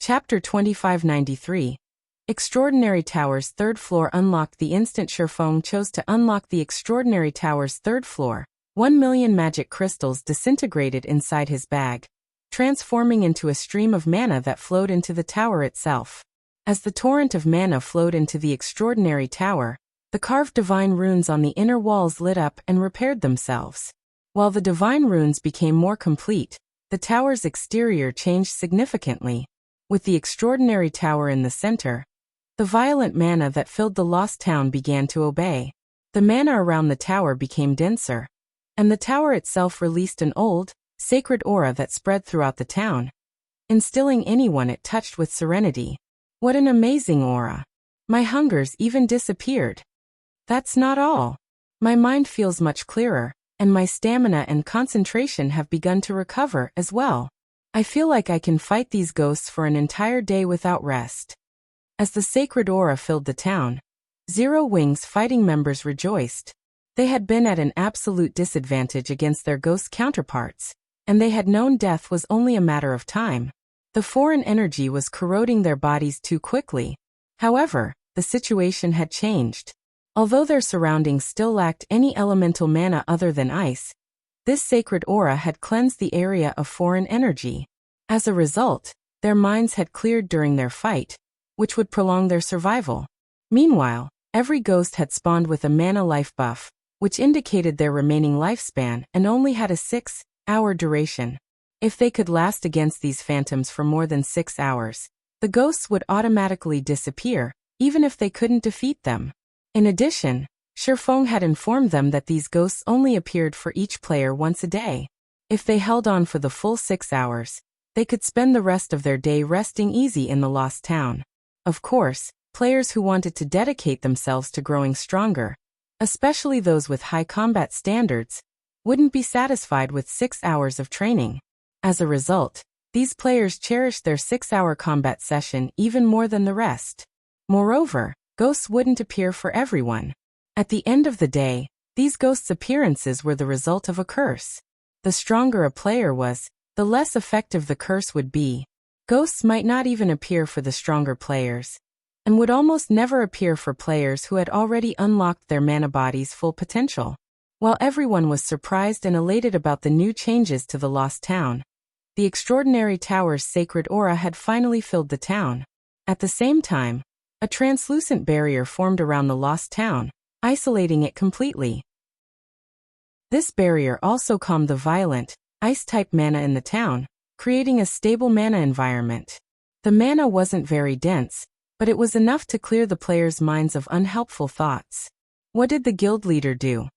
Chapter 2593. Extraordinary Tower's third floor unlocked. The instant Shifeng chose to unlock the Extraordinary Tower's third floor, 1 million magic crystals disintegrated inside his bag, transforming into a stream of mana that flowed into the tower itself. As the torrent of mana flowed into the Extraordinary Tower, the carved divine runes on the inner walls lit up and repaired themselves. While the divine runes became more complete, the tower's exterior changed significantly. With the Extraordinary Tower in the center, the violent mana that filled the lost town began to obey. The mana around the tower became denser, and the tower itself released an old, sacred aura that spread throughout the town, instilling anyone it touched with serenity. What an amazing aura! My hungers even disappeared. That's not all. My mind feels much clearer, and my stamina and concentration have begun to recover as well. I feel like I can fight these ghosts for an entire day without rest. As the sacred aura filled the town, Zero Wings fighting members rejoiced. They had been at an absolute disadvantage against their ghost counterparts, and they had known death was only a matter of time. The foreign energy was corroding their bodies too quickly. However, the situation had changed. Although their surroundings still lacked any elemental mana other than ice, this sacred aura had cleansed the area of foreign energy. As a result, their minds had cleared during their fight, which would prolong their survival. Meanwhile, every ghost had spawned with a mana life buff, which indicated their remaining lifespan and only had a 6-hour duration. If they could last against these phantoms for more than 6 hours, the ghosts would automatically disappear, even if they couldn't defeat them. In addition, Shifeng had informed them that these ghosts only appeared for each player once a day. If they held on for the full 6 hours, they could spend the rest of their day resting easy in the lost town. Of course, players who wanted to dedicate themselves to growing stronger, especially those with high combat standards, wouldn't be satisfied with 6 hours of training. As a result, these players cherished their 6-hour combat session even more than the rest. Moreover, ghosts wouldn't appear for everyone. At the end of the day, these ghosts' appearances were the result of a curse. The stronger a player was, the less effective the curse would be. Ghosts might not even appear for the stronger players, and would almost never appear for players who had already unlocked their mana body's full potential. While everyone was surprised and elated about the new changes to the lost town, the Extraordinary Tower's sacred aura had finally filled the town. At the same time, a translucent barrier formed around the lost town, isolating it completely. This barrier also calmed the violent, ice-type mana in the town, creating a stable mana environment. The mana wasn't very dense, but it was enough to clear the players' minds of unhelpful thoughts. What did the guild leader do?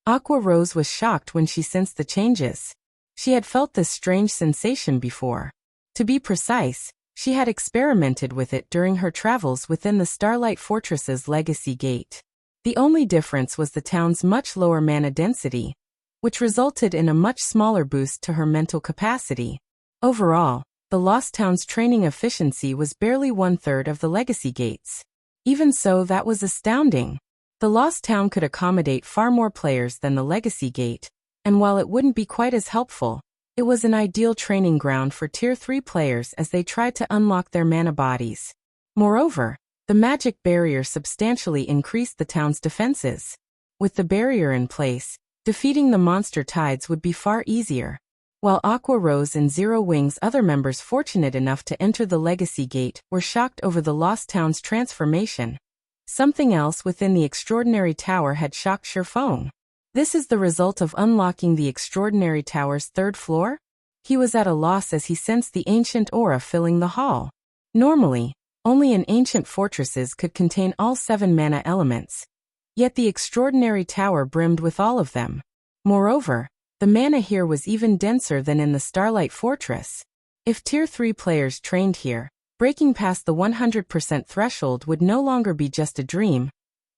Aqua Rose was shocked when she sensed the changes. She had felt this strange sensation before. To be precise, she had experimented with it during her travels within the Starlight Fortress's Legacy Gate. The only difference was the town's much lower mana density, which resulted in a much smaller boost to her mental capacity. Overall, the Lost Town's training efficiency was barely 1/3 of the Legacy Gate's. Even so, that was astounding. The Lost Town could accommodate far more players than the Legacy Gate, and while it wouldn't be quite as helpful, it was an ideal training ground for Tier 3 players as they tried to unlock their mana bodies. Moreover, the magic barrier substantially increased the town's defenses. With the barrier in place, defeating the monster tides would be far easier. While Aqua Rose and Zero Wings' other members fortunate enough to enter the Legacy Gate were shocked over the Lost Town's transformation, something else within the Extraordinary Tower had shocked Shifeng. This is the result of unlocking the Extraordinary Tower's third floor? He was at a loss as he sensed the ancient aura filling the hall. Normally, only an ancient fortresses could contain all 7 mana elements, yet the Extraordinary Tower brimmed with all of them. Moreover, the mana here was even denser than in the Starlight Fortress. If Tier 3 players trained here, breaking past the 100% threshold would no longer be just a dream,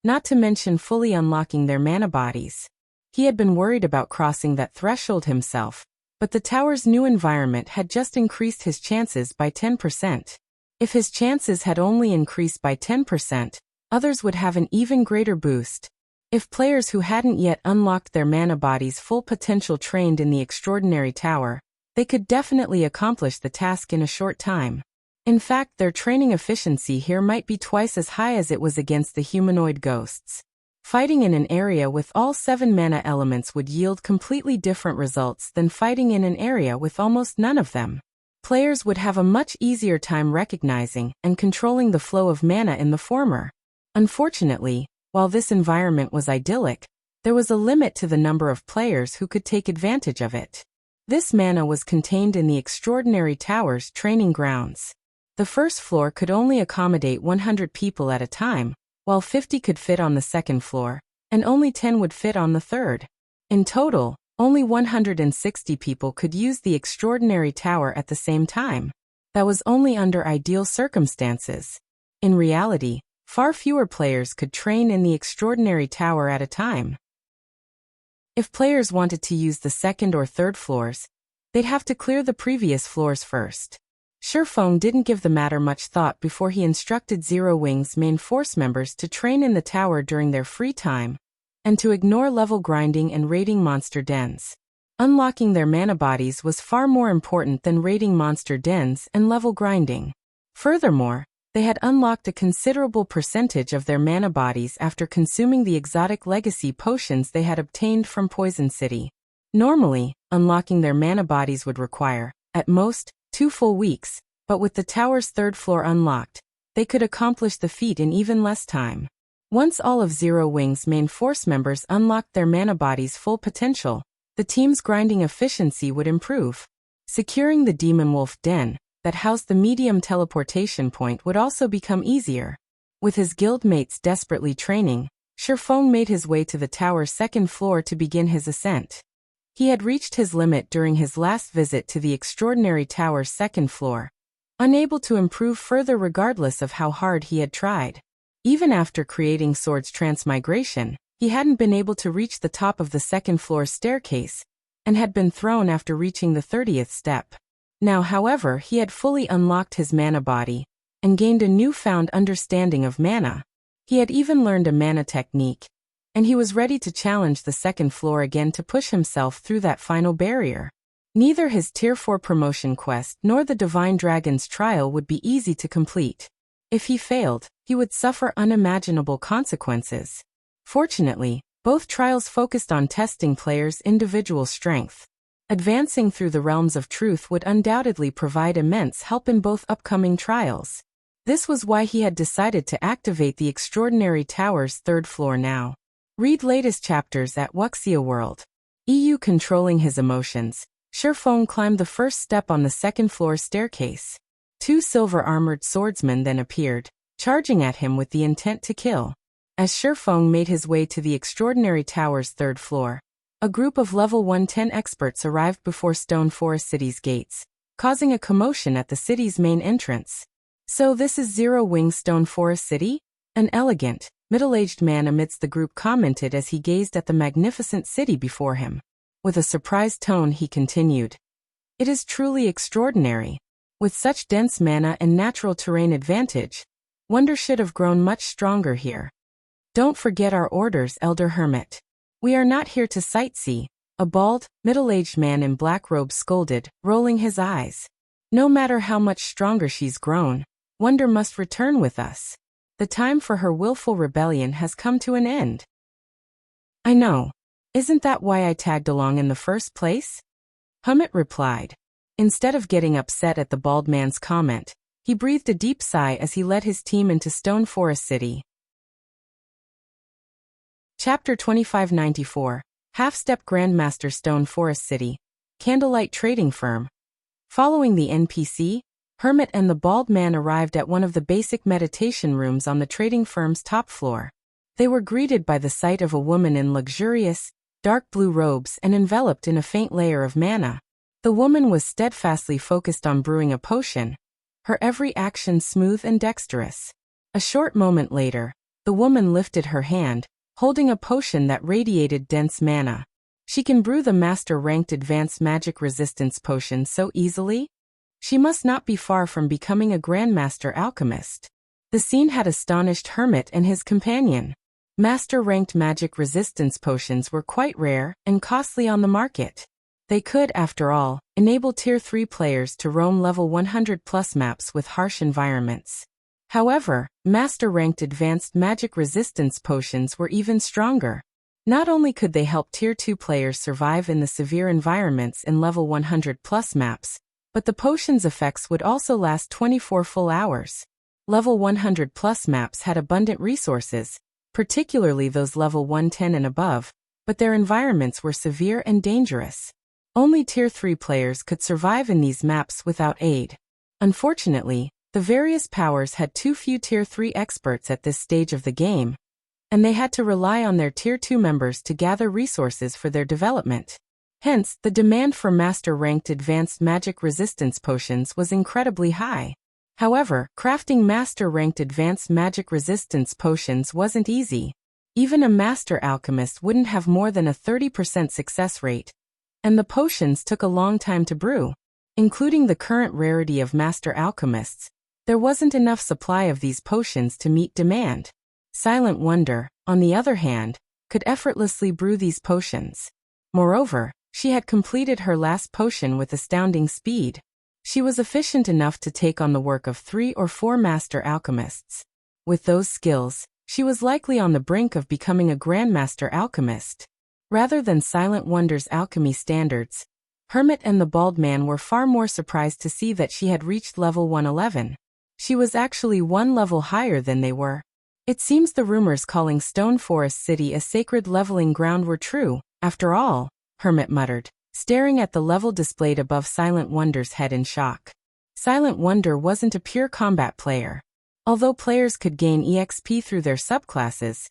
not to mention fully unlocking their mana bodies. He had been worried about crossing that threshold himself, but the tower's new environment had just increased his chances by 10%. If his chances had only increased by 10%, others would have an even greater boost. If players who hadn't yet unlocked their mana body's full potential trained in the Extraordinary Tower, they could definitely accomplish the task in a short time. In fact, their training efficiency here might be twice as high as it was against the humanoid ghosts. Fighting in an area with all 7 mana elements would yield completely different results than fighting in an area with almost none of them. Players would have a much easier time recognizing and controlling the flow of mana in the former. Unfortunately, while this environment was idyllic, there was a limit to the number of players who could take advantage of it. This mana was contained in the Extraordinary Tower's training grounds. The first floor could only accommodate 100 people at a time, while 50 could fit on the second floor, and only 10 would fit on the third. In total, only 160 people could use the Extraordinary Tower at the same time. That was only under ideal circumstances. In reality, far fewer players could train in the Extraordinary Tower at a time. If players wanted to use the second or third floors, they'd have to clear the previous floors first. Shifeng didn't give the matter much thought before he instructed Zero Wing's main force members to train in the tower during their free time, and to ignore level grinding and raiding monster dens. Unlocking their mana bodies was far more important than raiding monster dens and level grinding. Furthermore, they had unlocked a considerable percentage of their mana bodies after consuming the exotic legacy potions they had obtained from Poison City. Normally, unlocking their mana bodies would require, at most, 2 full weeks, but with the tower's third floor unlocked, they could accomplish the feat in even less time. Once all of Zero Wing's main force members unlocked their mana bodies' full potential, the team's grinding efficiency would improve. Securing the Demon Wolf Den that housed the medium teleportation point would also become easier. With his guildmates desperately training, Shifeng made his way to the tower's second floor to begin his ascent. He had reached his limit during his last visit to the Extraordinary Tower's second floor, unable to improve further regardless of how hard he had tried. Even after creating Sword's transmigration, he hadn't been able to reach the top of the second floor staircase, and had been thrown after reaching the 30th step. Now, however, he had fully unlocked his mana body, and gained a newfound understanding of mana. He had even learned a mana technique, and he was ready to challenge the second floor again to push himself through that final barrier. Neither his Tier 4 promotion quest nor the Divine Dragon's trial would be easy to complete. If he failed, he would suffer unimaginable consequences. Fortunately, both trials focused on testing players' individual strength. Advancing through the realms of truth would undoubtedly provide immense help in both upcoming trials. This was why he had decided to activate the Extraordinary Tower's third floor now. Read latest chapters at Wuxia World. EU. Controlling his emotions, Shifeng climbed the first step on the second floor staircase. 2 silver-armored swordsmen then appeared, charging at him with the intent to kill. As Shifeng made his way to the Extraordinary Tower's third floor, a group of level 110 experts arrived before Stone Forest City's gates, causing a commotion at the city's main entrance. So this is Zero Wing Stone Forest City? An elegant, middle-aged man amidst the group commented as he gazed at the magnificent city before him. With a surprised tone he continued, "It is truly extraordinary. With such dense mana and natural terrain advantage, wonder should have grown much stronger here. Don't forget our orders, Elder Hermit. We are not here to sightsee," a bald, middle-aged man in black robes scolded, rolling his eyes. "No matter how much stronger she's grown, wonder must return with us. The time for her willful rebellion has come to an end." "I know. Isn't that why I tagged along in the first place?" Hermit replied. Instead of getting upset at the bald man's comment, he breathed a deep sigh as he led his team into Stone Forest City. Chapter 2594, Half-Step Grandmaster. Stone Forest City, Candlelight Trading Firm. Following the NPC, Hermit and the bald man arrived at one of the basic meditation rooms on the trading firm's top floor. They were greeted by the sight of a woman in luxurious, dark blue robes and enveloped in a faint layer of mana. The woman was steadfastly focused on brewing a potion, her every action smooth and dexterous. A short moment later, the woman lifted her hand, holding a potion that radiated dense mana. She can brew the master-ranked advanced magic resistance potion so easily? She must not be far from becoming a Grandmaster alchemist. The scene had astonished Hermit and his companion. Master-ranked magic resistance potions were quite rare and costly on the market. They could, after all, enable Tier 3 players to roam level 100+ maps with harsh environments. However, Master-ranked advanced magic resistance potions were even stronger. Not only could they help Tier 2 players survive in the severe environments in level 100+ maps, but the potion's effects would also last 24 full hours. Level 100+ maps had abundant resources, particularly those level 110 and above, but their environments were severe and dangerous. Only Tier 3 players could survive in these maps without aid. Unfortunately, the various powers had too few Tier 3 experts at this stage of the game, and they had to rely on their Tier 2 members to gather resources for their development. Hence, the demand for Master-ranked advanced magic resistance potions was incredibly high. However, crafting Master-ranked advanced magic resistance potions wasn't easy. Even a Master alchemist wouldn't have more than a 30% success rate, and the potions took a long time to brew. Including the current rarity of Master alchemists, there wasn't enough supply of these potions to meet demand. Silent Wonder, on the other hand, could effortlessly brew these potions. Moreover, she had completed her last potion with astounding speed. She was efficient enough to take on the work of 3 or 4 Master alchemists. With those skills, she was likely on the brink of becoming a Grandmaster alchemist. Rather than Silent Wonder's alchemy standards, Hermit and the Bald Man were far more surprised to see that she had reached level 111. She was actually one level higher than they were. It seems the rumors calling Stone Forest City a sacred leveling ground were true, after all, Hermit muttered, staring at the level displayed above Silent Wonder's head in shock. Silent Wonder wasn't a pure combat player. Although players could gain EXP through their subclasses,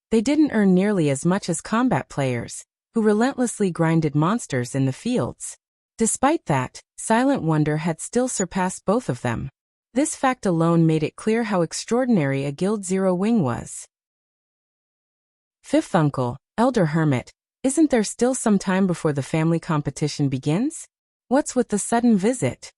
they didn't earn nearly as much as combat players, who relentlessly grinded monsters in the fields. Despite that, Silent Wonder had still surpassed both of them. This fact alone made it clear how extraordinary a Guild Zero Wing was. Fifth Uncle, Elder Hermit, isn't there still some time before the family competition begins? What's with the sudden visit?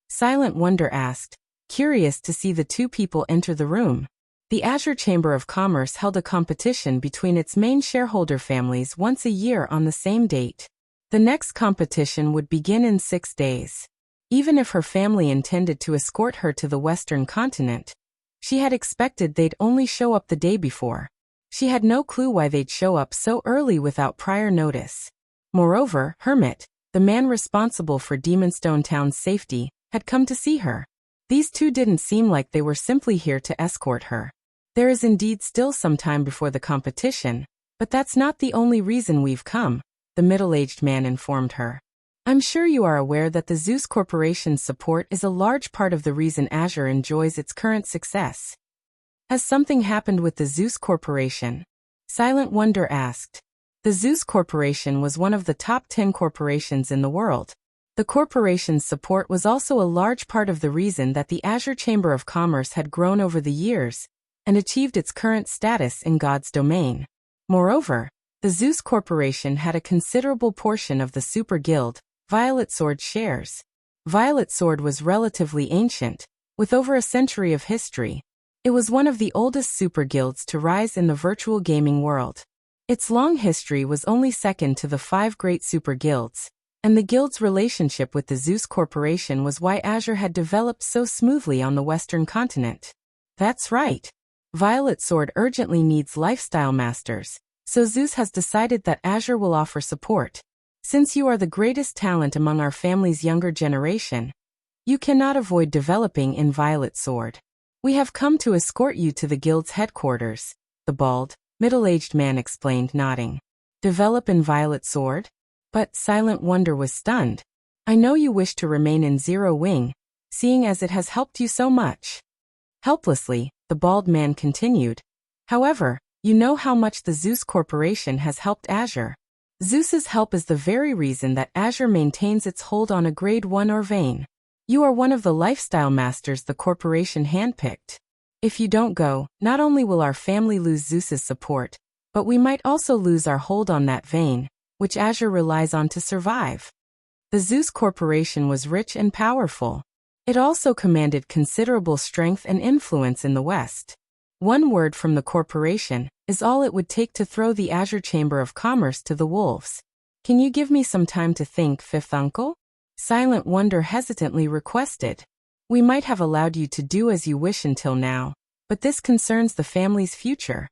Silent Wonder asked, curious to see the two people enter the room. The Azure Chamber of Commerce held a competition between its main shareholder families once a year on the same date. The next competition would begin in 6 days. Even if her family intended to escort her to the Western continent, she had expected they'd only show up the day before. She had no clue why they'd show up so early without prior notice. Moreover, Hermit, the man responsible for Demonstone Town's safety, had come to see her. These two didn't seem like they were simply here to escort her. There is indeed still some time before the competition, but that's not the only reason we've come, the middle-aged man informed her. I'm sure you are aware that the Zeus Corporation's support is a large part of the reason Azure enjoys its current success. Has something happened with the Zeus Corporation? Silent Wonder asked. The Zeus Corporation was one of the top 10 corporations in the world. The corporation's support was also a large part of the reason that the Azure Chamber of Commerce had grown over the years and achieved its current status in God's domain. Moreover, the Zeus Corporation had a considerable portion of the Super Guild, Violet Sword shares. Violet Sword was relatively ancient, with over a century of history. It was one of the oldest super guilds to rise in the virtual gaming world. Its long history was only second to the 5 great super guilds, and the guild's relationship with the Zeus Corporation was why Azure had developed so smoothly on the Western continent. That's right. Violet Sword urgently needs lifestyle masters, so Zeus has decided that Azure will offer support. Since you are the greatest talent among our family's younger generation, you cannot avoid developing in Violet Sword. We have come to escort you to the guild's headquarters, the bald, middle-aged man explained, nodding. Develop in Violet Sword? But Silent Wonder was stunned. I know you wish to remain in Zero Wing, seeing as it has helped you so much. Helplessly, the bald man continued. However, you know how much the Zeus Corporation has helped Azure. Zeus's help is the very reason that Azure maintains its hold on a Grade 1 or vein. You are one of the lifestyle masters the corporation handpicked. If you don't go, not only will our family lose Zeus's support, but we might also lose our hold on that vein, which Azure relies on to survive. The Zeus Corporation was rich and powerful. It also commanded considerable strength and influence in the West. One word from the corporation is all it would take to throw the Azure Chamber of Commerce to the wolves. Can you give me some time to think, fifth uncle? Silent Wonder hesitantly requested. We might have allowed you to do as you wish until now, but this concerns the family's future.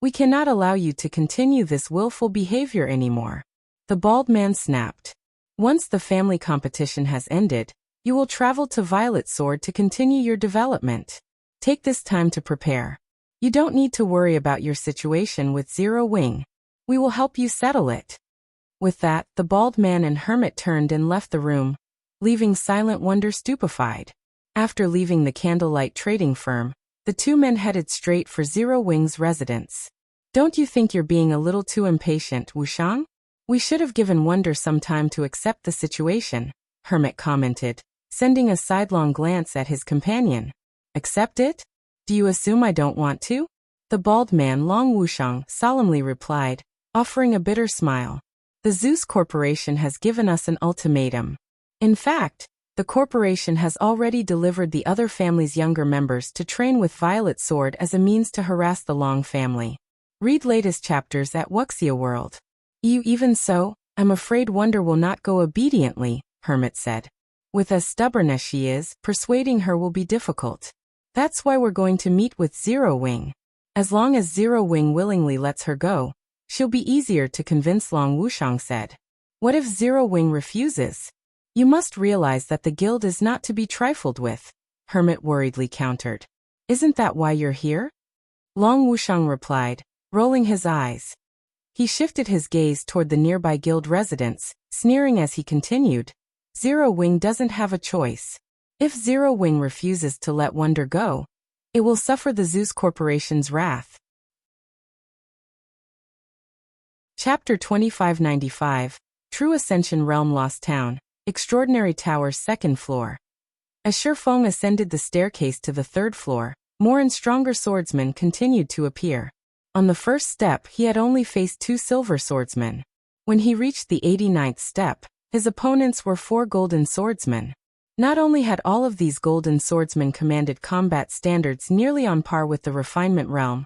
We cannot allow you to continue this willful behavior anymore. The bald man snapped. Once the family competition has ended, you will travel to Violet Sword to continue your development. Take this time to prepare. You don't need to worry about your situation with Zero Wing. We will help you settle it. With that, the bald man and hermit turned and left the room, leaving Silent Wonder stupefied. After leaving the Candlelight trading firm, the two men headed straight for Zero Wing's residence. Don't you think you're being a little too impatient, Wuxiang? We should have given Wonder some time to accept the situation, Hermit commented, sending a sidelong glance at his companion. Accept it? Do you assume I don't want to? The bald man Long Wuxiang solemnly replied, offering a bitter smile. The Zeus Corporation has given us an ultimatum. In fact, the corporation has already delivered the other family's younger members to train with Violet Sword as a means to harass the Long family. Read latest chapters at Wuxia World. Even so, I'm afraid Wonder will not go obediently, Hermit said. With as stubborn as she is, persuading her will be difficult. That's why we're going to meet with Zero Wing. As long as Zero Wing willingly lets her go, she'll be easier to convince, Long Wuxiang said. What if Zero Wing refuses? You must realize that the guild is not to be trifled with, Hermit worriedly countered. Isn't that why you're here? Long Wuxiang replied, rolling his eyes. He shifted his gaze toward the nearby guild residence, sneering as he continued. Zero Wing doesn't have a choice. If Zero Wing refuses to let Wonder go, it will suffer the Zeus Corporation's wrath. Chapter 2595, True Ascension Realm Lost Town, Extraordinary Tower's second floor. As Shifeng ascended the staircase to the third floor, more and stronger swordsmen continued to appear. On the first step, he had only faced 2 silver swordsmen. When he reached the 89th step, his opponents were 4 golden swordsmen. Not only had all of these golden swordsmen commanded combat standards nearly on par with the refinement realm,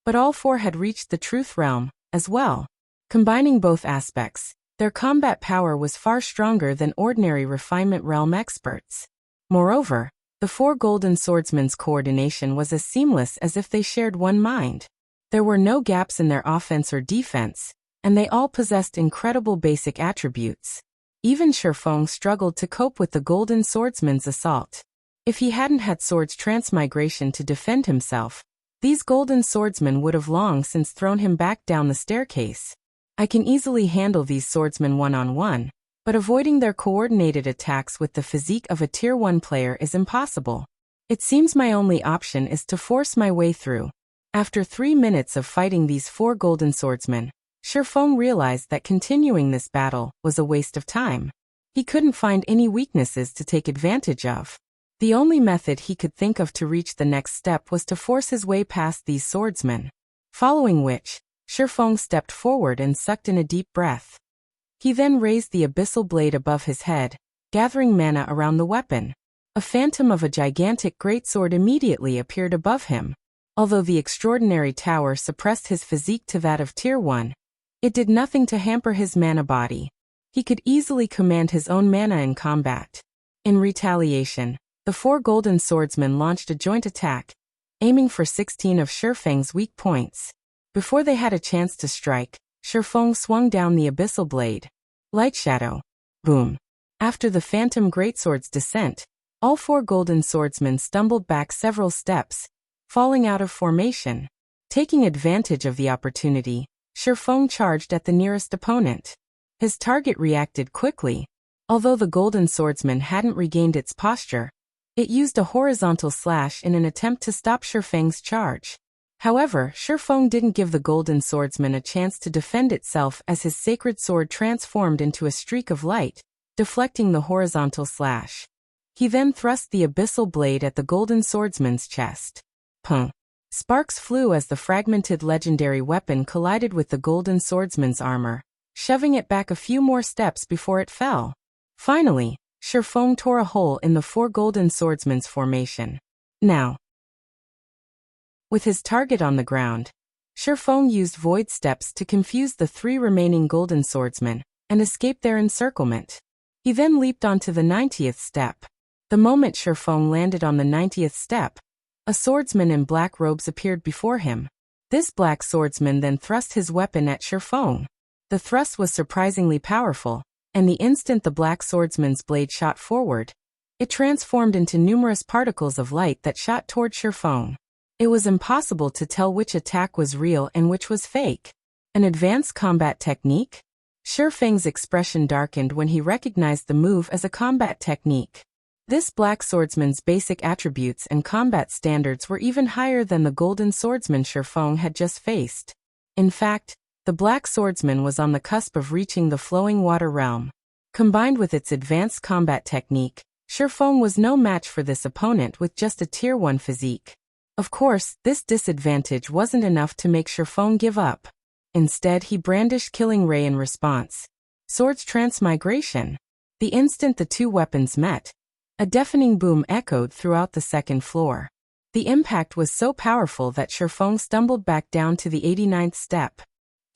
but all 4 had reached the truth realm, as well. Combining both aspects, their combat power was far stronger than ordinary refinement realm experts. Moreover, the 4 golden swordsmen's coordination was as seamless as if they shared one mind. There were no gaps in their offense or defense, and they all possessed incredible basic attributes. Even Shifeng struggled to cope with the golden swordsman's assault. If he hadn't had swords transmigration to defend himself, these golden swordsmen would have long since thrown him back down the staircase. I can easily handle these swordsmen one-on-one, but avoiding their coordinated attacks with the physique of a Tier 1 player is impossible. It seems my only option is to force my way through. After 3 minutes of fighting these 4 golden swordsmen, Shifeng realized that continuing this battle was a waste of time. He couldn't find any weaknesses to take advantage of. The only method he could think of to reach the next step was to force his way past these swordsmen. Following which, Shifeng stepped forward and sucked in a deep breath. He then raised the abyssal blade above his head, gathering mana around the weapon. A phantom of a gigantic greatsword immediately appeared above him. Although the extraordinary tower suppressed his physique to that of Tier 1, it did nothing to hamper his mana body. He could easily command his own mana in combat. In retaliation, the 4 golden swordsmen launched a joint attack, aiming for 16 of Shifeng's weak points. Before they had a chance to strike, Shifeng swung down the abyssal blade. Light shadow. Boom. After the phantom greatsword's descent, all 4 golden swordsmen stumbled back several steps, falling out of formation. Taking advantage of the opportunity, Shifeng charged at the nearest opponent. His target reacted quickly. Although the golden swordsman hadn't regained its posture, it used a horizontal slash in an attempt to stop Shifeng's charge. However, Shifeng didn't give the golden swordsman a chance to defend itself as his sacred sword transformed into a streak of light, deflecting the horizontal slash. He then thrust the abyssal blade at the golden swordsman's chest. Pung. Sparks flew as the fragmented legendary weapon collided with the golden swordsman's armor, shoving it back a few more steps before it fell. Finally, Shifeng tore a hole in the 4 golden swordsmen's formation. Now, with his target on the ground, Shifeng used void steps to confuse the 3 remaining golden swordsmen and escape their encirclement. He then leaped onto the 90th step. The moment Shifeng landed on the 90th step, a swordsman in black robes appeared before him. This black swordsman then thrust his weapon at Shifeng. The thrust was surprisingly powerful, and the instant the black swordsman's blade shot forward, it transformed into numerous particles of light that shot toward Shifeng. It was impossible to tell which attack was real and which was fake. An advanced combat technique? Shifeng's expression darkened when he recognized the move as a combat technique. This black swordsman's basic attributes and combat standards were even higher than the golden swordsman Shifeng had just faced. In fact, the black swordsman was on the cusp of reaching the flowing water realm. Combined with its advanced combat technique, Shifeng was no match for this opponent with just a Tier 1 physique. Of course, this disadvantage wasn't enough to make Shifeng give up. Instead, he brandished Killing Ray in response. Swords Transmigration. The instant the 2 weapons met, a deafening boom echoed throughout the second floor. The impact was so powerful that Shifeng stumbled back down to the 89th step.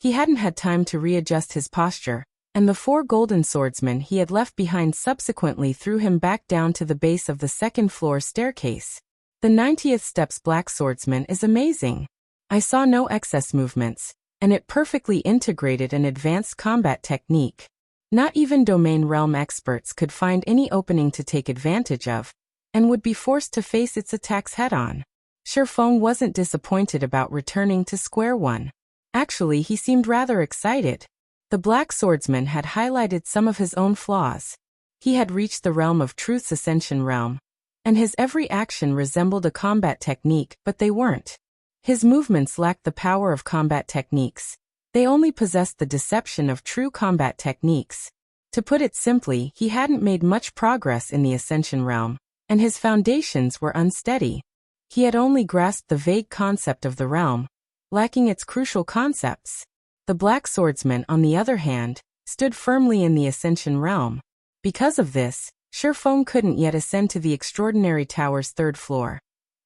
He hadn't had time to readjust his posture, and the 4 golden swordsmen he had left behind subsequently threw him back down to the base of the second floor staircase. The 90th step's black swordsman is amazing. I saw no excess movements, and it perfectly integrated an advanced combat technique. Not even domain realm experts could find any opening to take advantage of, and would be forced to face its attacks head-on. Shifeng wasn't disappointed about returning to square one. Actually, he seemed rather excited. The black swordsman had highlighted some of his own flaws. He had reached the realm of truth's Ascension realm, and his every action resembled a combat technique, but they weren't. His movements lacked the power of combat techniques. They only possessed the deception of true combat techniques. To put it simply, he hadn't made much progress in the Ascension realm, and his foundations were unsteady. He had only grasped the vague concept of the realm, lacking its crucial concepts. The black swordsman, on the other hand, stood firmly in the Ascension realm. Because of this, Shifeng couldn't yet ascend to the Extraordinary Tower's 3rd floor.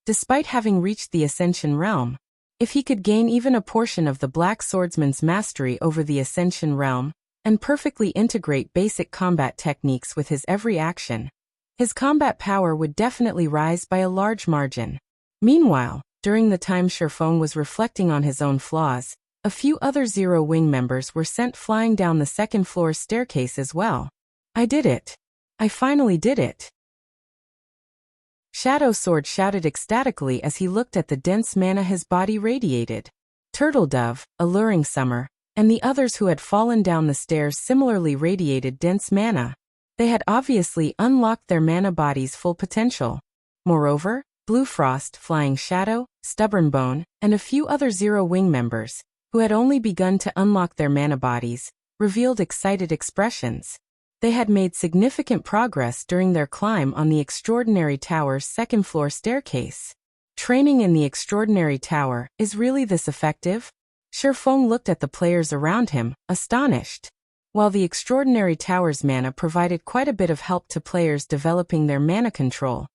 Despite having reached the Ascension realm, if he could gain even a portion of the black swordsman's mastery over the Ascension realm, and perfectly integrate basic combat techniques with his every action, his combat power would definitely rise by a large margin. Meanwhile, during the time Shifeng was reflecting on his own flaws, a few other Zero Wing members were sent flying down the second floor staircase as well. I did it. I finally did it. Shadow Sword shouted ecstatically as he looked at the dense mana his body radiated. Turtle Dove, Alluring Summer, and the others who had fallen down the stairs similarly radiated dense mana. They had obviously unlocked their mana body's full potential. Moreover, Blue Frost, Flying Shadow, Stubborn Bone, and a few other Zero Wing members, who had only begun to unlock their mana bodies, revealed excited expressions. They had made significant progress during their climb on the Extraordinary Tower's 2nd floor staircase. Training in the Extraordinary Tower, is really this effective? Shifeng looked at the players around him, astonished. While the Extraordinary Tower's mana provided quite a bit of help to players developing their mana control,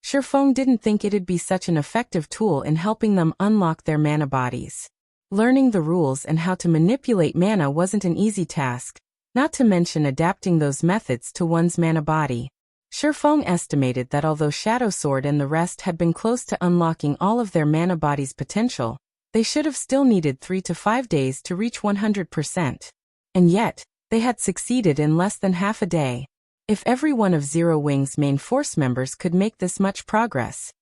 Shifeng didn't think it'd be such an effective tool in helping them unlock their mana bodies. Learning the rules and how to manipulate mana wasn't an easy task, not to mention adapting those methods to one's mana body. Shifeng estimated that although Shadow Sword and the rest had been close to unlocking all of their mana body's potential, they should have still needed 3 to 5 days to reach 100%. And yet, they had succeeded in less than half a day. If every one of Zero Wing's main force members could make this much progress,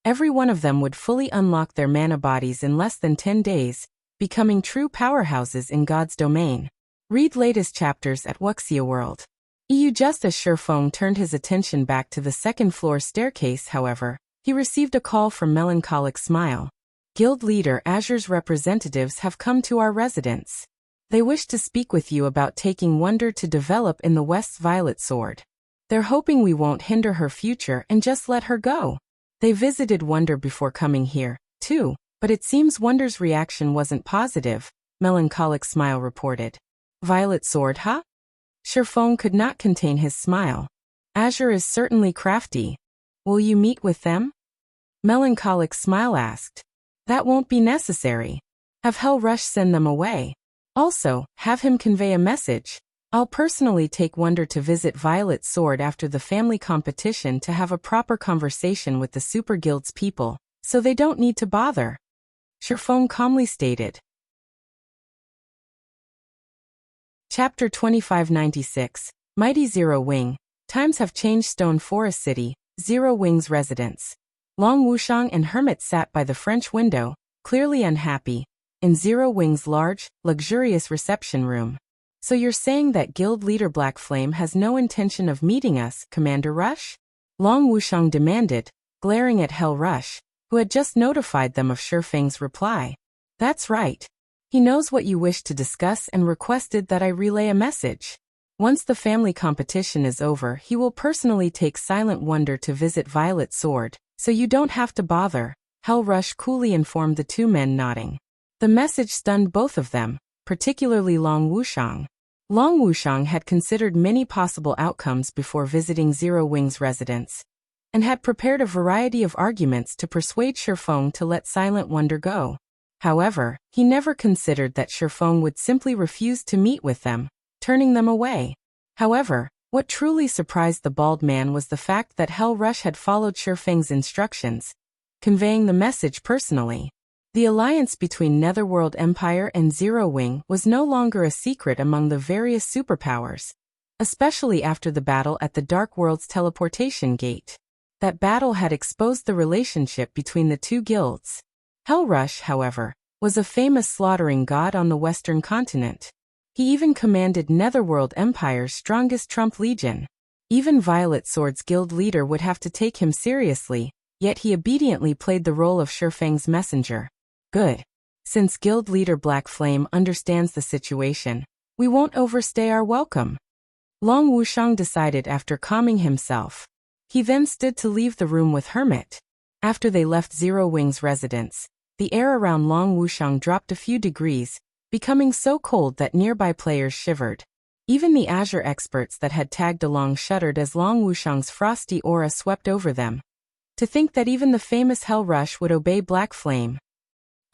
every one of them would fully unlock their mana bodies in less than 10 days, becoming true powerhouses in God's domain. Read latest chapters at Wuxia World. Just as Shifeng turned his attention back to the 2nd floor staircase, however, he received a call from Melancholic Smile. Guild leader Azure's representatives have come to our residence. They wish to speak with you about taking Wonder to develop in the West's Violet Sword. They're hoping we won't hinder her future and just let her go. They visited Wonder before coming here, too, but it seems Wonder's reaction wasn't positive, Melancholic Smile reported. Violet Sword, huh? Shifeng could not contain his smile. Azure is certainly crafty. Will you meet with them? Melancholic Smile asked. That won't be necessary. Have Hell Rush send them away. Also, have him convey a message. I'll personally take Wonder to visit Violet Sword after the family competition to have a proper conversation with the Super Guild's people, so they don't need to bother. Shifeng calmly stated. Chapter 2596, Mighty Zero Wing. Times have changed. Stone Forest City, Zero Wing's residence. Long Wuxiang and Hermit sat by the French window, clearly unhappy, in Zero Wing's large, luxurious reception room. So you're saying that guild leader Black Flame has no intention of meeting us, Commander Rush? Long Wuxiang demanded, glaring at Hell Rush, who had just notified them of Shifeng's reply. That's right. He knows what you wish to discuss and requested that I relay a message. Once the family competition is over, he will personally take Silent Wonder to visit Violet Sword, so you don't have to bother, Hell Rush coolly informed the two men, nodding. The message stunned both of them, particularly Long Wuxiang. Long Wuxiang had considered many possible outcomes before visiting Zero Wing's residence, and had prepared a variety of arguments to persuade Shifeng to let Silent Wonder go. However, he never considered that Shifeng would simply refuse to meet with them, turning them away. However, what truly surprised the bald man was the fact that Hell Rush had followed Shifeng's instructions, conveying the message personally. The alliance between Netherworld Empire and Zero Wing was no longer a secret among the various superpowers, especially after the battle at the Dark World's teleportation gate. That battle had exposed the relationship between the two guilds. Hell Rush, however, was a famous slaughtering god on the Western continent. He even commanded Netherworld Empire's strongest Trump Legion. Even Violet Sword's guild leader would have to take him seriously, yet he obediently played the role of Shifeng's messenger. Good. Since guild leader Black Flame understands the situation, we won't overstay our welcome. Long Wuxiang decided after calming himself. He then stood to leave the room with Hermit. After they left Zero Wing's residence, the air around Long Wuxiang dropped a few degrees, becoming so cold that nearby players shivered. Even the Azure experts that had tagged along shuddered as Long Wuxiang's frosty aura swept over them. To think that even the famous Hell Rush would obey Black Flame.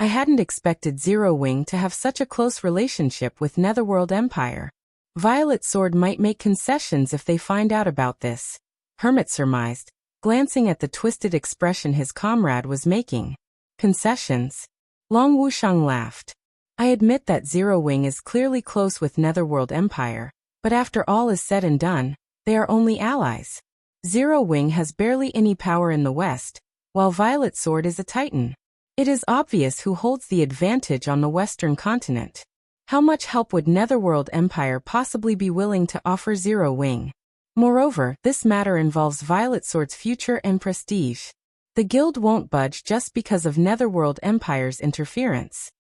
I hadn't expected Zero Wing to have such a close relationship with Netherworld Empire. Violet Sword might make concessions if they find out about this, Hermit surmised, glancing at the twisted expression his comrade was making. Concessions? Long Wuxiang laughed. I admit that Zero Wing is clearly close with Netherworld Empire, but after all is said and done, they are only allies. Zero Wing has barely any power in the West, while Violet Sword is a titan. It is obvious who holds the advantage on the Western continent. How much help would Netherworld Empire possibly be willing to offer Zero Wing? Moreover, this matter involves Violet Sword's future and prestige. The guild won't budge just because of Netherworld Empire's interference.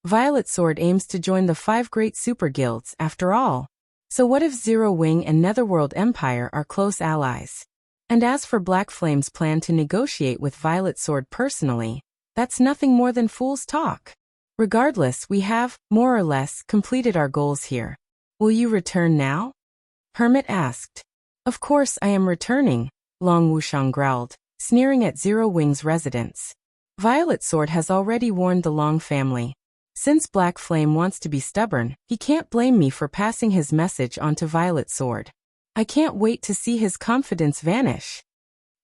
Violet Sword aims to join the 5 great super guilds, after all. So what if Zero Wing and Netherworld Empire are close allies? And as for Black Flame's plan to negotiate with Violet Sword personally, that's nothing more than fool's talk. Regardless, we have, more or less, completed our goals here. Will you return now? Hermit asked. Of course I am returning, Long Wuxiang growled, sneering at Zero Wing's residence. Violet Sword has already warned the Long family. Since Black Flame wants to be stubborn, he can't blame me for passing his message on to Violet Sword. I can't wait to see his confidence vanish.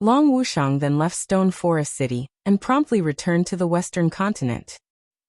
Long Wuxiang then left Stone Forest City, and promptly returned to the Western continent.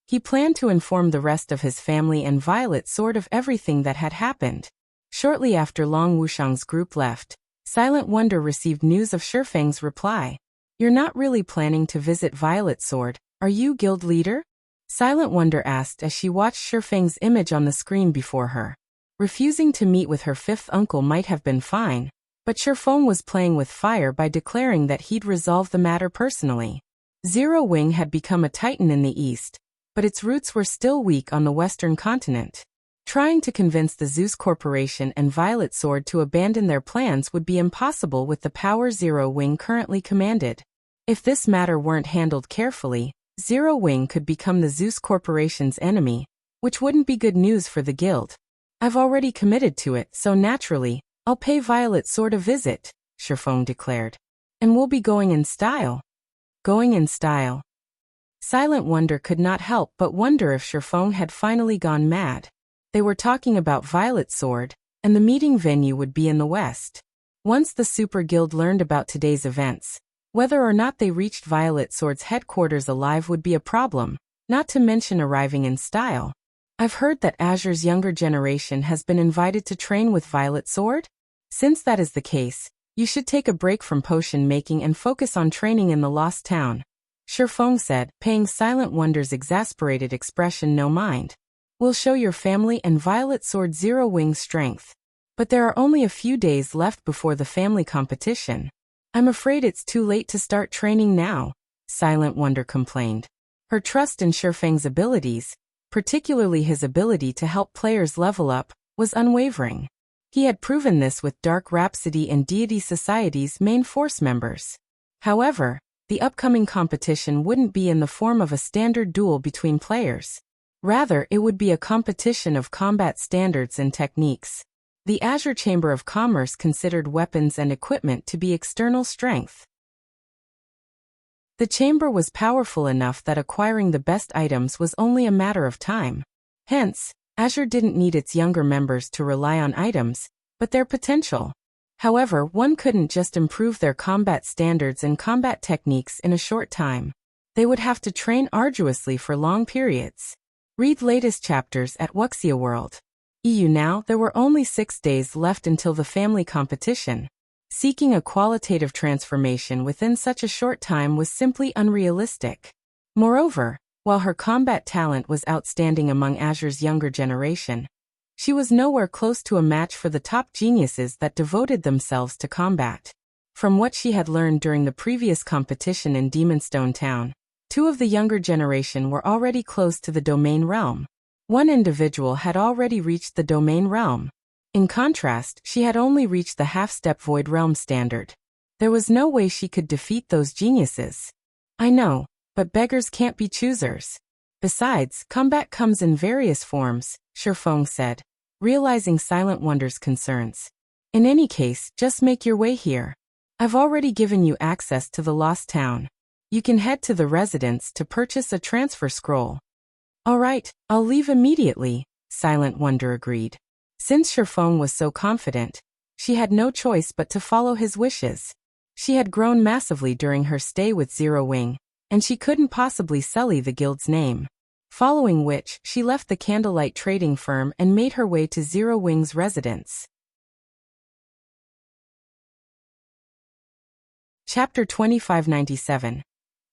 He planned to inform the rest of his family and Violet Sword of everything that had happened. Shortly after Long Wuxiang's group left, Silent Wonder received news of Shifeng's reply. You're not really planning to visit Violet Sword, are you, guild leader? Silent Wonder asked as she watched Shifeng's image on the screen before her. Refusing to meet with her 5th uncle might have been fine, but Shifeng was playing with fire by declaring that he'd resolve the matter personally. Zero Wing had become a titan in the east, but its roots were still weak on the western continent. Trying to convince the Zeus Corporation and Violet Sword to abandon their plans would be impossible with the power Zero Wing currently commanded. If this matter weren't handled carefully, Zero Wing could become the Zeus Corporation's enemy, which wouldn't be good news for the guild. I've already committed to it, so naturally, I'll pay Violet Sword a visit, Shifeng declared. And we'll be going in style. Going in style. Silent Wonder could not help but wonder if Sherfeng had finally gone mad. They were talking about Violet Sword, and the meeting venue would be in the west. Once the Super Guild learned about today's events, whether or not they reached Violet Sword's headquarters alive would be a problem, not to mention arriving in style. I've heard that Azure's younger generation has been invited to train with Violet Sword? Since that is the case, you should take a break from potion making and focus on training in the Lost Town, Sherfeng said, paying Silent Wonder's exasperated expression no mind. We'll show your family and Violet Sword Zero Wing's strength. But there are only a few days left before the family competition. I'm afraid it's too late to start training now, Silent Wonder complained. Her trust in Sherfeng's abilities, particularly his ability to help players level up, was unwavering. He had proven this with Dark Rhapsody and Deity Society's main force members. However, the upcoming competition wouldn't be in the form of a standard duel between players. Rather, it would be a competition of combat standards and techniques. The Azure Chamber of Commerce considered weapons and equipment to be external strength. The chamber was powerful enough that acquiring the best items was only a matter of time. Hence, Azure didn't need its younger members to rely on items, but their potential. However, one couldn't just improve their combat standards and combat techniques in a short time. They would have to train arduously for long periods. Read latest chapters at Wuxia World. EU. Now, there were only 6 days left until the family competition. Seeking a qualitative transformation within such a short time was simply unrealistic. Moreover, while her combat talent was outstanding among Azure's younger generation, she was nowhere close to a match for the top geniuses that devoted themselves to combat. From what she had learned during the previous competition in Demonstone Town, 2 of the younger generation were already close to the domain realm. One individual had already reached the domain realm. In contrast, she had only reached the half-step Void Realm standard. There was no way she could defeat those geniuses. I know, but beggars can't be choosers. Besides, combat comes in various forms, Sherfeng said, realizing Silent Wonder's concerns. In any case, just make your way here. I've already given you access to the Lost Town. You can head to the residence to purchase a transfer scroll. All right, I'll leave immediately, Silent Wonder agreed. Since Sherfeng was so confident, she had no choice but to follow his wishes. She had grown massively during her stay with Zero Wing, and she couldn't possibly sully the guild's name. Following which, she left the Candlelight trading firm and made her way to Zero Wing's residence. Chapter 2597.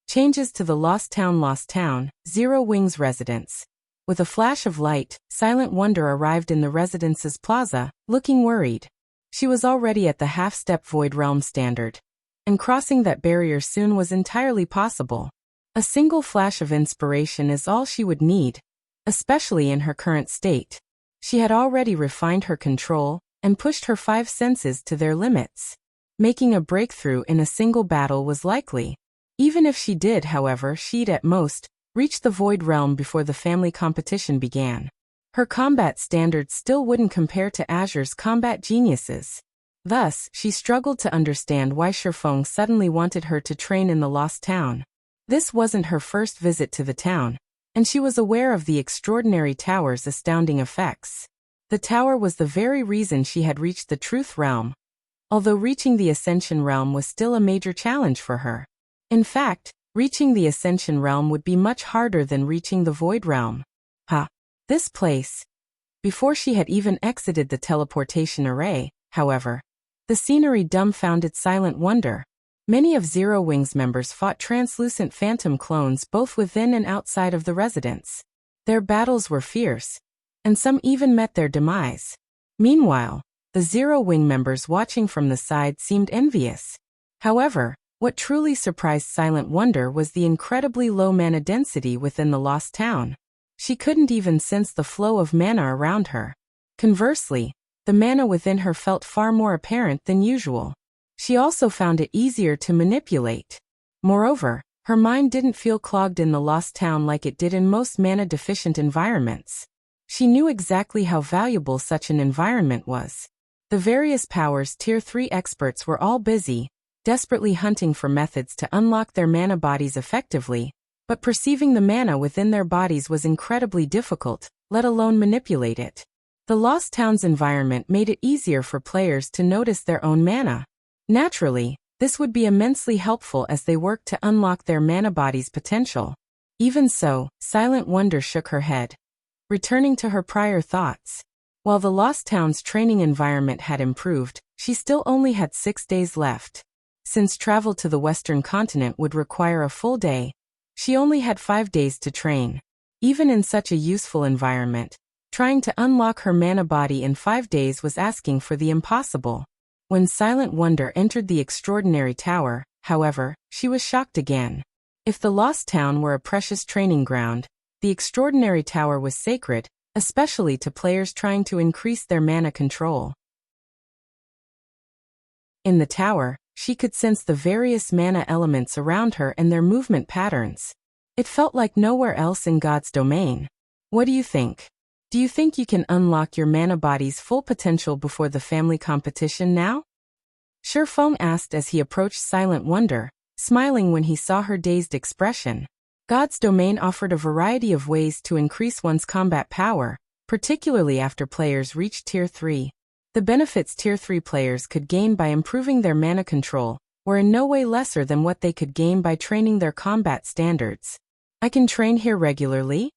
Changes to the Lost Town, Zero Wing's residence. With a flash of light, Silent Wonder arrived in the residence's plaza, looking worried. She was already at the half-step Void Realm standard, and crossing that barrier soon was entirely possible. A single flash of inspiration is all she would need, especially in her current state. She had already refined her control and pushed her 5 senses to their limits. Making a breakthrough in a single battle was likely. Even if she did, however, she'd at most reach the Void Realm before the family competition began. Her combat standards still wouldn't compare to Azure's combat geniuses. Thus, she struggled to understand why Sherfeng suddenly wanted her to train in the Lost Town. This wasn't her first visit to the town, and she was aware of the extraordinary tower's astounding effects. The tower was the very reason she had reached the Truth Realm, although reaching the Ascension Realm was still a major challenge for her. In fact, reaching the Ascension Realm would be much harder than reaching the Void Realm. This place. Before she had even exited the teleportation array, however, the scenery dumbfounded Silent Wonder. Many of Zero Wing's members fought translucent phantom clones both within and outside of the residence. Their battles were fierce, and some even met their demise. Meanwhile, the Zero Wing members watching from the side seemed envious. However, what truly surprised Silent Wonder was the incredibly low mana density within the Lost Town. She couldn't even sense the flow of mana around her. Conversely, the mana within her felt far more apparent than usual. She also found it easier to manipulate. Moreover, her mind didn't feel clogged in the Lost Town like it did in most mana-deficient environments. She knew exactly how valuable such an environment was. The various powers Tier 3 experts were all busy, desperately hunting for methods to unlock their mana bodies effectively, But perceiving the mana within their bodies was incredibly difficult, let alone manipulate it. The Lost Town's environment made it easier for players to notice their own mana. Naturally, this would be immensely helpful as they worked to unlock their mana body's potential. Even so, Silent Wonder shook her head, returning to her prior thoughts. While the Lost Town's training environment had improved, she still only had 6 days left. Since travel to the Western continent would require a full day, she only had 5 days to train. Even in such a useful environment, trying to unlock her mana body in 5 days was asking for the impossible. When Silent Wonder entered the Extraordinary Tower, however, she was shocked again. If the Lost Town were a precious training ground, the Extraordinary Tower was sacred, especially to players trying to increase their mana control. In the tower, she could sense the various mana elements around her and their movement patterns. It felt like nowhere else in God's domain. What do you think? Do you think you can unlock your mana body's full potential before the family competition now? Sherfong asked as he approached Silent Wonder, smiling when he saw her dazed expression. God's domain offered a variety of ways to increase one's combat power, particularly after players reached Tier 3. The benefits Tier 3 players could gain by improving their mana control were in no way lesser than what they could gain by training their combat standards. I can train here regularly?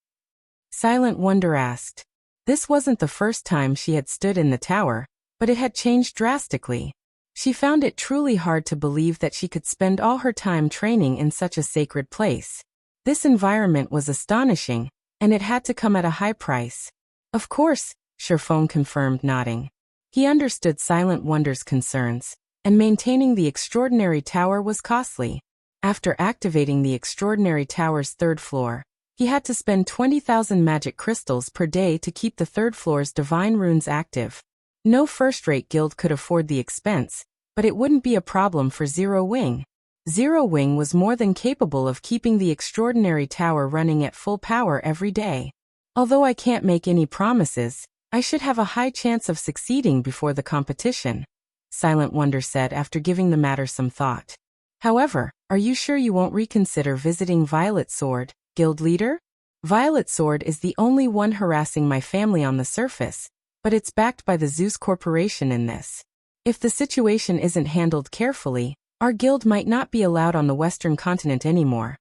Silent Wonder asked. This wasn't the first time she had stood in the tower, but it had changed drastically. She found it truly hard to believe that she could spend all her time training in such a sacred place. This environment was astonishing, and it had to come at a high price. Of course, Sherfong confirmed, nodding. He understood Silent Wonder's concerns, and maintaining the Extraordinary Tower was costly. After activating the Extraordinary Tower's 3rd floor, he had to spend 20,000 magic crystals per day to keep the 3rd floor's divine runes active. No first-rate guild could afford the expense, but it wouldn't be a problem for Zero Wing. Zero Wing was more than capable of keeping the Extraordinary Tower running at full power every day. Although I can't make any promises, I should have a high chance of succeeding before the competition, Silent Wonder said after giving the matter some thought. However, are you sure you won't reconsider visiting Violet Sword, guild leader? Violet Sword is the only one harassing my family on the surface, but it's backed by the Zeus Corporation in this. If the situation isn't handled carefully, our guild might not be allowed on the Western continent anymore.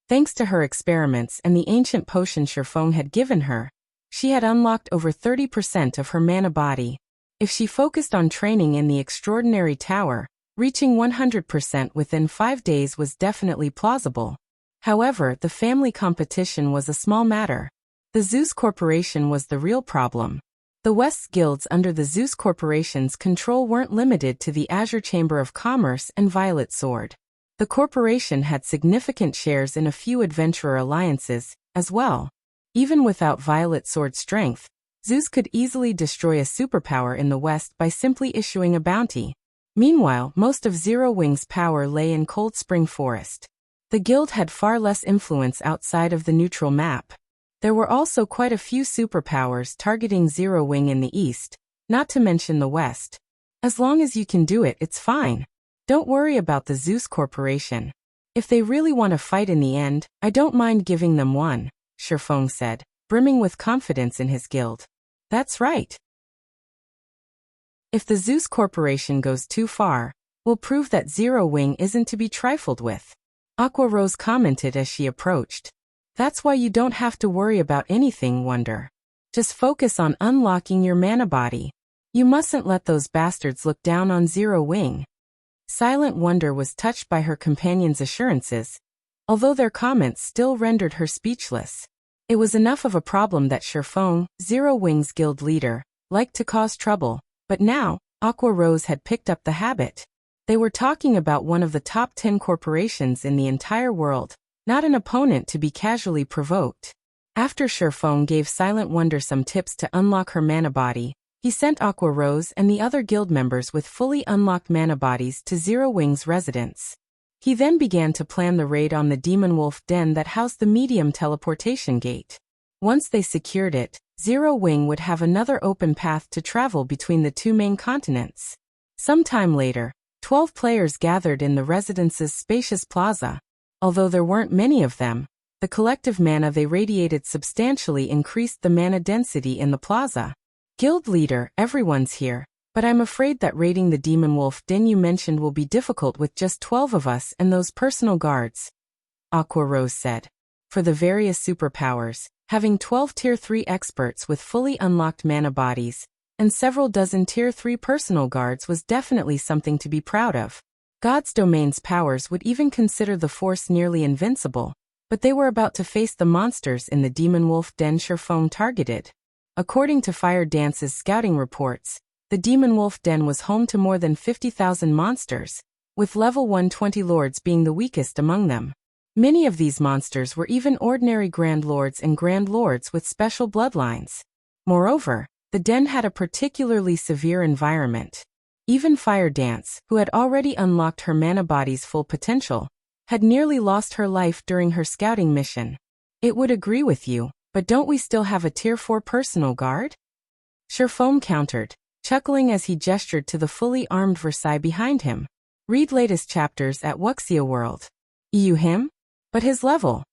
Thanks to her experiments and the ancient potion Sherfong had given her, she had unlocked over 30% of her mana body. If she focused on training in the Extraordinary Tower, reaching 100% within 5 days was definitely plausible. However, the family competition was a small matter. The Zeus Corporation was the real problem. The West's guilds under the Zeus Corporation's control weren't limited to the Azure Chamber of Commerce and Violet Sword. The corporation had significant shares in a few adventurer alliances, as well. Even without Violet Sword's strength, Zeus could easily destroy a superpower in the West by simply issuing a bounty. Meanwhile, most of Zero Wing's power lay in Cold Spring Forest. The guild had far less influence outside of the neutral map. There were also quite a few superpowers targeting Zero Wing in the east, not to mention the west. As long as you can do it, it's fine. Don't worry about the Zeus Corporation. If they really want to fight in the end, I don't mind giving them one, Sherfong said, brimming with confidence in his guild. That's right. If the Zeus Corporation goes too far, we'll prove that Zero Wing isn't to be trifled with. Aqua Rose commented as she approached. That's why you don't have to worry about anything, Wonder. Just focus on unlocking your mana body. You mustn't let those bastards look down on Zero Wing. Silent Wonder was touched by her companion's assurances, although their comments still rendered her speechless. It was enough of a problem that Sherfong, Zero Wing's guild leader, liked to cause trouble, but now, Aqua Rose had picked up the habit. They were talking about one of the top 10 corporations in the entire world, not an opponent to be casually provoked. After Sherfong gave Silent Wonder some tips to unlock her mana body, he sent Aqua Rose and the other guild members with fully unlocked mana bodies to Zero Wing's residence. He then began to plan the raid on the Demon Wolf Den that housed the medium teleportation gate. Once they secured it, Zero Wing would have another open path to travel between the 2 main continents. Sometime later, 12 players gathered in the residence's spacious plaza. Although there weren't many of them, The collective mana they radiated substantially increased the mana density in the plaza. Guild leader, everyone's here, but I'm afraid that raiding the Demon Wolf Den you mentioned will be difficult with just 12 of us and those personal guards, Aqua Rose said. For the various superpowers, having 12 Tier 3 experts with fully unlocked mana bodies, and several dozen Tier 3 personal guards was definitely something to be proud of. God's Domain's powers would even consider the force nearly invincible, but they were about to face the monsters in the Demon Wolf Den Sherfone targeted. According to Fire Dance's scouting reports, the Demon Wolf Den was home to more than 50,000 monsters, with level 120 lords being the weakest among them. Many of these monsters were even ordinary Grand Lords and Grand Lords with special bloodlines. Moreover, the den had a particularly severe environment. Even Fire Dance, who had already unlocked her mana body's full potential, had nearly lost her life during her scouting mission. It would agree with you, but don't we still have a Tier 4 personal guard? Sherfone countered, chuckling as he gestured to the fully armed Versailles behind him. Read latest chapters at Wuxia World. You him? But his level.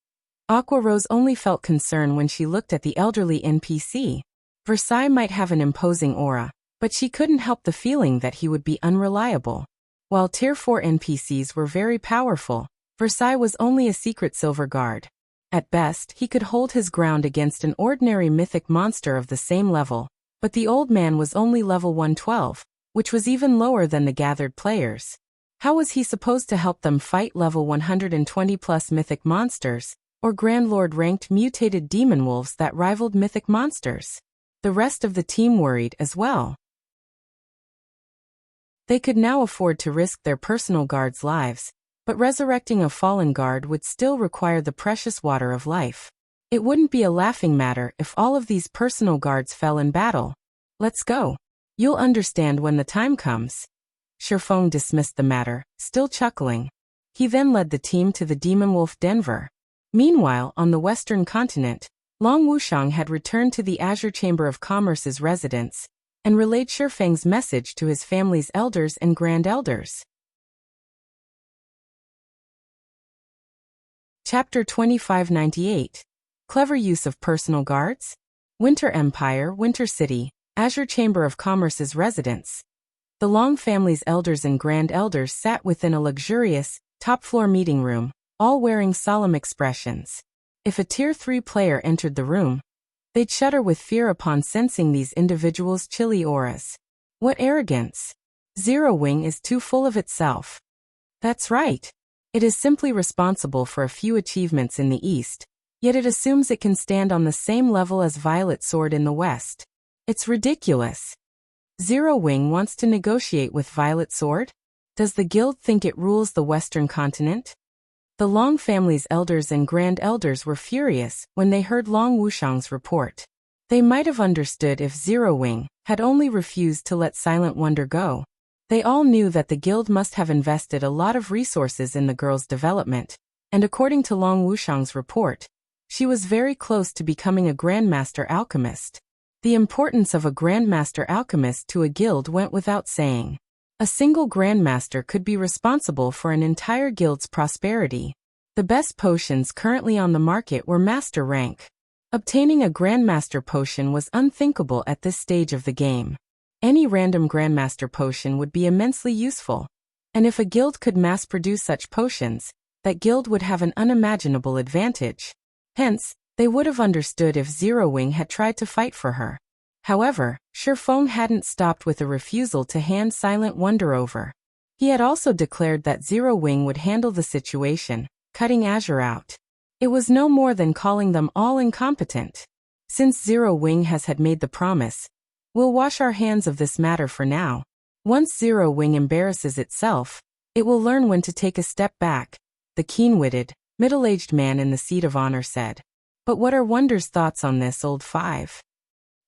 Aqua Rose only felt concern when she looked at the elderly NPC. Versailles might have an imposing aura, but she couldn't help the feeling that he would be unreliable. While Tier 4 NPCs were very powerful, Versailles was only a secret silver guard. At best, he could hold his ground against an ordinary mythic monster of the same level, but the old man was only level 112, which was even lower than the gathered players. How was he supposed to help them fight level 120+ mythic monsters, or Grand Lord ranked mutated demon wolves that rivaled mythic monsters? The rest of the team worried as well. They could now afford to risk their personal guards' lives, but resurrecting a fallen guard would still require the precious water of life. It wouldn't be a laughing matter if all of these personal guards fell in battle. Let's go. You'll understand when the time comes. Sherfone dismissed the matter, still chuckling. He then led the team to the Demon Wolf Denver. Meanwhile, on the Western continent, Long Wuxiang had returned to the Azure Chamber of Commerce's residence and relayed Shifeng's message to his family's elders and grand elders. Chapter 2598. Clever Use of Personal Guards? Winter Empire, Winter City, Azure Chamber of Commerce's residence. The Long family's elders and grand elders sat within a luxurious, top-floor meeting room, all wearing solemn expressions. If a Tier 3 player entered the room, they'd shudder with fear upon sensing these individuals' chilly auras. What arrogance! Zero Wing is too full of itself. That's right. It is simply responsible for a few achievements in the East, yet it assumes it can stand on the same level as Violet Sword in the West. It's ridiculous. Zero Wing wants to negotiate with Violet Sword? Does the guild think it rules the Western continent? The Long family's elders and grand elders were furious when they heard Long Wuxiang's report. They might have understood if Zero Wing had only refused to let Silent Wonder go. They all knew that the guild must have invested a lot of resources in the girl's development, and according to Long Wuxiang's report, she was very close to becoming a Grandmaster alchemist. The importance of a Grandmaster alchemist to a guild went without saying. A single Grandmaster could be responsible for an entire guild's prosperity. The best potions currently on the market were Master rank. Obtaining a Grandmaster potion was unthinkable at this stage of the game. Any random Grandmaster potion would be immensely useful. And if a guild could mass-produce such potions, that guild would have an unimaginable advantage. Hence, they would have understood if Zero Wing had tried to fight for her. However, Sherfone hadn't stopped with a refusal to hand Silent Wonder over. He had also declared that Zero Wing would handle the situation, cutting Azure out. It was no more than calling them all incompetent. Since Zero Wing has had made the promise, we'll wash our hands of this matter for now. Once Zero Wing embarrasses itself, it will learn when to take a step back, the keen-witted, middle-aged man in the seat of honor said. But what are Wonder's thoughts on this, old five?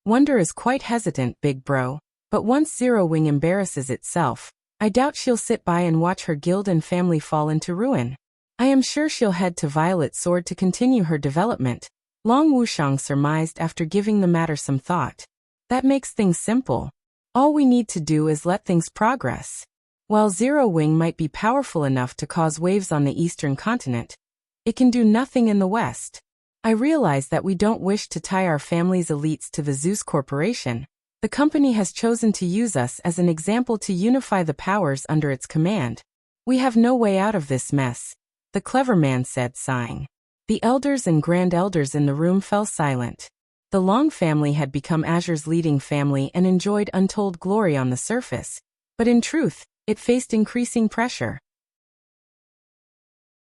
Wonder is quite hesitant, big bro, but once Zero Wing embarrasses itself, I doubt she'll sit by and watch her guild and family fall into ruin. I am sure she'll head to Violet Sword to continue her development, Long Wuxiang surmised after giving the matter some thought. That makes things simple. All we need to do is let things progress. While Zero Wing might be powerful enough to cause waves on the eastern continent, It can do nothing in the West. I realize that we don't wish to tie our family's elites to the Zeus Corporation. The company has chosen to use us as an example to unify the powers under its command. We have no way out of this mess, the clever man said, sighing. The elders and grand elders in the room fell silent. The Long family had become Azure's leading family and enjoyed untold glory on the surface, but in truth, it faced increasing pressure.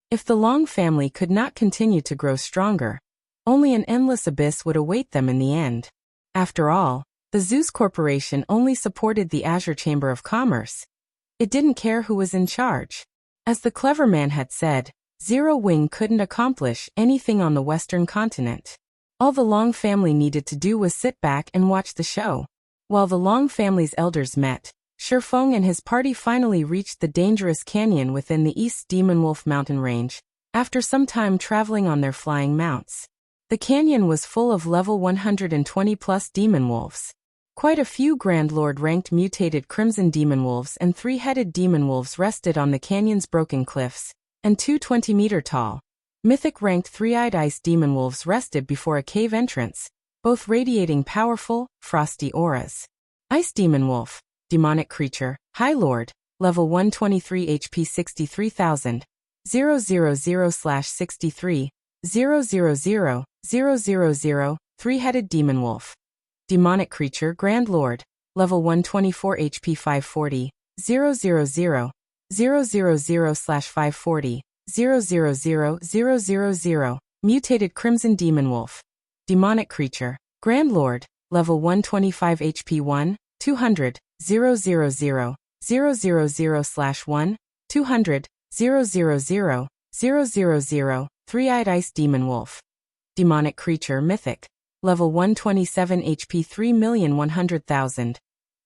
If the Long family could not continue to grow stronger, only an endless abyss would await them in the end. After all, the Zeus Corporation only supported the Azure Chamber of Commerce. It didn't care who was in charge. As the clever man had said, Zero Wing couldn't accomplish anything on the Western continent. All the Long family needed to do was sit back and watch the show. While the Long family's elders met, Shifeng and his party finally reached the dangerous canyon within the East Demon Wolf mountain range, after some time traveling on their flying mounts. The canyon was full of level 120+ demon wolves. Quite a few Grand Lord-ranked mutated Crimson Demon Wolves and 3-headed Demon Wolves rested on the canyon's broken cliffs, and 2 20-meter-tall, Mythic-ranked 3-eyed Ice Demon Wolves rested before a cave entrance, both radiating powerful, frosty auras. Ice Demon Wolf, demonic creature, High Lord, level 123 HP 63,000, 000/63, 000/000, 3-headed Demon Wolf. Demonic creature, Grand Lord, level 124 HP 540, 000/540, 000/000, mutated Crimson Demon Wolf. Demonic creature, Grand Lord, level 125 HP 1, 200, 000/1, 200, 000/000, 3-eyed Ice Demon Wolf. Demonic creature, Mythic, level 127 HP 3,100,000,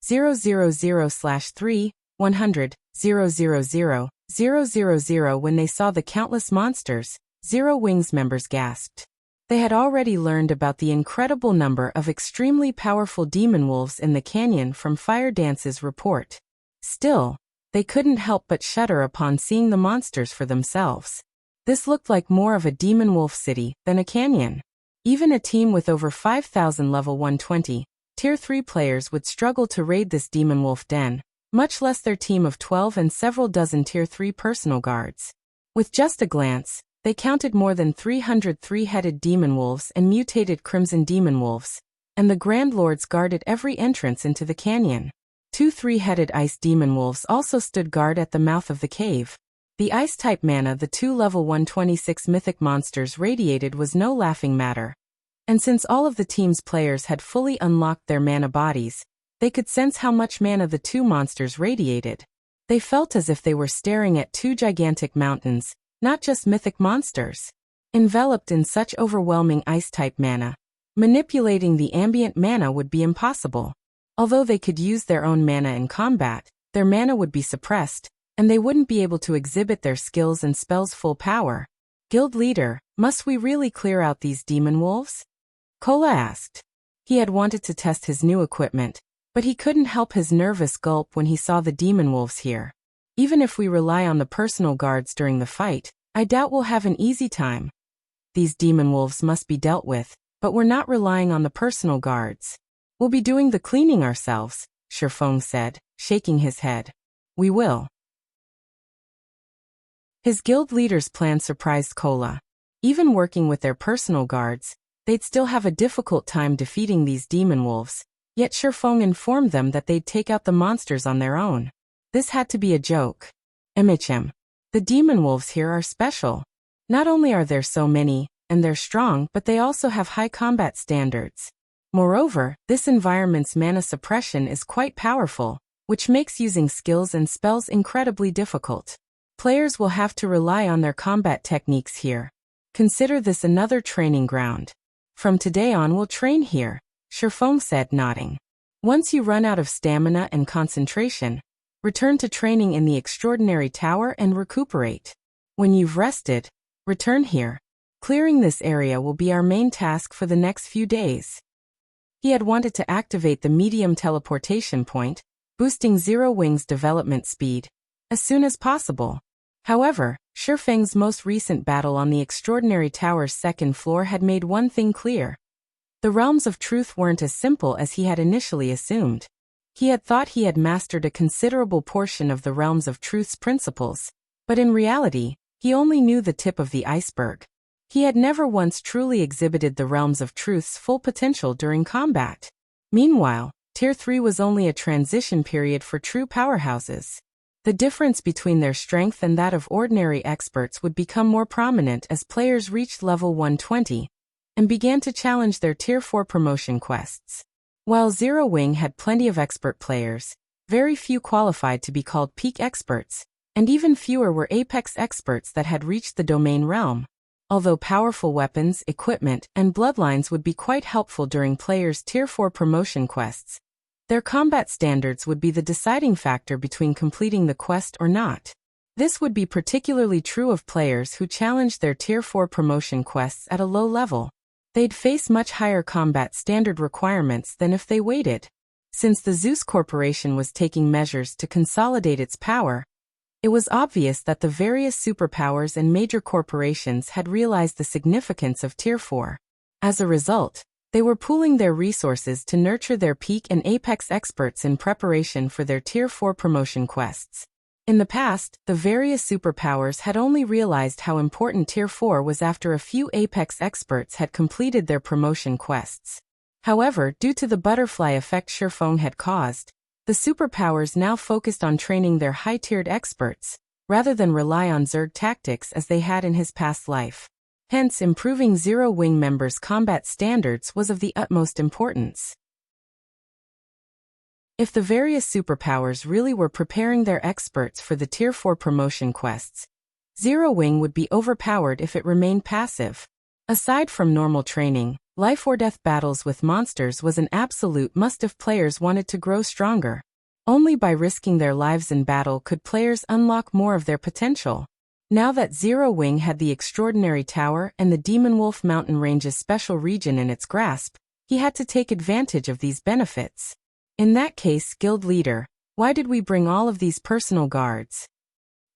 000/3, 100, 000/000. When they saw the countless monsters, Zero Wings members gasped. They had already learned about the incredible number of extremely powerful demon wolves in the canyon from Fire Dance's report. Still, they couldn't help but shudder upon seeing the monsters for themselves. This looked like more of a demon wolf city than a canyon. Even a team with over 5,000 level 120, Tier 3 players would struggle to raid this demon wolf den, much less their team of 12 and several dozen Tier 3 personal guards. With just a glance, they counted more than 300 3-headed demon wolves and mutated Crimson Demon Wolves, and the Grand Lords guarded every entrance into the canyon. 2 3-headed Ice Demon Wolves also stood guard at the mouth of the cave. The Ice-type mana the 2 level 126 mythic monsters radiated was no laughing matter. And since all of the team's players had fully unlocked their mana bodies, they could sense how much mana the 2 monsters radiated. They felt as if they were staring at 2 gigantic mountains, not just mythic monsters. Enveloped in such overwhelming ice-type mana, manipulating the ambient mana would be impossible. Although they could use their own mana in combat, their mana would be suppressed, and they wouldn't be able to exhibit their skills and spells' full power. Guild leader, must we really clear out these demon wolves? Kola asked. He had wanted to test his new equipment, but he couldn't help his nervous gulp when he saw the demon wolves here. Even if we rely on the personal guards during the fight, I doubt we'll have an easy time. These demon wolves must be dealt with, but we're not relying on the personal guards. We'll be doing the cleaning ourselves, Shifeng said, shaking his head. We will. His guild leader's plan surprised Kola. Even working with their personal guards, they'd still have a difficult time defeating these demon wolves, yet Shifeng informed them that they'd take out the monsters on their own. This had to be a joke. MHM. The demon wolves here are special. Not only are there so many, and they're strong, but they also have high combat standards. Moreover, this environment's mana suppression is quite powerful, which makes using skills and spells incredibly difficult. Players will have to rely on their combat techniques here. Consider this another training ground. From today on we'll train here, Shifeng said, nodding. Once you run out of stamina and concentration, return to training in the Extraordinary Tower and recuperate. When you've rested, return here. Clearing this area will be our main task for the next few days. He had wanted to activate the medium teleportation point, boosting Zero Wing's development speed, as soon as possible. However, Shifeng's most recent battle on the Extraordinary Tower's second floor had made one thing clear. The realms of truth weren't as simple as he had initially assumed. He had thought he had mastered a considerable portion of the realms of truth's principles, but in reality, he only knew the tip of the iceberg. He had never once truly exhibited the realms of truth's full potential during combat. Meanwhile, Tier 3 was only a transition period for true powerhouses. The difference between their strength and that of ordinary experts would become more prominent as players reached level 120 and began to challenge their Tier 4 promotion quests. While Zero Wing had plenty of expert players, very few qualified to be called peak experts, and even fewer were apex experts that had reached the domain realm. Although powerful weapons, equipment, and bloodlines would be quite helpful during players' Tier 4 promotion quests, their combat standards would be the deciding factor between completing the quest or not. This would be particularly true of players who challenged their Tier 4 promotion quests at a low level. They'd face much higher combat standard requirements than if they waited. Since the Zeus Corporation was taking measures to consolidate its power, it was obvious that the various superpowers and major corporations had realized the significance of Tier 4. As a result, they were pooling their resources to nurture their peak and apex experts in preparation for their Tier 4 promotion quests. In the past, the various superpowers had only realized how important Tier 4 was after a few apex experts had completed their promotion quests. However, due to the butterfly effect Shifeng had caused, the superpowers now focused on training their high-tiered experts, rather than rely on Zerg tactics as they had in his past life. Hence, improving Zero Wing members' combat standards was of the utmost importance. If the various superpowers really were preparing their experts for the Tier 4 promotion quests, Zero Wing would be overpowered if it remained passive. Aside from normal training, life-or-death battles with monsters was an absolute must if players wanted to grow stronger. Only by risking their lives in battle could players unlock more of their potential. Now that Zero Wing had the Extraordinary Tower and the Demon Wolf Mountain Range's special region in its grasp, he had to take advantage of these benefits. In that case, Guild Leader, why did we bring all of these personal guards?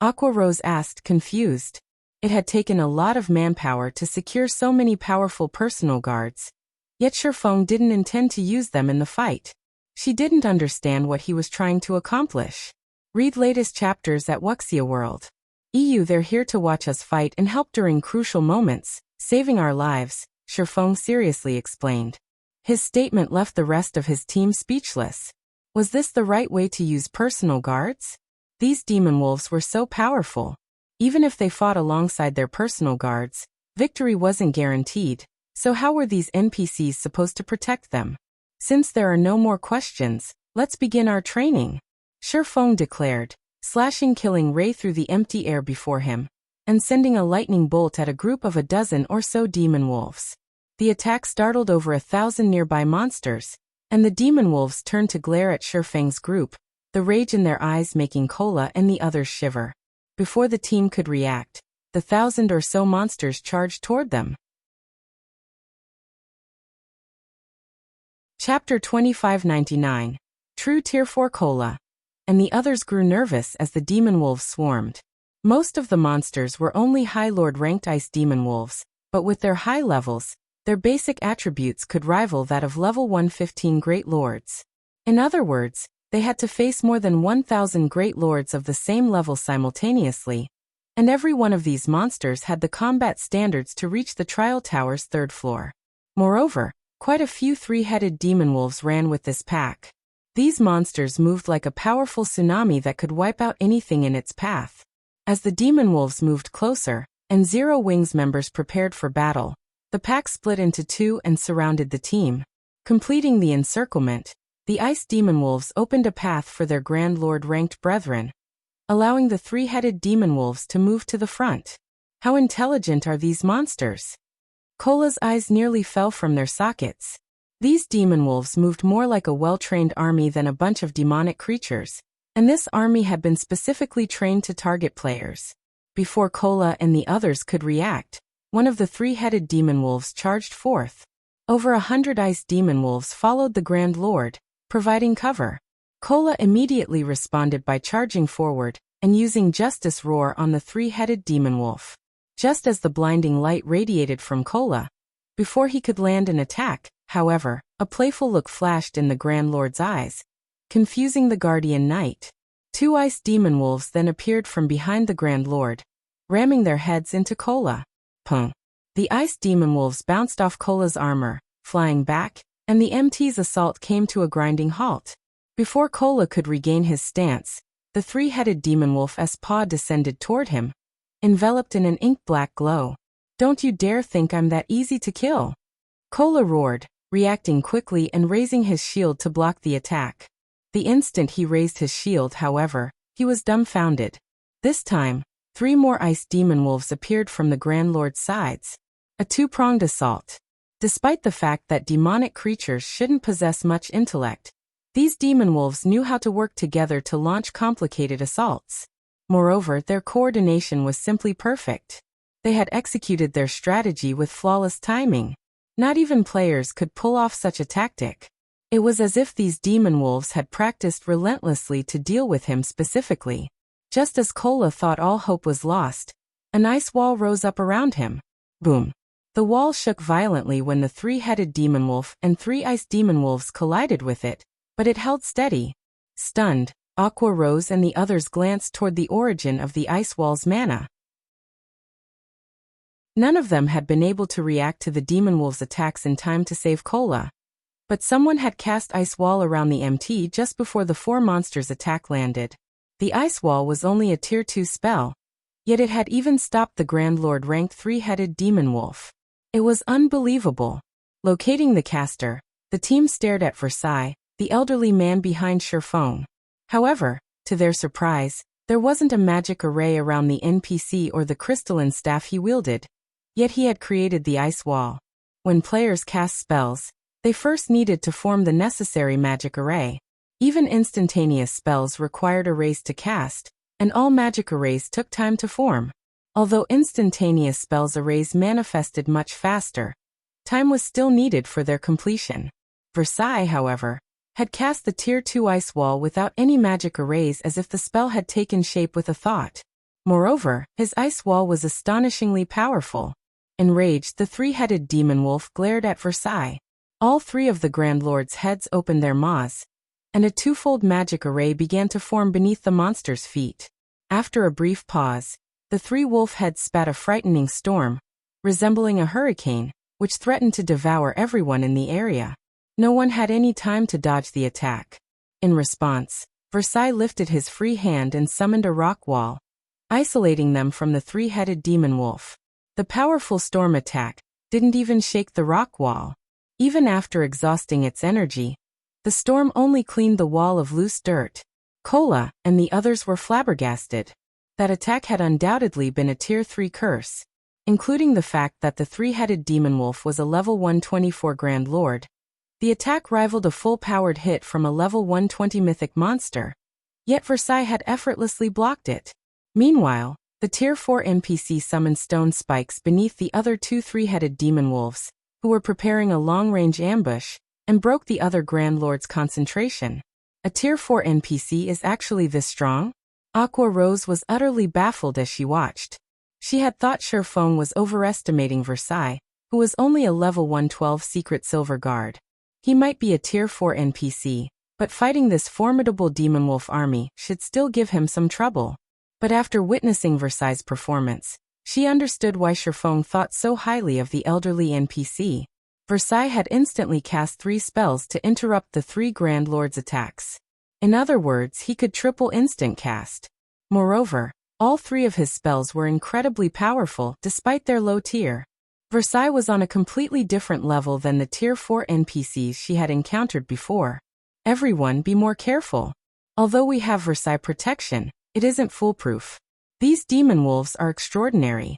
Aqua Rose asked, confused. It had taken a lot of manpower to secure so many powerful personal guards, yet Shifeng didn't intend to use them in the fight. She didn't understand what he was trying to accomplish. Read latest chapters at Wuxia World. They're here to watch us fight and help during crucial moments, saving our lives, Shifeng seriously explained. His statement left the rest of his team speechless. Was this the right way to use personal guards? These demon wolves were so powerful. Even if they fought alongside their personal guards, victory wasn't guaranteed, so how were these NPCs supposed to protect them? Since there are no more questions, let's begin our training, Shifeng declared, slashing killing ray through the empty air before him, and sending a lightning bolt at a group of a dozen or so demon wolves. The attack startled over 1,000 nearby monsters, and the demon wolves turned to glare at Shifeng's group, the rage in their eyes making Kola and the others shiver. Before the team could react, the 1,000 or so monsters charged toward them. Chapter 2599. True Tier 4 Kola. And the others grew nervous as the demon wolves swarmed. Most of the monsters were only High Lord ranked ice demon wolves, but with their high levels, their basic attributes could rival that of level 115 Great Lords. In other words, they had to face more than 1,000 Great Lords of the same level simultaneously, and every one of these monsters had the combat standards to reach the Trial Tower's 3rd floor. Moreover, quite a few three-headed demon wolves ran with this pack. These monsters moved like a powerful tsunami that could wipe out anything in its path. As the demon wolves moved closer, and Zero Wing's members prepared for battle, the pack split into two and surrounded the team. Completing the encirclement, the ice demon wolves opened a path for their Grand Lord ranked brethren, allowing the three-headed demon wolves to move to the front. How intelligent are these monsters? Kola's eyes nearly fell from their sockets. These demon wolves moved more like a well-trained army than a bunch of demonic creatures, and this army had been specifically trained to target players. Before Kola and the others could react, one of the three-headed demon wolves charged forth. Over 100 ice demon wolves followed the Grand Lord, providing cover. Kola immediately responded by charging forward, and using Justice Roar on the three-headed demon wolf. Just as the blinding light radiated from Kola, before he could land an attack, however, a playful look flashed in the Grand Lord's eyes, confusing the Guardian Knight. Two ice demon wolves then appeared from behind the Grand Lord, ramming their heads into Kola. Pung. The ice demon wolves bounced off Kola's armor, flying back, and the MT's assault came to a grinding halt. Before Kola could regain his stance, the three-headed demon wolf's paw descended toward him, enveloped in an ink-black glow. "Don't you dare think I'm that easy to kill!" Kola roared, reacting quickly and raising his shield to block the attack. The instant he raised his shield, however, he was dumbfounded. This time, three more ice demon wolves appeared from the Grand Lord's sides. A two-pronged assault. Despite the fact that demonic creatures shouldn't possess much intellect, these demon wolves knew how to work together to launch complicated assaults. Moreover, their coordination was simply perfect. They had executed their strategy with flawless timing. Not even players could pull off such a tactic. It was as if these demon wolves had practiced relentlessly to deal with him specifically. Just as Kola thought all hope was lost, an ice wall rose up around him. Boom. The wall shook violently when the three-headed demon wolf and three ice demon wolves collided with it, but it held steady. Stunned, Aqua rose and the others glanced toward the origin of the ice wall's mana. None of them had been able to react to the demon wolves' attacks in time to save Kola. But someone had cast Ice Wall around the MT just before the four monsters' attack landed. The Ice Wall was only a Tier 2 spell, yet it had even stopped the Grand Lord ranked three-headed demon wolf. It was unbelievable. Locating the caster, the team stared at Versailles, the elderly man behind Sherfone. However, to their surprise, there wasn't a magic array around the NPC or the crystalline staff he wielded. Yet he had created the ice wall. When players cast spells, they first needed to form the necessary magic array. Even instantaneous spells required arrays to cast, and all magic arrays took time to form. Although instantaneous spells arrays manifested much faster, time was still needed for their completion. Versailles, however, had cast the Tier 2 ice wall without any magic arrays, as if the spell had taken shape with a thought. Moreover, his ice wall was astonishingly powerful. Enraged, the three-headed demon wolf glared at Versailles. All three of the Grand Lord's heads opened their maws, and a twofold magic array began to form beneath the monster's feet. After a brief pause, the three wolf heads spat a frightening storm, resembling a hurricane, which threatened to devour everyone in the area. No one had any time to dodge the attack. In response, Versailles lifted his free hand and summoned a rock wall, isolating them from the three-headed demon wolf. The powerful storm attack didn't even shake the rock wall. Even after exhausting its energy, the storm only cleaned the wall of loose dirt. Kola and the others were flabbergasted. That attack had undoubtedly been a Tier 3 curse. Including the fact that the three-headed demon wolf was a level 124 Grand Lord. The attack rivaled a full-powered hit from a level 120 mythic monster. Yet Versailles had effortlessly blocked it. Meanwhile, the Tier 4 NPC summoned stone spikes beneath the other two three-headed demon wolves, who were preparing a long-range ambush, and broke the other Grand Lord's concentration. A Tier 4 NPC is actually this strong? Aqua Rose was utterly baffled as she watched. She had thought Sherfone was overestimating Versailles, who was only a level 112 secret silver guard. He might be a Tier 4 NPC, but fighting this formidable demon wolf army should still give him some trouble. But after witnessing Versailles' performance, she understood why Sherfone thought so highly of the elderly NPC. Versailles had instantly cast 3 spells to interrupt the 3 Grand Lords' attacks. In other words, he could triple instant cast. Moreover, all 3 of his spells were incredibly powerful despite their low tier. Versailles was on a completely different level than the Tier 4 NPCs she had encountered before. Everyone be more careful. Although we have Versailles protection, it isn't foolproof. These demon wolves are extraordinary.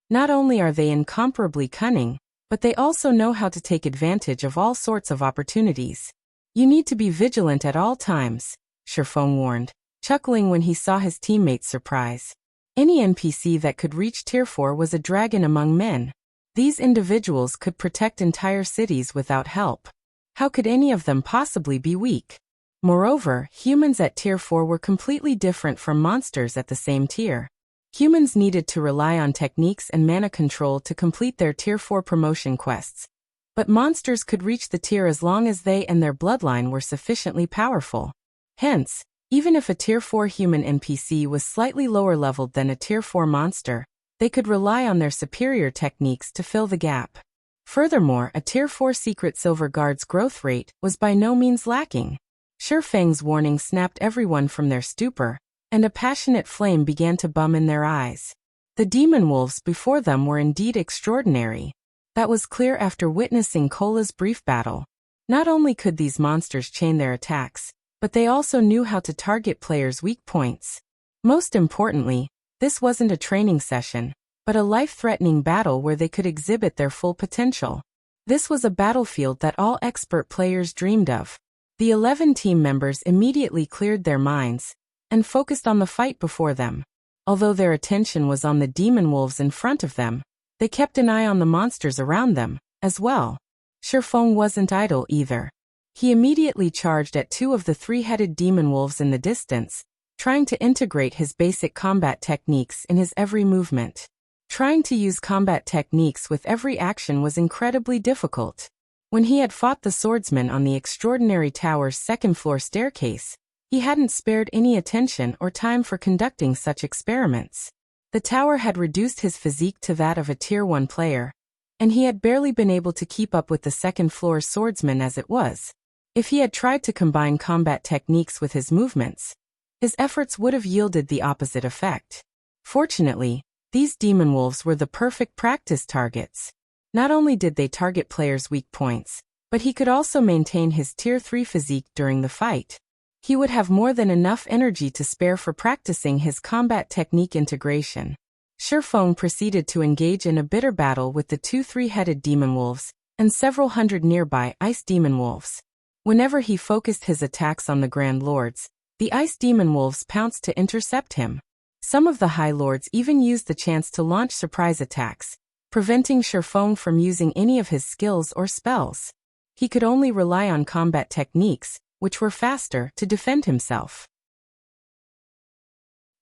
Not only are they incomparably cunning, but they also know how to take advantage of all sorts of opportunities. You need to be vigilant at all times, Sherfone warned, chuckling when he saw his teammates' surprise. Any NPC that could reach Tier 4 was a dragon among men. These individuals could protect entire cities without help. How could any of them possibly be weak? Moreover, humans at Tier 4 were completely different from monsters at the same tier. Humans needed to rely on techniques and mana control to complete their Tier 4 promotion quests. But monsters could reach the tier as long as they and their bloodline were sufficiently powerful. Hence, even if a Tier 4 human NPC was slightly lower leveled than a Tier 4 monster, they could rely on their superior techniques to fill the gap. Furthermore, a Tier 4 secret silver guard's growth rate was by no means lacking. Shifeng's warning snapped everyone from their stupor, and a passionate flame began to bum in their eyes. The demon wolves before them were indeed extraordinary. That was clear after witnessing Kola's brief battle. Not only could these monsters chain their attacks, but they also knew how to target players' weak points. Most importantly, this wasn't a training session, but a life-threatening battle where they could exhibit their full potential. This was a battlefield that all expert players dreamed of. The 11 team members immediately cleared their minds and focused on the fight before them. Although their attention was on the demon wolves in front of them, they kept an eye on the monsters around them, as well. Shifeng wasn't idle either. He immediately charged at two of the three-headed demon wolves in the distance, trying to integrate his basic combat techniques in his every movement. Trying to use combat techniques with every action was incredibly difficult. When he had fought the swordsman on the extraordinary tower's second-floor staircase, he hadn't spared any attention or time for conducting such experiments. The tower had reduced his physique to that of a Tier 1 player, and he had barely been able to keep up with the second-floor swordsman as it was. If he had tried to combine combat techniques with his movements, his efforts would have yielded the opposite effect. Fortunately, these demon wolves were the perfect practice targets. Not only did they target players' weak points, but he could also maintain his Tier 3 physique during the fight. He would have more than enough energy to spare for practicing his combat technique integration. Shifeng proceeded to engage in a bitter battle with the two three-headed demon wolves and several hundred nearby ice demon wolves. Whenever he focused his attacks on the Grand Lords, the ice demon wolves pounced to intercept him. Some of the High Lords even used the chance to launch surprise attacks, preventing Shifeng from using any of his skills or spells. He could only rely on combat techniques, which were faster, to defend himself.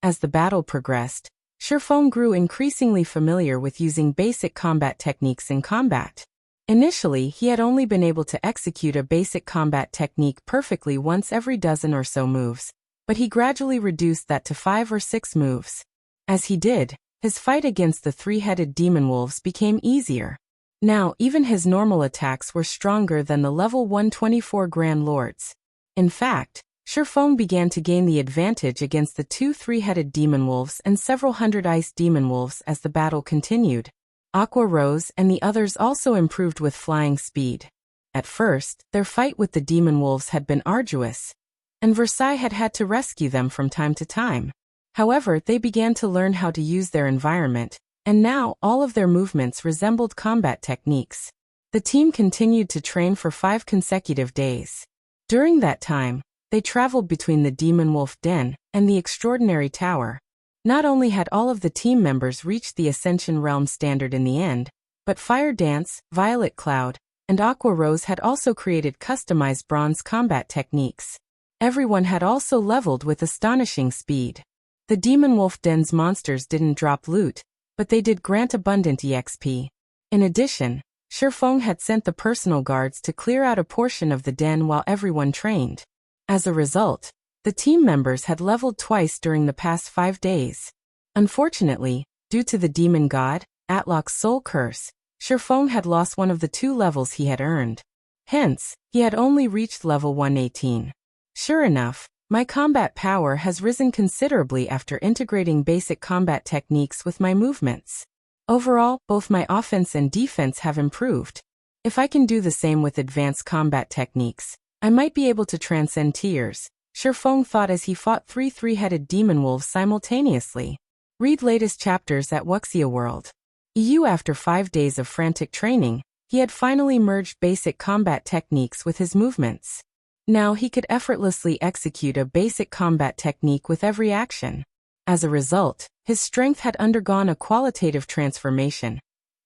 As the battle progressed, Shifeng grew increasingly familiar with using basic combat techniques in combat. Initially, he had only been able to execute a basic combat technique perfectly once every dozen or so moves, but he gradually reduced that to 5 or 6 moves. As he did, his fight against the three-headed demon wolves became easier. Now, even his normal attacks were stronger than the level 124 Grand Lords. In fact, Shifeng began to gain the advantage against the two three-headed demon wolves and several hundred ice demon wolves as the battle continued. Aqua Rose and the others also improved with flying speed. At first, their fight with the demon wolves had been arduous, and Versailles had had to rescue them from time to time. However, they began to learn how to use their environment, and now all of their movements resembled combat techniques. The team continued to train for 5 consecutive days. During that time, they traveled between the Demon Wolf Den and the Extraordinary Tower. Not only had all of the team members reached the Ascension realm standard in the end, but Fire Dance, Violet Cloud, and Aqua Rose had also created customized bronze combat techniques. Everyone had also leveled with astonishing speed. The Demon Wolf Den's monsters didn't drop loot, but they did grant abundant EXP. In addition, Shifeng had sent the personal guards to clear out a portion of the den while everyone trained. As a result, the team members had leveled twice during the past 5 days. Unfortunately, due to the demon god, Atlok's soul curse, Shifeng had lost one of the 2 levels he had earned. Hence, he had only reached level 118. Sure enough, my combat power has risen considerably after integrating basic combat techniques with my movements. Overall, both my offense and defense have improved. If I can do the same with advanced combat techniques, I might be able to transcend tiers, Shifeng thought as he fought 3 three-headed demon wolves simultaneously. Read latest chapters at Wuxia World. After 5 days of frantic training, he had finally merged basic combat techniques with his movements. Now he could effortlessly execute a basic combat technique with every action. As a result, his strength had undergone a qualitative transformation,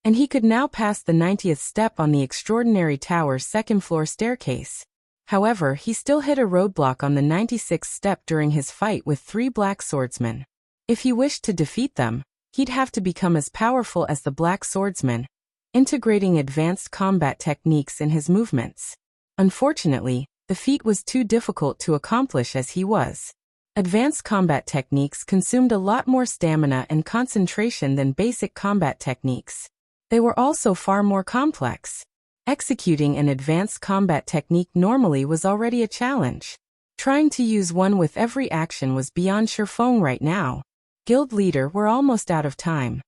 and he could now pass the 90th step on the Extraordinary Tower's second-floor staircase. However, he still hit a roadblock on the 96th step during his fight with 3 black swordsmen. If he wished to defeat them, he'd have to become as powerful as the black swordsman, integrating advanced combat techniques in his movements. Unfortunately, the feat was too difficult to accomplish as he was. Advanced combat techniques consumed a lot more stamina and concentration than basic combat techniques. They were also far more complex. Executing an advanced combat technique normally was already a challenge. Trying to use one with every action was beyond Shifeng right now. Guild leader, we're almost out of time.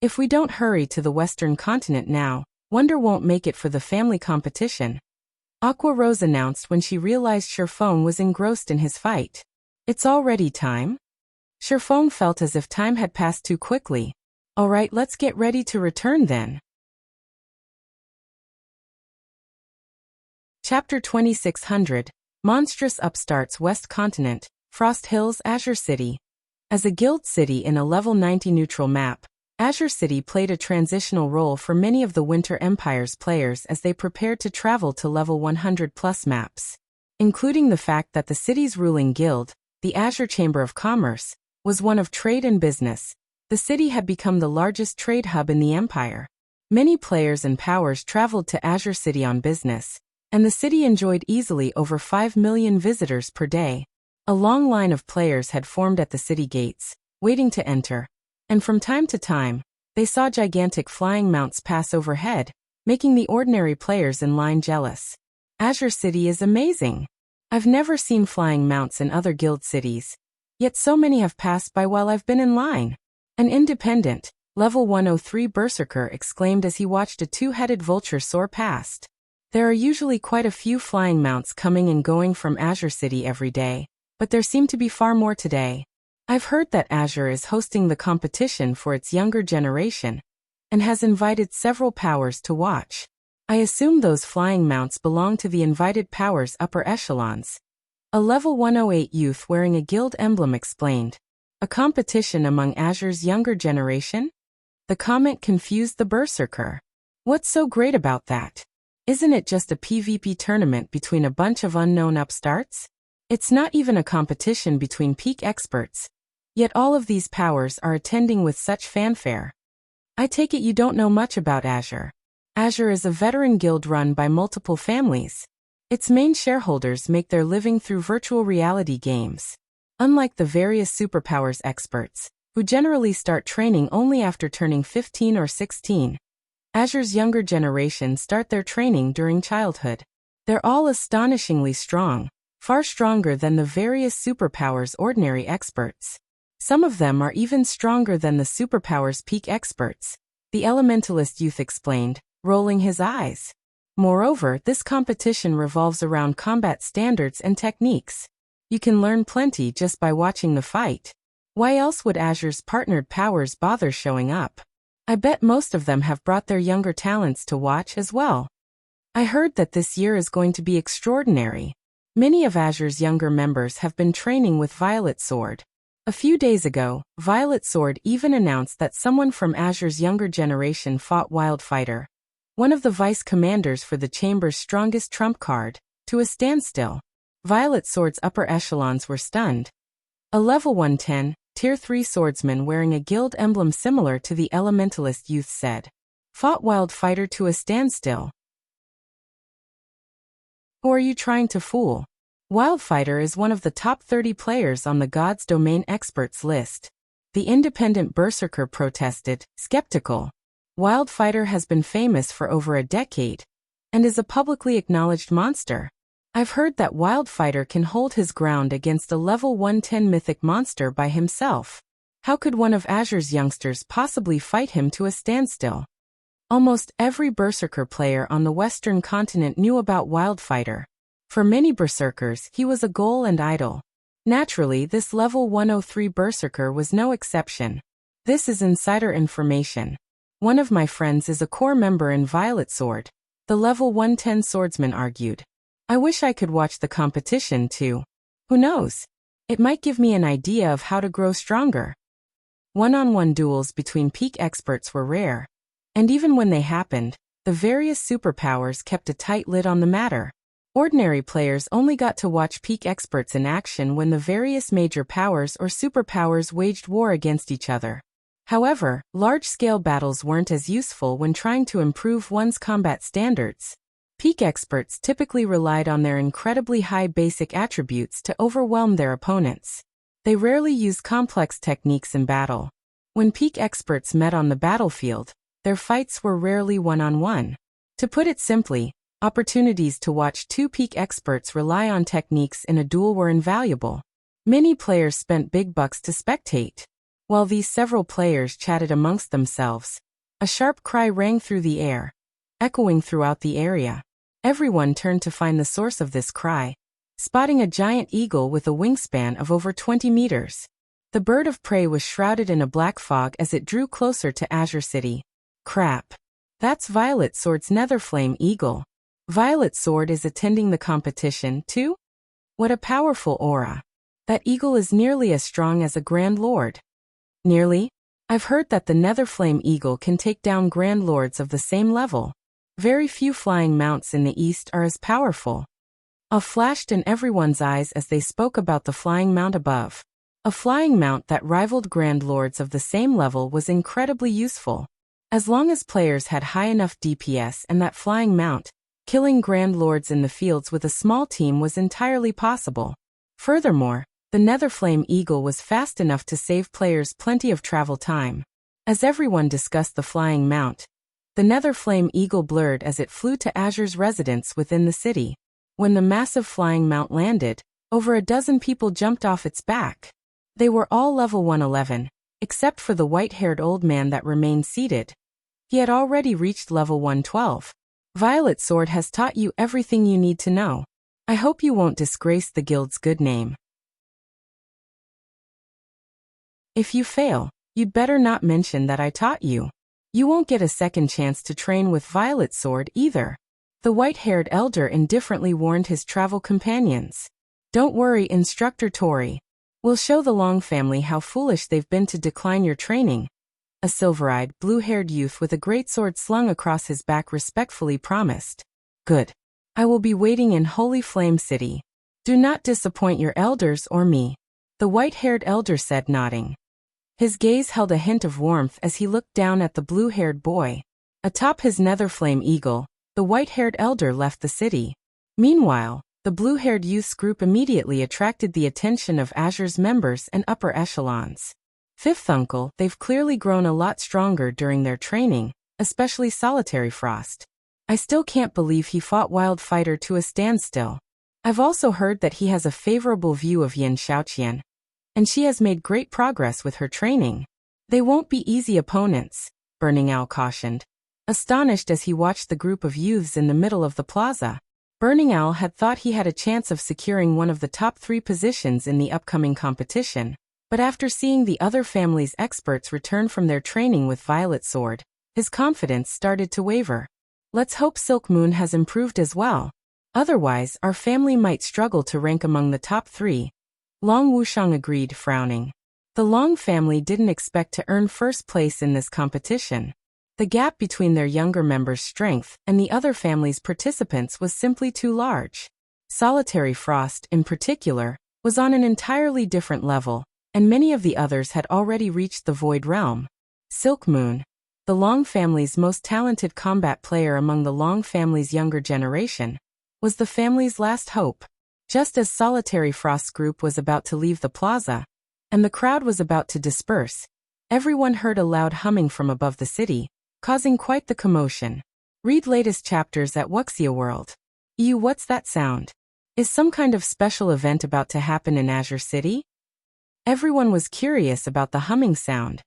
If we don't hurry to the Western continent now, Wonder won't make it for the family competition. Aqua Rose announced when she realized Shifeng was engrossed in his fight. It's already time? Shifeng felt as if time had passed too quickly. Alright, let's get ready to return then. Chapter 2600, Monstrous Upstarts West Continent, Frost Hills, Azure City. As a guild city in a level 90 neutral map, Azure City played a transitional role for many of the Winter Empire's players as they prepared to travel to level 100+ maps. Including the fact that the city's ruling guild, the Azure Chamber of Commerce, was one of trade and business. The city had become the largest trade hub in the Empire. Many players and powers traveled to Azure City on business, and the city enjoyed easily over 5 million visitors per day. A long line of players had formed at the city gates, waiting to enter, and from time to time, they saw gigantic flying mounts pass overhead, making the ordinary players in line jealous. Azure City is amazing. I've never seen flying mounts in other guild cities, yet so many have passed by while I've been in line. An independent, level 103 berserker exclaimed as he watched a 2-headed vulture soar past. There are usually quite a few flying mounts coming and going from Azure City every day, but there seem to be far more today. I've heard that Azure is hosting the competition for its younger generation, and has invited several powers to watch. I assume those flying mounts belong to the invited powers' upper echelons. A level 108 youth wearing a guild emblem explained. A competition among Azure's younger generation? The comment confused the berserker. What's so great about that? Isn't it just a PvP tournament between a bunch of unknown upstarts? It's not even a competition between peak experts. Yet all of these powers are attending with such fanfare. I take it you don't know much about Azure. Azure is a veteran guild run by multiple families. Its main shareholders make their living through virtual reality games. Unlike the various superpowers experts, who generally start training only after turning 15 or 16, Azure's younger generation start their training during childhood. They're all astonishingly strong, far stronger than the various superpowers' ordinary experts. Some of them are even stronger than the superpowers' peak experts, the elementalist youth explained, rolling his eyes. Moreover, this competition revolves around combat standards and techniques. You can learn plenty just by watching the fight. Why else would Azure's partnered powers bother showing up? I bet most of them have brought their younger talents to watch as well. I heard that this year is going to be extraordinary. Many of Azure's younger members have been training with Violet Sword. A few days ago, Violet Sword even announced that someone from Azure's younger generation fought Wildfighter, one of the vice commanders for the Chamber's strongest trump card, to a standstill. Violet Sword's upper echelons were stunned. A level 110, Tier 3 swordsman wearing a guild emblem similar to the elementalist youth said, "Fought Wildfighter to a standstill. Who are you trying to fool? Wildfighter is one of the top 30 players on the God's Domain experts list." The independent berserker protested, skeptical. Wildfighter has been famous for over a decade, and is a publicly acknowledged monster. I've heard that Wildfighter can hold his ground against a level 110 mythic monster by himself. How could one of Azure's youngsters possibly fight him to a standstill? Almost every berserker player on the Western continent knew about Wildfighter. For many berserkers, he was a goal and idol. Naturally, this level 103 berserker was no exception. This is insider information. One of my friends is a core member in Violet Sword, the level 110 swordsman argued. I wish I could watch the competition too. Who knows? It might give me an idea of how to grow stronger. One-on-one duels between peak experts were rare. And even when they happened, the various superpowers kept a tight lid on the matter. Ordinary players only got to watch peak experts in action when the various major powers or superpowers waged war against each other. However, large-scale battles weren't as useful when trying to improve one's combat standards. Peak experts typically relied on their incredibly high basic attributes to overwhelm their opponents. They rarely used complex techniques in battle. When peak experts met on the battlefield, their fights were rarely one-on-one. To put it simply, opportunities to watch two peak experts rely on techniques in a duel were invaluable. Many players spent big bucks to spectate. While these several players chatted amongst themselves, a sharp cry rang through the air, echoing throughout the area. Everyone turned to find the source of this cry, spotting a giant eagle with a wingspan of over 20 meters. The bird of prey was shrouded in a black fog as it drew closer to Azure City. Crap. That's Violet Sword's Netherflame Eagle. Violet Sword is attending the competition, too? What a powerful aura. That eagle is nearly as strong as a Grand Lord. Nearly? I've heard that the Netherflame Eagle can take down Grand Lords of the same level. Very few flying mounts in the East are as powerful. Awe flashed in everyone's eyes as they spoke about the flying mount above. A flying mount that rivaled Grand Lords of the same level was incredibly useful. As long as players had high enough DPS and that flying mount, killing Grand Lords in the fields with a small team was entirely possible. Furthermore, the Netherflame Eagle was fast enough to save players plenty of travel time. As everyone discussed the flying mount, the Netherflame Eagle blurred as it flew to Azure's residence within the city. When the massive flying mount landed, over a dozen people jumped off its back. They were all level 111, except for the white-haired old man that remained seated. He had already reached level 112. Violet Sword has taught you everything you need to know. I hope you won't disgrace the guild's good name. If you fail, you'd better not mention that I taught you. You won't get a second chance to train with Violet Sword either. The white-haired elder indifferently warned his travel companions. Don't worry, Instructor Tori. We'll show the Long family how foolish they've been to decline your training. A silver-eyed, blue-haired youth with a greatsword slung across his back respectfully promised. Good. I will be waiting in Holy Flame City. Do not disappoint your elders or me. The white-haired elder said, nodding. His gaze held a hint of warmth as he looked down at the blue-haired boy. Atop his Netherflame Eagle, the white-haired elder left the city. Meanwhile, the blue-haired youth's group immediately attracted the attention of Azure's members and upper echelons. Fifth uncle, they've clearly grown a lot stronger during their training, especially Solitary Frost. I still can't believe he fought Wildfighter to a standstill. I've also heard that he has a favorable view of Yin Xiaoqian, and she has made great progress with her training. They won't be easy opponents, Burning Owl cautioned, astonished as he watched the group of youths in the middle of the plaza. Burning Owl had thought he had a chance of securing one of the top 3 positions in the upcoming competition, but after seeing the other family's experts return from their training with Violet Sword, his confidence started to waver. Let's hope Silk Moon has improved as well. Otherwise, our family might struggle to rank among the top 3. Long Wuxiang agreed, frowning. The Long family didn't expect to earn first place in this competition. The gap between their younger members' strength and the other family's participants was simply too large. Solitary Frost, in particular, was on an entirely different level, and many of the others had already reached the Void Realm. Silk Moon, the Long family's most talented combat player among the Long family's younger generation, was the family's last hope. Just as Solitary Frost's group was about to leave the plaza, and the crowd was about to disperse, everyone heard a loud humming from above the city, causing quite the commotion. Read latest chapters at Wuxia World. What's that sound? Is some kind of special event about to happen in Azure City? Everyone was curious about the humming sound,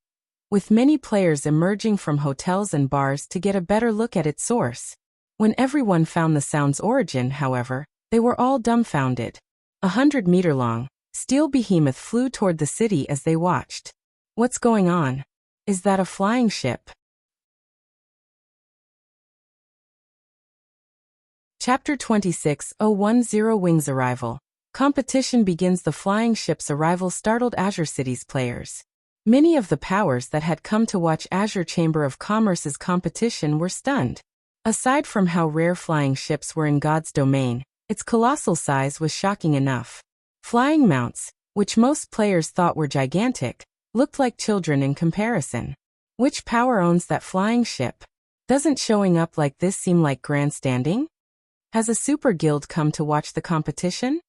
with many players emerging from hotels and bars to get a better look at its source. When everyone found the sound's origin, however, they were all dumbfounded. 100-meter-long, steel behemoth flew toward the city as they watched. What's going on? Is that a flying ship? Chapter 26:010 Wings Arrival. Competition begins. The flying ship's arrival startled Azure City's players. Many of the powers that had come to watch Azure Chamber of Commerce's competition were stunned. Aside from how rare flying ships were in God's domain, its colossal size was shocking enough. Flying mounts, which most players thought were gigantic, looked like children in comparison. Which power owns that flying ship? Doesn't showing up like this seem like grandstanding? Has a super guild come to watch the competition?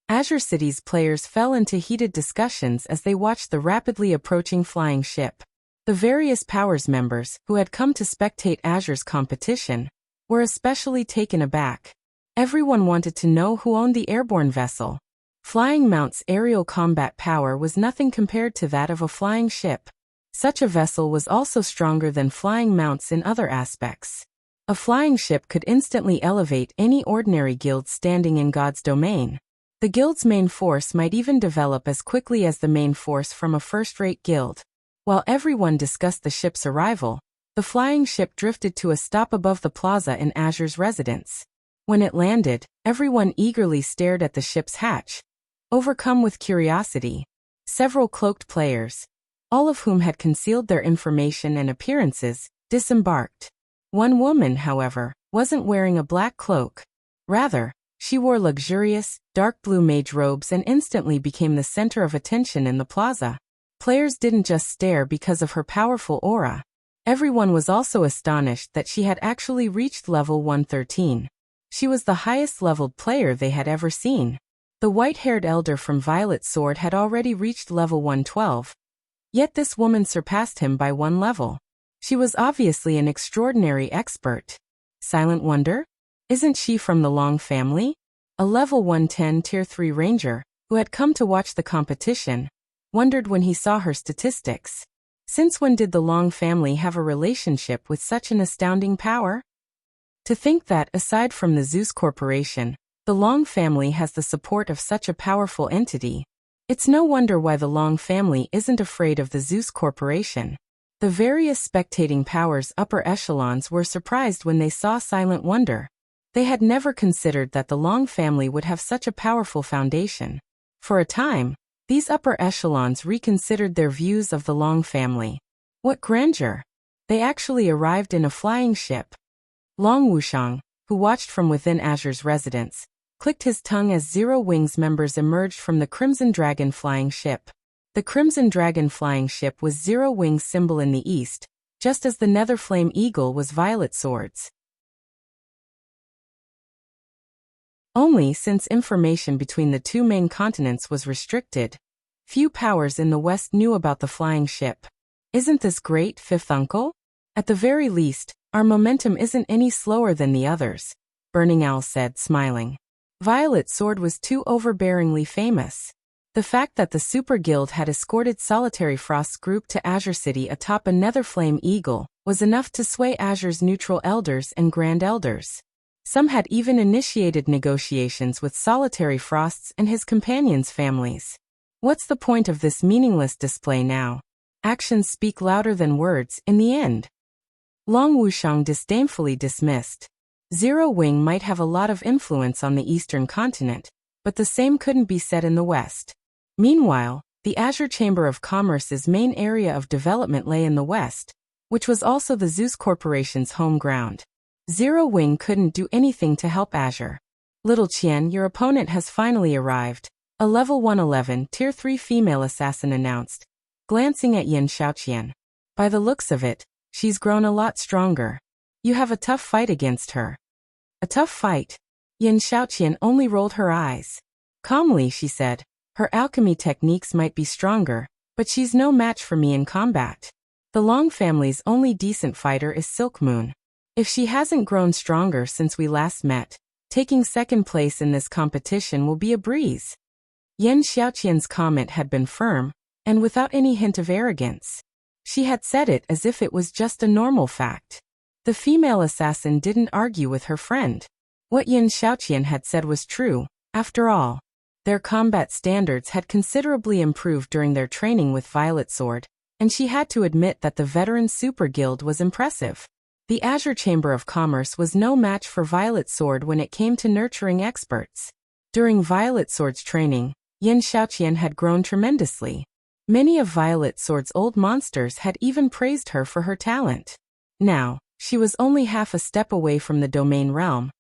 Azure City's players fell into heated discussions as they watched the rapidly approaching flying ship. The various powers members, who had come to spectate Azure's competition, were especially taken aback. Everyone wanted to know who owned the airborne vessel. Flying Mount's aerial combat power was nothing compared to that of a flying ship. Such a vessel was also stronger than Flying Mounts in other aspects. A flying ship could instantly elevate any ordinary guild standing in God's domain. The guild's main force might even develop as quickly as the main force from a first-rate guild. While everyone discussed the ship's arrival, the flying ship drifted to a stop above the plaza in Azure's residence. When it landed, everyone eagerly stared at the ship's hatch, overcome with curiosity. Several cloaked players, all of whom had concealed their information and appearances, disembarked. One woman, however, wasn't wearing a black cloak. Rather, she wore luxurious, dark blue mage robes and instantly became the center of attention in the plaza. Players didn't just stare because of her powerful aura. Everyone was also astonished that she had actually reached level 113. She was the highest-leveled player they had ever seen. The white-haired elder from Violet Sword had already reached level 112. Yet this woman surpassed him by one level. She was obviously an extraordinary expert. Silent Wonder? Isn't she from the Long family? A level 110 Tier 3 ranger, who had come to watch the competition, wondered when he saw her statistics. Since when did the Long family have a relationship with such an astounding power? To think that, aside from the Zeus Corporation, the Long family has the support of such a powerful entity. It's no wonder why the Long family isn't afraid of the Zeus Corporation. The various spectating powers' upper echelons were surprised when they saw Silent Wonder. They had never considered that the Long family would have such a powerful foundation. For a time, these upper echelons reconsidered their views of the Long family. What grandeur! They actually arrived in a flying ship. Long Wuxiang, who watched from within Azure's residence, clicked his tongue as Zero Wings members emerged from the Crimson Dragon flying ship. The Crimson Dragon flying ship was Zero Wings' symbol in the east, just as the Netherflame Eagle was Violet Sword's. Only since information between the two main continents was restricted, few powers in the west knew about the flying ship. Isn't this great, fifth uncle? At the very least, our momentum isn't any slower than the others, Burning Owl said, smiling. Violet Sword was too overbearingly famous. The fact that the Super Guild had escorted Solitary Frost's group to Azure City atop a Netherflame Eagle was enough to sway Azure's neutral elders and Grand Elders. Some had even initiated negotiations with Solitary Frost's and his companions' families. What's the point of this meaningless display now? Actions speak louder than words in the end. Long Wuxiang disdainfully dismissed. Zero Wing might have a lot of influence on the eastern continent, but the same couldn't be said in the west. Meanwhile, the Azure Chamber of Commerce's main area of development lay in the west, which was also the Zeus Corporation's home ground. Zero Wing couldn't do anything to help Azure. Little Qian, your opponent has finally arrived, a level 111 Tier 3 female assassin announced, glancing at Yin Xiaoqian. By the looks of it, she's grown a lot stronger. You have a tough fight against her. A tough fight? Yin Xiaoqian only rolled her eyes. Calmly, she said, her alchemy techniques might be stronger, but she's no match for me in combat. The Long family's only decent fighter is Silk Moon. If she hasn't grown stronger since we last met, taking second place in this competition will be a breeze. Yin Xiaoqian's comment had been firm, and without any hint of arrogance. She had said it as if it was just a normal fact. The female assassin didn't argue with her friend. What Yin Xiaoqian had said was true, after all. Their combat standards had considerably improved during their training with Violet Sword, and she had to admit that the veteran Super Guild was impressive. The Azure Chamber of Commerce was no match for Violet Sword when it came to nurturing experts. During Violet Sword's training, Yin Xiaoqian had grown tremendously. Many of Violet Sword's old monsters had even praised her for her talent. Now, She was only half a step away from the domain realm,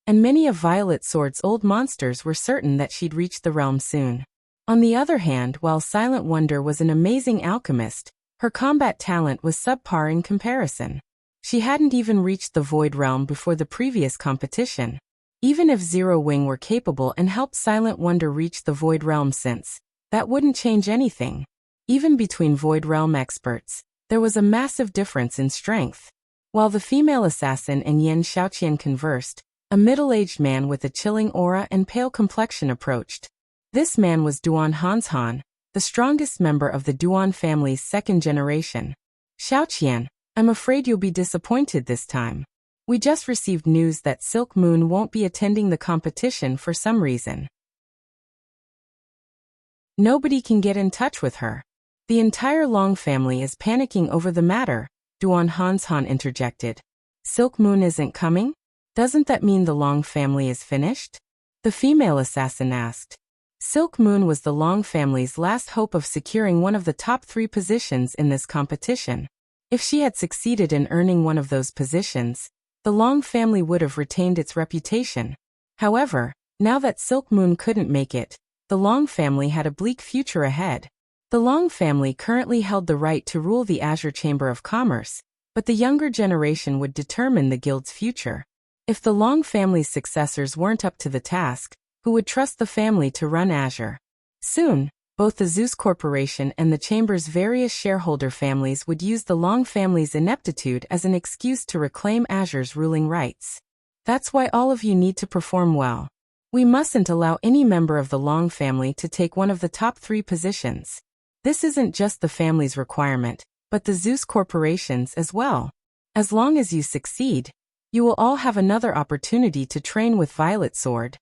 and many of Violet Sword's old monsters were certain that she'd reach the realm soon. On the other hand, while Silent Wonder was an amazing alchemist, her combat talent was subpar in comparison. She hadn't even reached the Void Realm before the previous competition. Even if Zero Wing were capable and helped Silent Wonder reach the Void Realm since, that wouldn't change anything. Even between Void Realm experts, there was a massive difference in strength. While the female assassin and Yen Xiaoqian conversed, a middle-aged man with a chilling aura and pale complexion approached. This man was Duan Hanshan, the strongest member of the Duan family's second generation. Xiaoqian, I'm afraid you'll be disappointed this time. We just received news that Silk Moon won't be attending the competition for some reason. Nobody can get in touch with her. The entire Long family is panicking over the matter, Duan Hanshan interjected. Silk Moon isn't coming? Doesn't that mean the Long family is finished? The female assassin asked. Silk Moon was the Long family's last hope of securing one of the top 3 positions in this competition. If she had succeeded in earning one of those positions, the Long family would have retained its reputation. However, now that Silk Moon couldn't make it, the Long family had a bleak future ahead. The Long family currently held the right to rule the Azure Chamber of Commerce, but the younger generation would determine the guild's future. If the Long family's successors weren't up to the task, who would trust the family to run Azure? Soon, both the Zeus Corporation and the Chamber's various shareholder families would use the Long family's ineptitude as an excuse to reclaim Azure's ruling rights. That's why all of you need to perform well. We mustn't allow any member of the Long family to take one of the top 3 positions. This isn't just the family's requirement, but the Zeus Corporation's as well. As long as you succeed, you will all have another opportunity to train with Violet Sword,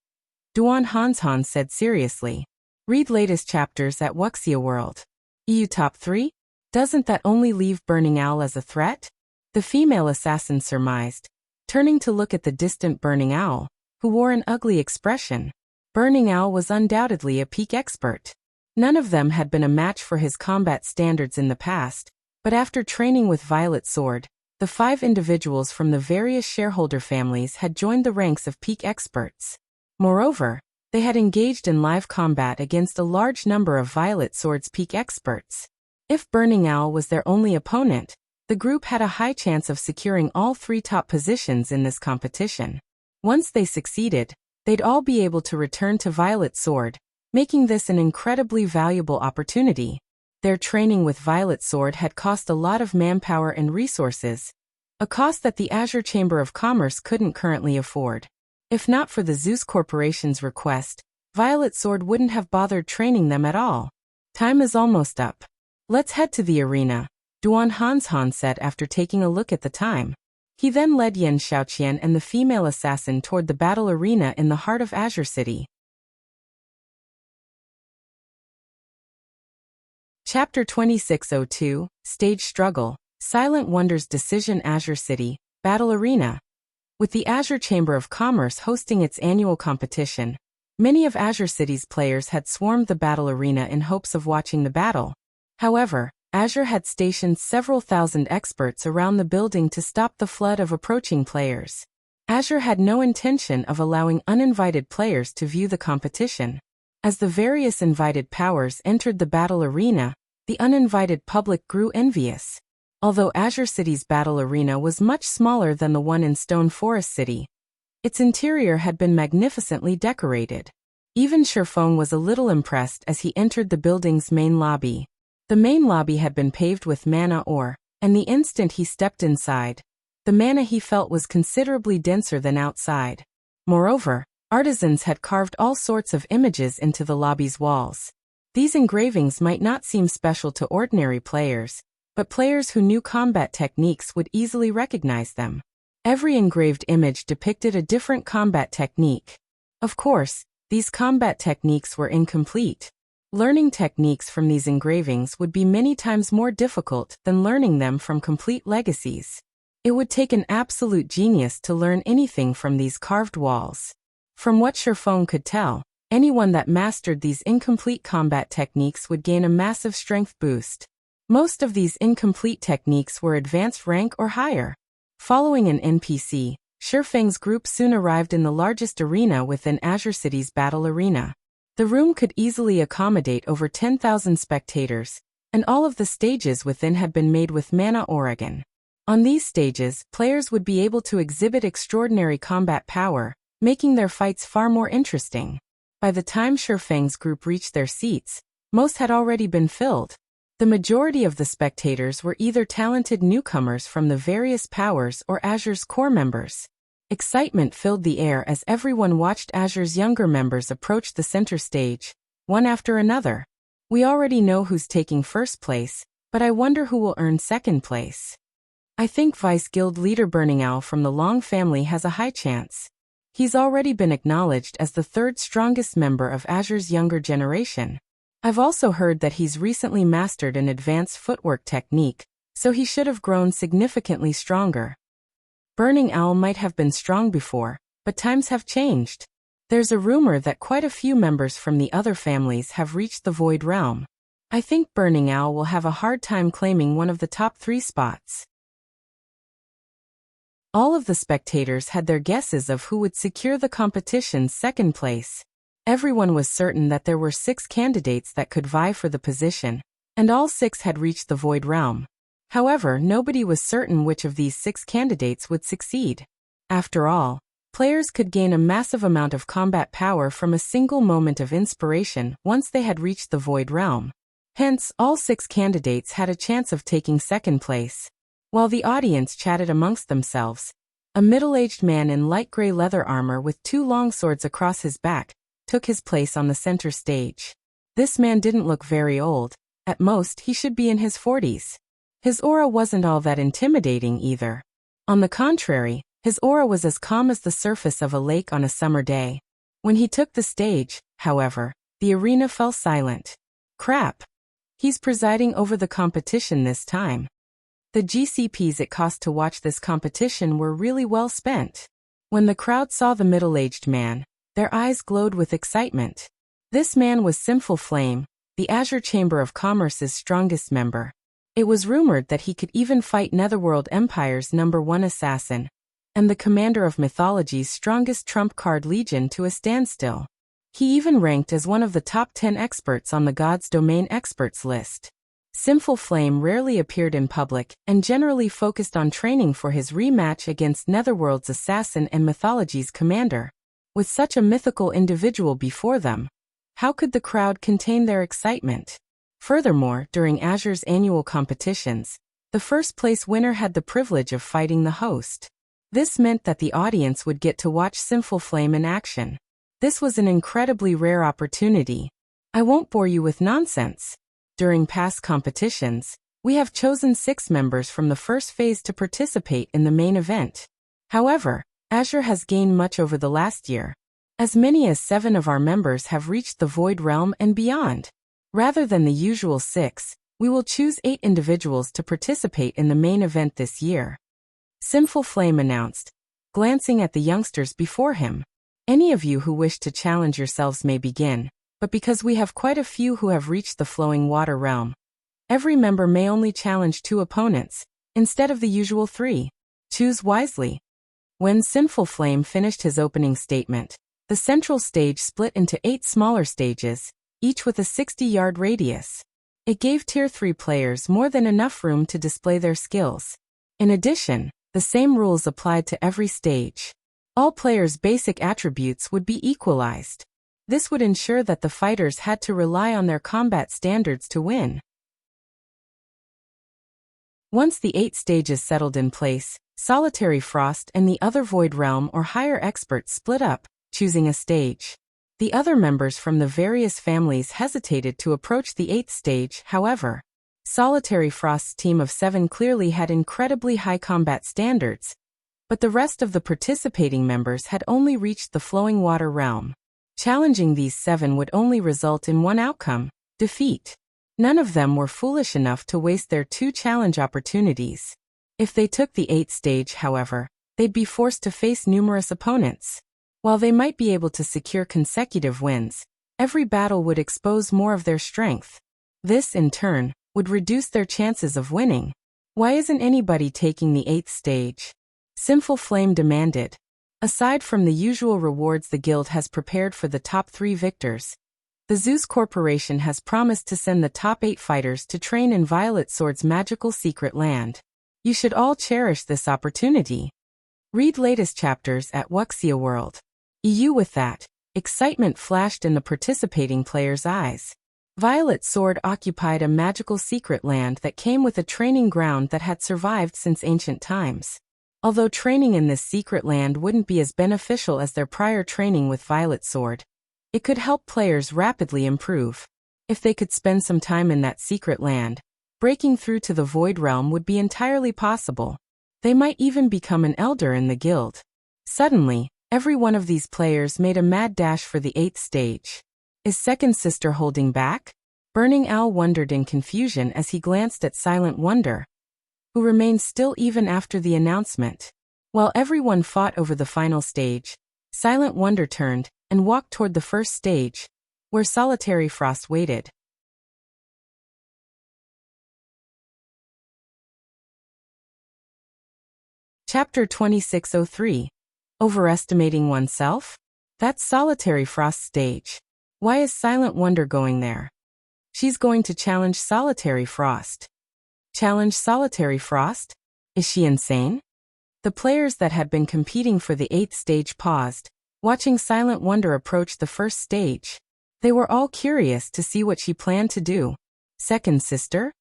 Duan Hanshan said seriously. Read latest chapters at Wuxia World. EU top 3? Doesn't that only leave Burning Owl as a threat? The female assassin surmised, turning to look at the distant Burning Owl, who wore an ugly expression. Burning Owl was undoubtedly a peak expert. None of them had been a match for his combat standards in the past, but after training with Violet Sword, the 5 individuals from the various shareholder families had joined the ranks of peak experts. Moreover, they had engaged in live combat against a large number of Violet Sword's peak experts. If Burning Owl was their only opponent, the group had a high chance of securing all 3 top positions in this competition. Once they succeeded, they'd all be able to return to Violet Sword, making this an incredibly valuable opportunity. Their training with Violet Sword had cost a lot of manpower and resources, a cost that the Azure Chamber of Commerce couldn't currently afford. If not for the Zeus Corporation's request, Violet Sword wouldn't have bothered training them at all. Time is almost up. Let's head to the arena, Duan Hanshan said after taking a look at the time. He then led Yen Xiaoqian and the female assassin toward the battle arena in the heart of Azure City. Chapter 2602, Stage Struggle, Silent Wonder's Decision. Azure City, Battle Arena. With the Azure Chamber of Commerce hosting its annual competition, many of Azure City's players had swarmed the battle arena in hopes of watching the battle. However, Azure had stationed several thousand experts around the building to stop the flood of approaching players. Azure had no intention of allowing uninvited players to view the competition. As the various invited powers entered the battle arena, the uninvited public grew envious. Although Azure City's battle arena was much smaller than the one in Stone Forest City, its interior had been magnificently decorated. Even Shifeng was a little impressed as he entered the building's main lobby. The main lobby had been paved with mana ore, and the instant he stepped inside, the mana he felt was considerably denser than outside. Moreover, artisans had carved all sorts of images into the lobby's walls. These engravings might not seem special to ordinary players, but players who knew combat techniques would easily recognize them. Every engraved image depicted a different combat technique. Of course, these combat techniques were incomplete. Learning techniques from these engravings would be many times more difficult than learning them from complete legacies. It would take an absolute genius to learn anything from these carved walls. From what Shifeng could tell, anyone that mastered these incomplete combat techniques would gain a massive strength boost. Most of these incomplete techniques were advanced rank or higher. Following an NPC, Shifeng's group soon arrived in the largest arena within Azure City's battle arena. The room could easily accommodate over 10,000 spectators, and all of the stages within had been made with mana Oregon. On these stages, players would be able to exhibit extraordinary combat power, making their fights far more interesting. By the time Shifeng's group reached their seats, most had already been filled. The majority of the spectators were either talented newcomers from the various powers or Azure's core members. Excitement filled the air as everyone watched Azure's younger members approach the center stage, one after another. We already know who's taking first place, but I wonder who will earn second place. I think Vice Guild leader Burning Owl from the Long family has a high chance. He's already been acknowledged as the third strongest member of Azure's younger generation. I've also heard that he's recently mastered an advanced footwork technique, so he should have grown significantly stronger. Burning Owl might have been strong before, but times have changed. There's a rumor that quite a few members from the other families have reached the Void Realm. I think Burning Owl will have a hard time claiming one of the top 3 spots. All of the spectators had their guesses of who would secure the competition's second place. Everyone was certain that there were 6 candidates that could vie for the position, and all 6 had reached the Void Realm. However, nobody was certain which of these 6 candidates would succeed. After all, players could gain a massive amount of combat power from a single moment of inspiration once they had reached the Void Realm. Hence, all 6 candidates had a chance of taking second place. While the audience chatted amongst themselves, a middle-aged man in light gray leather armor with 2 long swords across his back took his place on the center stage. This man didn't look very old. At most, he should be in his 40s. His aura wasn't all that intimidating either. On the contrary, his aura was as calm as the surface of a lake on a summer day. When he took the stage, however, the arena fell silent. Crap! He's presiding over the competition this time. The GCPs it cost to watch this competition were really well spent. When the crowd saw the middle-aged man, their eyes glowed with excitement. This man was Sinful, the Azure Chamber of Commerce's strongest member. It was rumored that he could even fight Netherworld Empire's #1 assassin, and the commander of Mythology's strongest trump card legion to a standstill. He even ranked as one of the top 10 experts on the God's Domain experts list. Sinful rarely appeared in public and generally focused on training for his rematch against Netherworld's assassin and Mythology's commander. With such a mythical individual before them, how could the crowd contain their excitement? Furthermore, during Azure's annual competitions, the first-place winner had the privilege of fighting the host. This meant that the audience would get to watch Sinful in action. This was an incredibly rare opportunity. I won't bore you with nonsense. During past competitions, we have chosen 6 members from the first phase to participate in the main event. However, Azure has gained much over the last year. As many as 7 of our members have reached the Void Realm and beyond. Rather than the usual 6, we will choose 8 individuals to participate in the main event this year. Sinful announced, glancing at the youngsters before him. Any of you who wish to challenge yourselves may begin, but because we have quite a few who have reached the Flowing Water Realm, every member may only challenge 2 opponents, instead of the usual 3. Choose wisely. When Sinful finished his opening statement, the central stage split into 8 smaller stages, each with a 60-yard radius. It gave Tier 3 players more than enough room to display their skills. In addition, the same rules applied to every stage. All players' basic attributes would be equalized. This would ensure that the fighters had to rely on their combat standards to win. Once the 8 stages settled in place, Solitary Frost and the other Void Realm or higher experts split up, choosing a stage. The other members from the various families hesitated to approach the 8th stage, however. Solitary Frost's team of 7 clearly had incredibly high combat standards, but the rest of the participating members had only reached the Flowing Water Realm. Challenging these 7 would only result in one outcome: defeat. None of them were foolish enough to waste their 2 challenge opportunities. If they took the 8th stage, however, they'd be forced to face numerous opponents. While they might be able to secure consecutive wins, every battle would expose more of their strength. This, in turn, would reduce their chances of winning. Why isn't anybody taking the 8th stage? Sinful Flame demanded. Aside from the usual rewards the guild has prepared for the top 3 victors, the Zeus Corporation has promised to send the top 8 fighters to train in Violet Sword's magical secret land. You should all cherish this opportunity. Read latest chapters at Wuxia World. EU. With that, excitement flashed in the participating players' eyes. Violet Sword occupied a magical secret land that came with a training ground that had survived since ancient times. Although training in this secret land wouldn't be as beneficial as their prior training with Violet Sword, it could help players rapidly improve. If they could spend some time in that secret land, breaking through to the Void Realm would be entirely possible. They might even become an elder in the guild. Suddenly, every one of these players made a mad dash for the 8th stage. Is Second Sister holding back? Burning Owl wondered in confusion as he glanced at Silent Wonder, who remained still even after the announcement. While everyone fought over the final stage, Silent Wonder turned and walked toward the first stage, where Solitary Frost waited. Chapter 2603. Overestimating Oneself? That's Solitary Frost's stage. Why is Silent Wonder going there? She's going to challenge Solitary Frost. Challenge Solitary Frost? Is she insane? The players that had been competing for the 8th stage paused, watching Silent Wonder approach the first stage. They were all curious to see what she planned to do. Second Sister?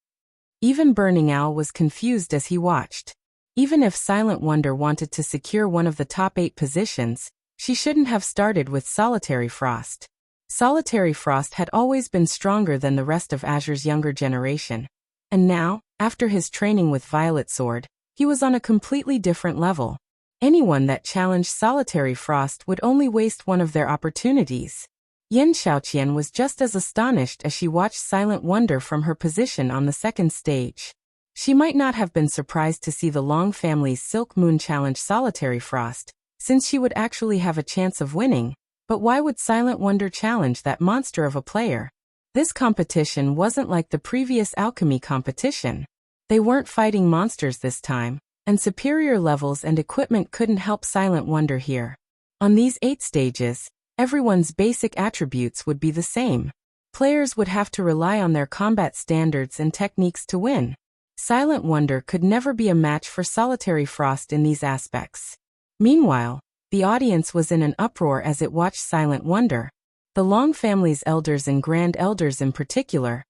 Even Burning Owl was confused as he watched. Even if Silent Wonder wanted to secure one of the top 8 positions, she shouldn't have started with Solitary Frost. Solitary Frost had always been stronger than the rest of Azure's younger generation. And now, after his training with Violet Sword, he was on a completely different level. Anyone that challenged Solitary Frost would only waste one of their opportunities. Yin Xiaoqian was just as astonished as she watched Silent Wonder from her position on the 2nd stage. She might not have been surprised to see the Long family's Silk Moon challenge Solitary Frost, since she would actually have a chance of winning. But why would Silent Wonder challenge that monster of a player? This competition wasn't like the previous alchemy competition. They weren't fighting monsters this time, and superior levels and equipment couldn't help Silent Wonder here. On these 8 stages, everyone's basic attributes would be the same. Players would have to rely on their combat standards and techniques to win. Silent Wonder could never be a match for Solitary Frost in these aspects. Meanwhile, the audience was in an uproar as it watched Silent Wonder. The Long family's elders and Grand Elders in particular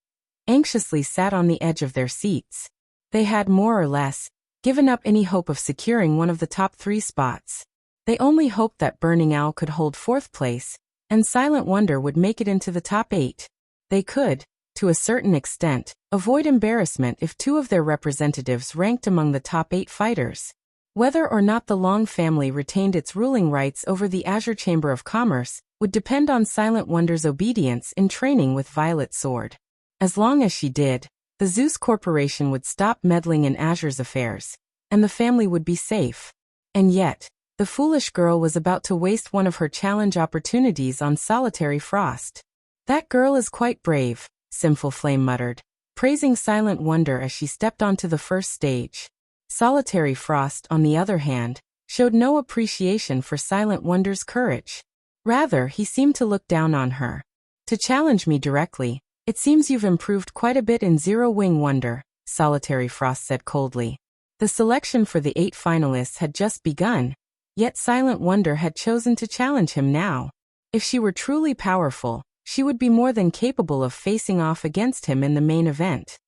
anxiously sat on the edge of their seats. They had more or less given up any hope of securing one of the top 3 spots. They only hoped that Burning Owl could hold 4th place, and Silent Wonder would make it into the top 8. They could, to a certain extent, avoid embarrassment if 2 of their representatives ranked among the top 8 fighters. Whether or not the Long family retained its ruling rights over the Azure Chamber of Commerce would depend on Silent Wonder's obedience in training with Violet Sword. As long as she did, the Zeus Corporation would stop meddling in Azure's affairs, and the family would be safe. And yet, the foolish girl was about to waste one of her challenge opportunities on Solitary Frost. That girl is quite brave, Sinful Flame muttered, praising Silent Wonder as she stepped onto the first stage. Solitary Frost, on the other hand, showed no appreciation for Silent Wonder's courage. Rather, he seemed to look down on her. To challenge me directly, it seems you've improved quite a bit in Zero Wing Wonder, Solitary Frost said coldly. The selection for the 8 finalists had just begun, yet Silent Wonder had chosen to challenge him now. If she were truly powerful, she would be more than capable of facing off against him in the main event.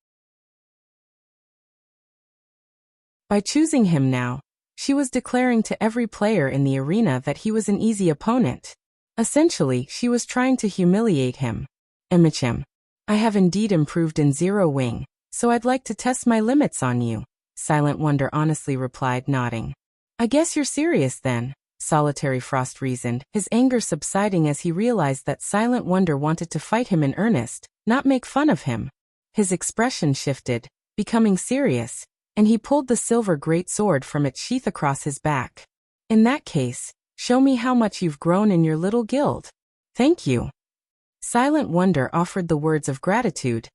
By choosing him now, she was declaring to every player in the arena that he was an easy opponent. Essentially, she was trying to humiliate him. Imichim, I have indeed improved in Zero Wing, so I'd like to test my limits on you, Silent Wonder honestly replied, nodding. I guess you're serious then, Solitary Frost reasoned, his anger subsiding as he realized that Silent Wonder wanted to fight him in earnest, not make fun of him. His expression shifted, becoming serious, and he pulled the silver greatsword from its sheath across his back. In that case, show me how much you've grown in your little guild. Thank you. Silent Wonder offered the words of gratitude,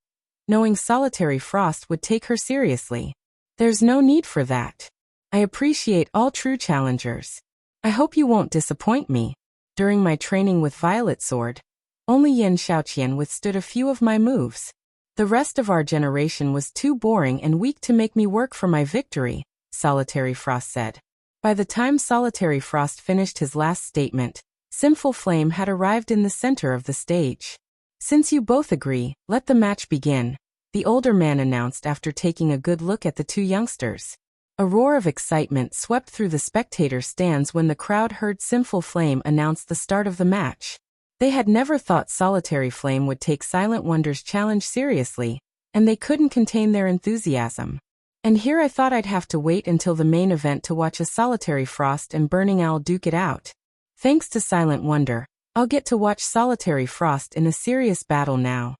knowing Solitary Frost would take her seriously. There's no need for that. I appreciate all true challengers. I hope you won't disappoint me. During my training with Violet Sword, only Yin Xiaoqian withstood a few of my moves. The rest of our generation was too boring and weak to make me work for my victory, Solitary Frost said. By the time Solitary Frost finished his last statement, Sinful Flame had arrived in the center of the stage. Since you both agree, let the match begin, the older man announced after taking a good look at the two youngsters. A roar of excitement swept through the spectator stands when the crowd heard Sinful Flame announce the start of the match. They had never thought Solitary Flame would take Silent Wonder's challenge seriously, and they couldn't contain their enthusiasm. And here I thought I'd have to wait until the main event to watch a Solitary Frost and Burning Owl duke it out. Thanks to Silent Wonder, I'll get to watch Solitary Frost in a serious battle now.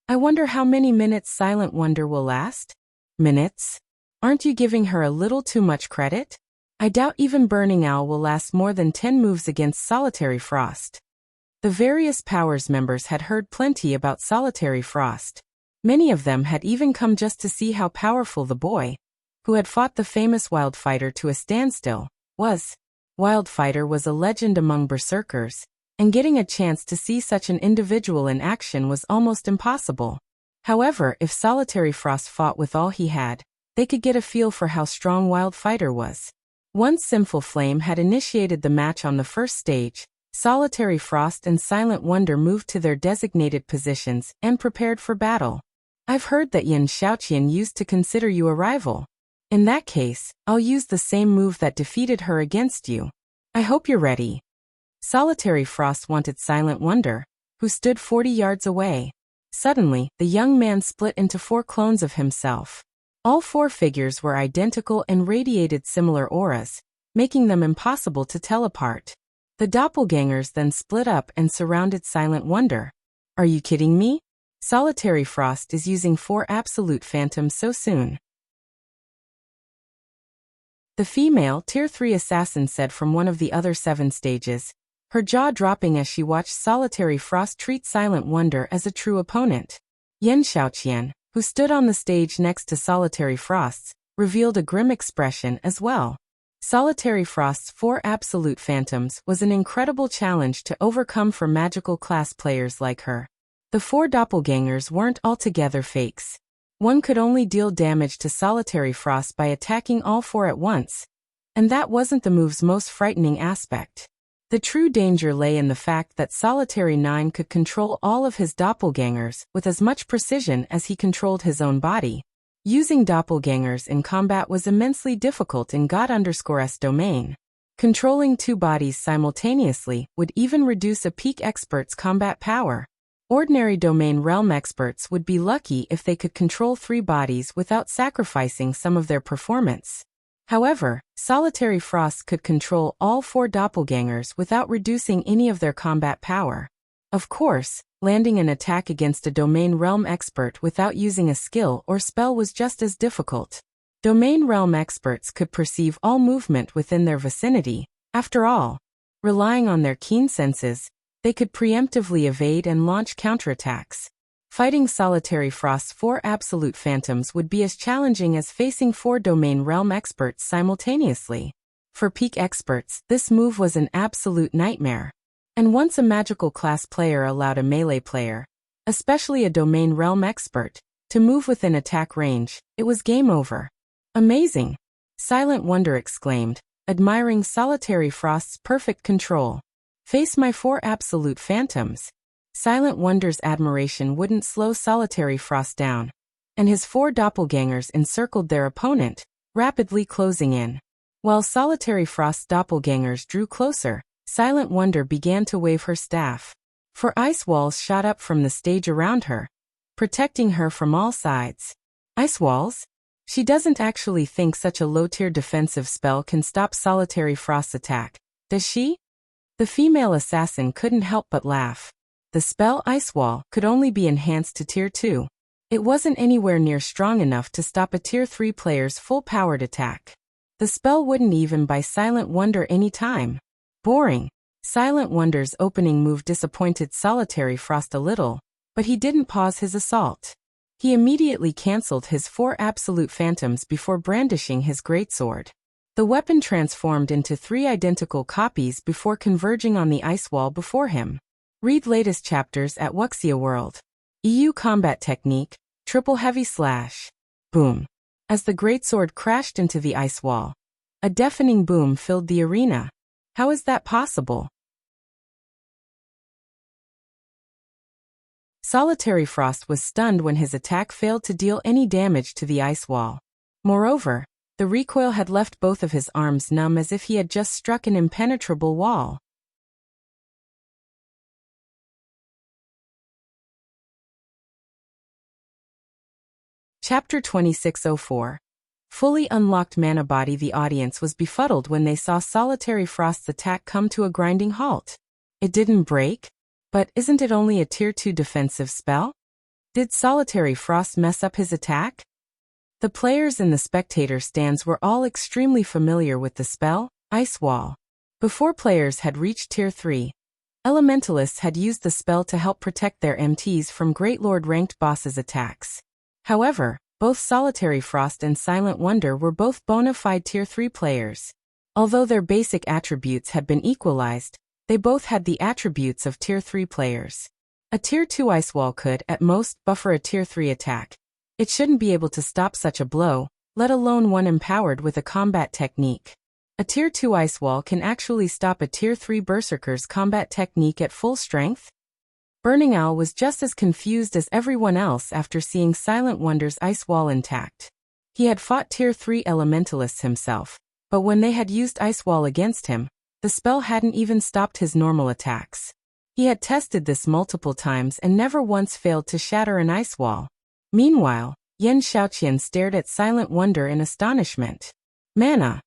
I wonder how many minutes Silent Wonder will last? Minutes? Aren't you giving her a little too much credit? I doubt even Burning Owl will last more than 10 moves against Solitary Frost. The various Powers members had heard plenty about Solitary Frost. Many of them had even come just to see how powerful the boy, who had fought the famous Wildfighter to a standstill, was. Wildfighter was a legend among berserkers, and getting a chance to see such an individual in action was almost impossible. However, if Solitary Frost fought with all he had, they could get a feel for how strong Wildfighter was. Once Sinful Flame had initiated the match on the first stage, Solitary Frost and Silent Wonder moved to their designated positions and prepared for battle. I've heard that Yin Xiaoqian used to consider you a rival. In that case, I'll use the same move that defeated her against you. I hope you're ready. Solitary Frost wanted Silent Wonder, who stood 40 yards away. Suddenly, the young man split into 4 clones of himself. All 4 figures were identical and radiated similar auras, making them impossible to tell apart. The doppelgangers then split up and surrounded Silent Wonder. Are you kidding me? Solitary Frost is using 4 absolute phantoms so soon. The female Tier 3 assassin said from one of the other 7 stages, her jaw dropping as she watched Solitary Frost treat Silent Wonder as a true opponent. Yin Xiaoqian, who stood on the stage next to Solitary Frost's, revealed a grim expression as well. Solitary Frost's 4 absolute phantoms was an incredible challenge to overcome for magical class players like her. The 4 doppelgangers weren't altogether fakes. One could only deal damage to Solitary Frost by attacking all 4 at once. And that wasn't the move's most frightening aspect. The true danger lay in the fact that Solitary 9 could control all of his doppelgangers with as much precision as he controlled his own body. Using doppelgangers in combat was immensely difficult in God_S domain. Controlling 2 bodies simultaneously would even reduce a peak expert's combat power. Ordinary domain realm experts would be lucky if they could control 3 bodies without sacrificing some of their performance. However, Solitary Frost could control all 4 doppelgangers without reducing any of their combat power. Of course, landing an attack against a domain realm expert without using a skill or spell was just as difficult. Domain realm experts could perceive all movement within their vicinity. After all, relying on their keen senses, they could preemptively evade and launch counterattacks. Fighting Solitary Frost's 4 absolute phantoms would be as challenging as facing 4 domain realm experts simultaneously. For peak experts, this move was an absolute nightmare. And once a magical class player allowed a melee player, especially a domain realm expert, to move within attack range, it was game over. Amazing! Silent Wonder exclaimed, admiring Solitary Frost's perfect control. Face my 4 absolute phantoms. Silent Wonder's admiration wouldn't slow Solitary Frost down, and his 4 doppelgangers encircled their opponent, rapidly closing in. While Solitary Frost's doppelgangers drew closer, Silent Wonder began to wave her staff. 4 ice walls shot up from the stage around her, protecting her from all sides. Ice walls? She doesn't actually think such a low-tier defensive spell can stop Solitary Frost's attack, does she? The female assassin couldn't help but laugh. The spell Ice Wall could only be enhanced to Tier 2. It wasn't anywhere near strong enough to stop a Tier 3 player's full-powered attack. The spell wouldn't even buy Silent Wonder any time. Boring. Silent Wonder's opening move disappointed Solitary Frost a little, but he didn't pause his assault. He immediately cancelled his 4 absolute phantoms before brandishing his greatsword. The weapon transformed into 3 identical copies before converging on the ice wall before him. Read latest chapters at Wuxia World. EU Combat Technique, Triple Heavy Slash. Boom. As the greatsword crashed into the ice wall, a deafening boom filled the arena. How is that possible? Solitary Frost was stunned when his attack failed to deal any damage to the ice wall. Moreover, the recoil had left both of his arms numb as if he had just struck an impenetrable wall. Chapter 2604. Fully unlocked mana body. The audience was befuddled when they saw Solitary Frost's attack come to a grinding halt. It didn't break? But isn't it only a Tier 2 defensive spell? Did Solitary Frost mess up his attack? The players in the spectator stands were all extremely familiar with the spell, Ice Wall. Before players had reached Tier 3, Elementalists had used the spell to help protect their MTs from Great Lord ranked bosses' attacks. However, both Solitary Frost and Silent Wonder were both bona fide Tier 3 players. Although their basic attributes had been equalized, they both had the attributes of Tier 3 players. A Tier 2 Ice Wall could, at most, buffer a Tier 3 attack. It shouldn't be able to stop such a blow, let alone one empowered with a combat technique. A Tier 2 Ice Wall can actually stop a Tier 3 Berserker's combat technique at full strength? Burning Owl was just as confused as everyone else after seeing Silent Wonder's ice wall intact. He had fought Tier 3 Elementalists himself, but when they had used Ice Wall against him, the spell hadn't even stopped his normal attacks. He had tested this multiple times and never once failed to shatter an ice wall. Meanwhile, Yan Xiaoqian stared at Silent Wonder in astonishment. Mana!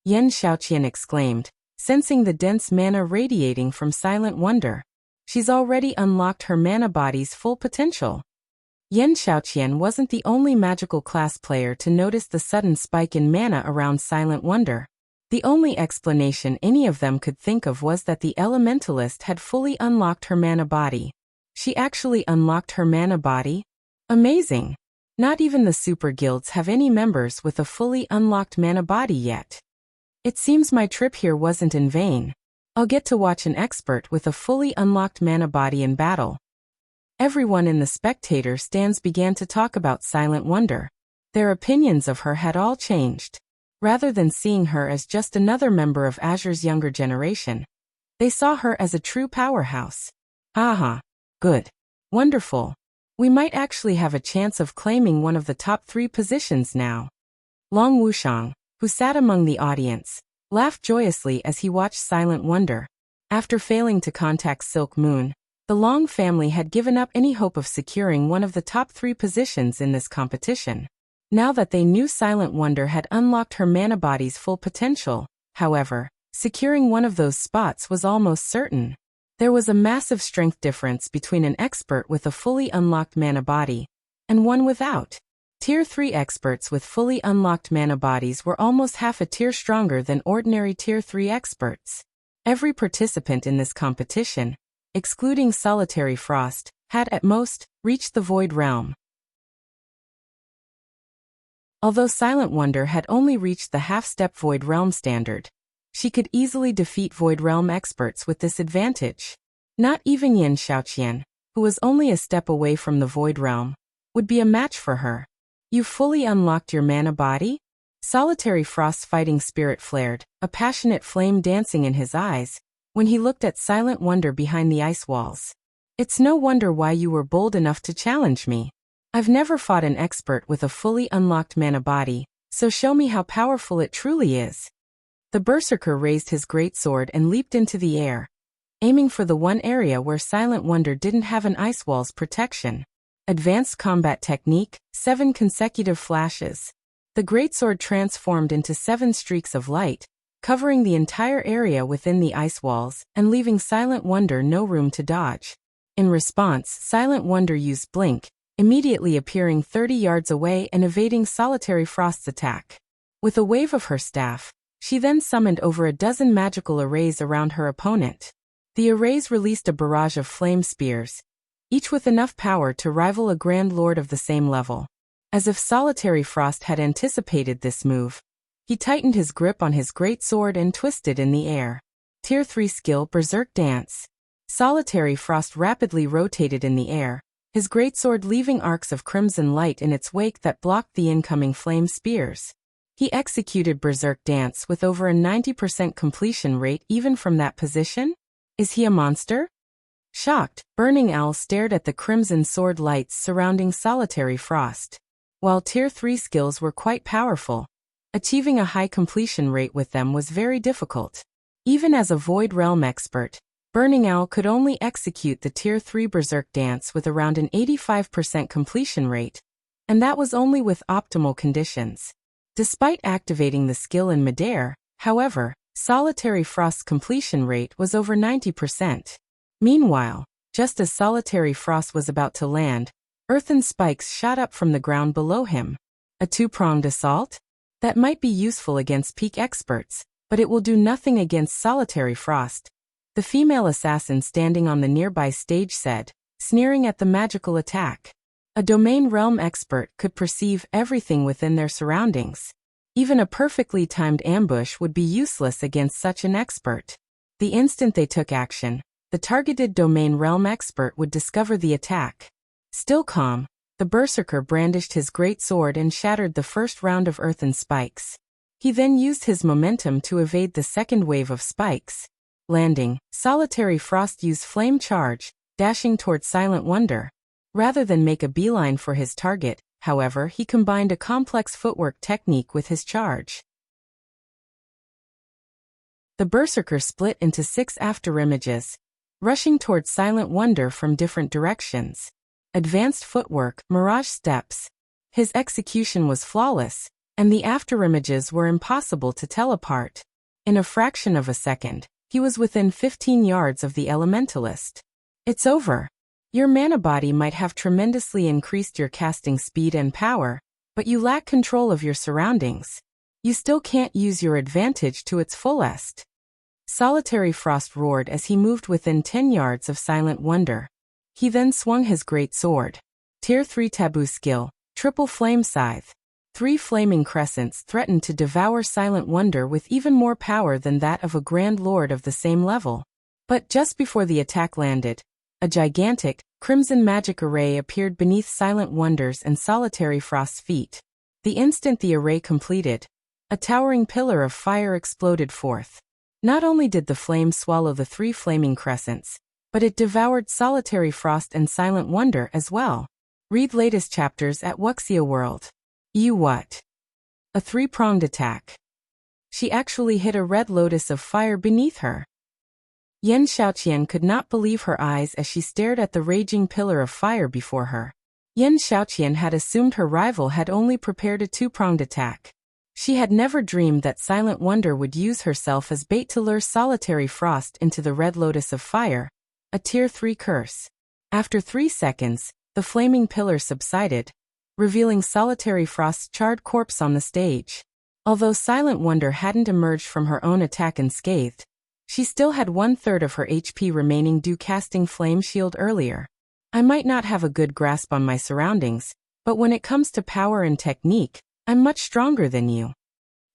Yan Xiaoqian exclaimed, sensing the dense mana radiating from Silent Wonder. She's already unlocked her mana body's full potential. Yan Xiaoqian wasn't the only magical class player to notice the sudden spike in mana around Silent Wonder. The only explanation any of them could think of was that the Elementalist had fully unlocked her mana body. She actually unlocked her mana body? Amazing! Not even the super guilds have any members with a fully unlocked mana body yet. It seems my trip here wasn't in vain. I'll get to watch an expert with a fully unlocked mana body in battle. Everyone in the spectator stands began to talk about Silent Wonder. Their opinions of her had all changed. Rather than seeing her as just another member of Azure's younger generation, they saw her as a true powerhouse. Haha. Good. Wonderful. We might actually have a chance of claiming one of the top 3 positions now. Long Wuxiang, who sat among the audience, laughed joyously as he watched Silent Wonder. After failing to contact Silk Moon, the Long family had given up any hope of securing one of the top 3 positions in this competition. Now that they knew Silent Wonder had unlocked her mana body's full potential, however, securing one of those spots was almost certain. There was a massive strength difference between an expert with a fully unlocked mana body and one without. Tier 3 experts with fully unlocked mana bodies were almost half a tier stronger than ordinary Tier 3 experts. Every participant in this competition, excluding Solitary Frost, had at most reached the Void Realm. Although Silent Wonder had only reached the half-step Void Realm standard, she could easily defeat Void Realm experts with this advantage. Not even Yan Xiaoqian, who was only a step away from the Void Realm, would be a match for her. You fully unlocked your mana body? Solitary Frost's fighting spirit flared, a passionate flame dancing in his eyes, when he looked at Silent Wonder behind the ice walls. It's no wonder why you were bold enough to challenge me. I've never fought an expert with a fully unlocked mana body, so show me how powerful it truly is. The Berserker raised his great sword and leaped into the air, aiming for the one area where Silent Wonder didn't have an ice wall's protection. Advanced combat technique, 7 consecutive flashes. The greatsword transformed into 7 streaks of light, covering the entire area within the ice walls and leaving Silent Wonder no room to dodge. In response, Silent Wonder used Blink, immediately appearing 30 yards away and evading Solitary Frost's attack. With a wave of her staff, she then summoned over a dozen magical arrays around her opponent. The arrays released a barrage of flame spears, each with enough power to rival a Grand Lord of the same level. As if Solitary Frost had anticipated this move, He tightened his grip on his greatsword and twisted in the air. Tier 3 skill Berserk Dance. Solitary Frost rapidly rotated in the air, his greatsword leaving arcs of crimson light in its wake that blocked the incoming flame spears. He executed Berserk Dance with over a 90% completion rate even from that position? Is he a monster? Shocked, Burning Owl stared at the crimson sword lights surrounding Solitary Frost. While Tier 3 skills were quite powerful, achieving a high completion rate with them was very difficult. Even as a Void Realm expert, Burning Owl could only execute the Tier 3 Berserk Dance with around an 85% completion rate, and that was only with optimal conditions. Despite activating the skill in midair, however, Solitary Frost's completion rate was over 90%. Meanwhile, just as Solitary Frost was about to land, earthen spikes shot up from the ground below him. A two-pronged assault? That might be useful against peak experts, but it will do nothing against Solitary Frost. The female assassin standing on the nearby stage said, sneering at the magical attack. A domain realm expert could perceive everything within their surroundings. Even a perfectly timed ambush would be useless against such an expert. The instant they took action, the targeted domain realm expert would discover the attack. Still calm, the berserker brandished his great sword and shattered the first round of earthen spikes. He then used his momentum to evade the second wave of spikes. Landing, Solitary Frost used Flame Charge, dashing toward Silent Wonder. Rather than make a beeline for his target, however, he combined a complex footwork technique with his charge. The berserker split into 6 afterimages, rushing toward Silent Wonder from different directions. Advanced footwork, mirage steps. His execution was flawless, and the afterimages were impossible to tell apart. In a fraction of a second, he was within 15 yards of the elementalist. It's over. Your mana body might have tremendously increased your casting speed and power, but you lack control of your surroundings. You still can't use your advantage to its fullest. Solitary Frost roared as he moved within 10 yards of Silent Wonder. He then swung his great sword. Tier 3 Taboo skill, Triple Flame Scythe. 3 flaming crescents threatened to devour Silent Wonder with even more power than that of a Grand Lord of the same level. But just before the attack landed, a gigantic, crimson magic array appeared beneath Silent Wonder's and Solitary Frost's feet. The instant the array completed, a towering pillar of fire exploded forth. Not only did the flame swallow the 3 flaming crescents, but it devoured Solitary Frost and Silent Wonder as well. Read latest chapters at Wuxia World. You what? A 3-pronged attack. She actually hit a red lotus of fire beneath her. Yan Xiaoqian could not believe her eyes as she stared at the raging pillar of fire before her. Yan Xiaoqian had assumed her rival had only prepared a 2-pronged attack. She had never dreamed that Silent Wonder would use herself as bait to lure Solitary Frost into the red lotus of fire, a Tier 3 curse. After 3 seconds, the flaming pillar subsided, revealing Solitary Frost's charred corpse on the stage. Although Silent Wonder hadn't emerged from her own attack unscathed, she still had 1/3 of her HP remaining due casting Flame Shield earlier. I might not have a good grasp on my surroundings, but when it comes to power and technique, I'm much stronger than you.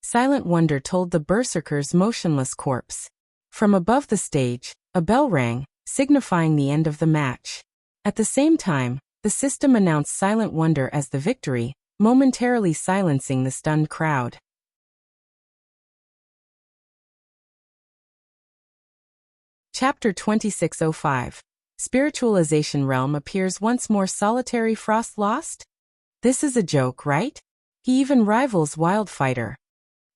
Silent Wonder told the berserker's motionless corpse. From above the stage, a bell rang, signifying the end of the match. At the same time, the system announced Silent Wonder as the victory, momentarily silencing the stunned crowd. Chapter 2605. Spiritualization Realm appears once more. Solitary Frost lost? This is a joke, right? He even rivals Wildfighter.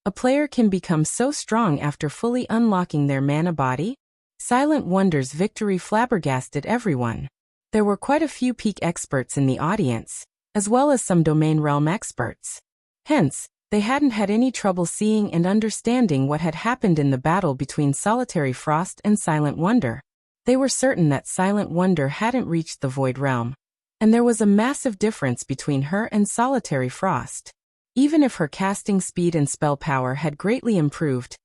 A player can become so strong after fully unlocking their mana body? Silent Wonder's victory flabbergasted everyone. There were quite a few peak experts in the audience, as well as some domain realm experts. Hence, they hadn't had any trouble seeing and understanding what had happened in the battle between Solitary Frost and Silent Wonder. They were certain that Silent Wonder hadn't reached the Void Realm, and there was a massive difference between her and Solitary Frost. Even if her casting speed and spell power had greatly improved,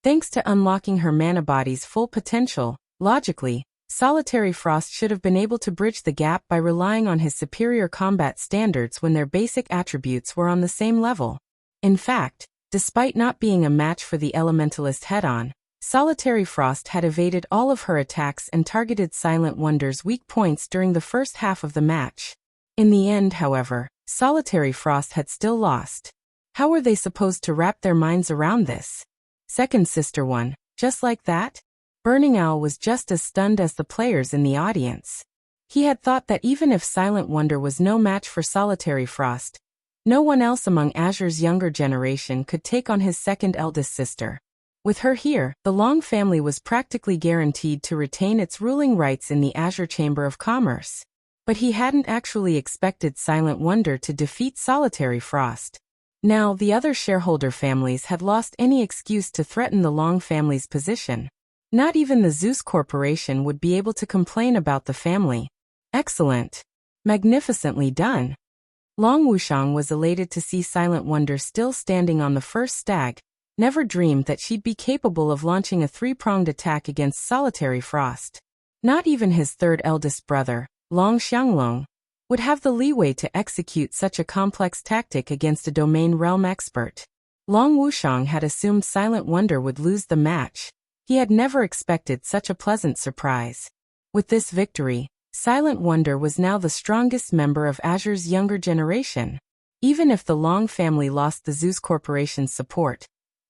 thanks to unlocking her mana body's full potential, logically, Solitary Frost should have been able to bridge the gap by relying on his superior combat standards when their basic attributes were on the same level. In fact, Despite not being a match for the Elementalist head-on, Solitary Frost had evaded all of her attacks and targeted Silent Wonder's weak points during the first half of the match. In the end, however, Solitary Frost had still lost. How were they supposed to wrap their minds around this? Second sister won, just like that? Burning Owl was just as stunned as the players in the audience. He had thought that even if Silent Wonder was no match for Solitary Frost, no one else among Azure's younger generation could take on his second eldest sister. With her here, the Long family was practically guaranteed to retain its ruling rights in the Azure Chamber of Commerce. But he hadn't actually expected Silent Wonder to defeat Solitary Frost. Now, the other shareholder families had lost any excuse to threaten the Long family's position. Not even the Zeus Corporation would be able to complain about the family. Excellent. Magnificently done. Long Wuxiang was elated to see Silent Wonder still standing on the first stag, never dreamed that she'd be capable of launching a three-pronged attack against Solitary Frost. Not even his third eldest brother, Long Xianglong, would have the leeway to execute such a complex tactic against a domain realm expert. Long Wuxiang had assumed Silent Wonder would lose the match. He had never expected such a pleasant surprise. With this victory, Silent Wonder was now the strongest member of Azure's younger generation. Even if the Long family lost the Zeus Corporation's support,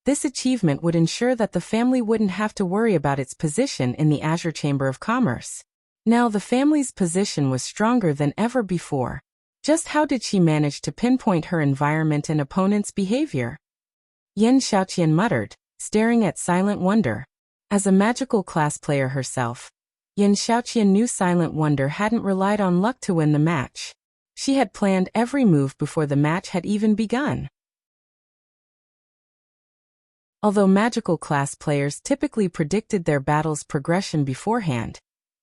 this achievement would ensure that the family wouldn't have to worry about its position in the Azure Chamber of Commerce. Now the family's position was stronger than ever before. Just how did she manage to pinpoint her environment and opponent's behavior? Yan Xiaoqian muttered, staring at Silent Wonder. As a magical class player herself, Yan Xiaoqian knew Silent Wonder hadn't relied on luck to win the match. She had planned every move before the match had even begun. Although magical class players typically predicted their battle's progression beforehand,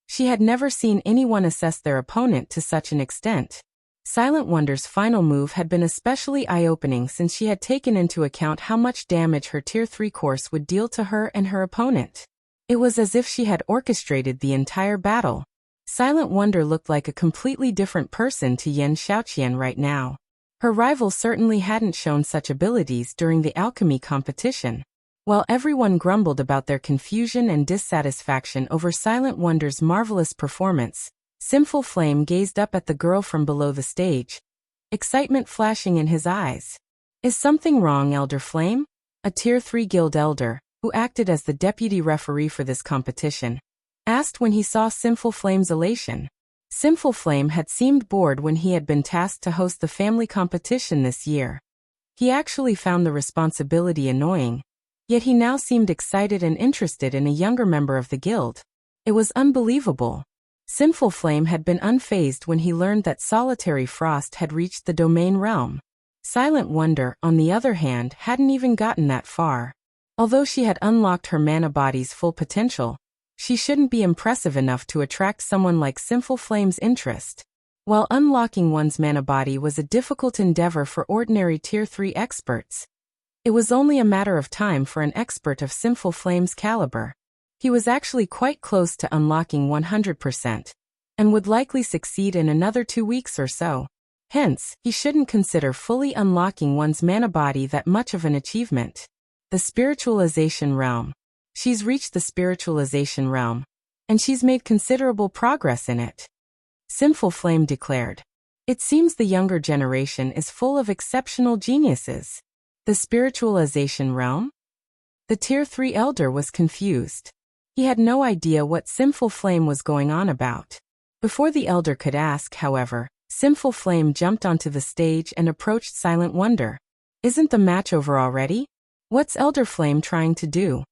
she had never seen anyone assess their opponent to such an extent. Silent Wonder's final move had been especially eye-opening since she had taken into account how much damage her Tier 3 course would deal to her and her opponent. It was as if she had orchestrated the entire battle. Silent Wonder looked like a completely different person to Yan Xiaoqian right now. Her rival certainly hadn't shown such abilities during the alchemy competition. While everyone grumbled about their confusion and dissatisfaction over Silent Wonder's marvelous performance, Sinful Flame gazed up at the girl from below the stage, excitement flashing in his eyes. "Is something wrong, Elder Flame?" A Tier 3 guild elder, who acted as the deputy referee for this competition, asked when he saw Sinful Flame's elation. Sinful Flame had seemed bored when he had been tasked to host the family competition this year. He actually found the responsibility annoying, yet he now seemed excited and interested in a younger member of the guild. It was unbelievable. Sinful Flame had been unfazed when he learned that Solitary Frost had reached the domain realm. Silent Wonder, on the other hand, hadn't even gotten that far. Although she had unlocked her mana body's full potential, she shouldn't be impressive enough to attract someone like Sinful Flame's interest. While unlocking one's mana body was a difficult endeavor for ordinary Tier 3 experts, it was only a matter of time for an expert of Sinful Flame's caliber. He was actually quite close to unlocking 100%, and would likely succeed in another 2 weeks or so. Hence, he shouldn't consider fully unlocking one's mana body that much of an achievement. The Spiritualization realm. She's reached the Spiritualization realm, and she's made considerable progress in it, Sinful Flame declared. It seems the younger generation is full of exceptional geniuses. The Spiritualization realm? The Tier 3 elder was confused. He had no idea what Sinful Flame was going on about. Before the elder could ask, however, Sinful Flame jumped onto the stage and approached Silent Wonder. "Isn't the match over already? What's Elder Flame trying to do?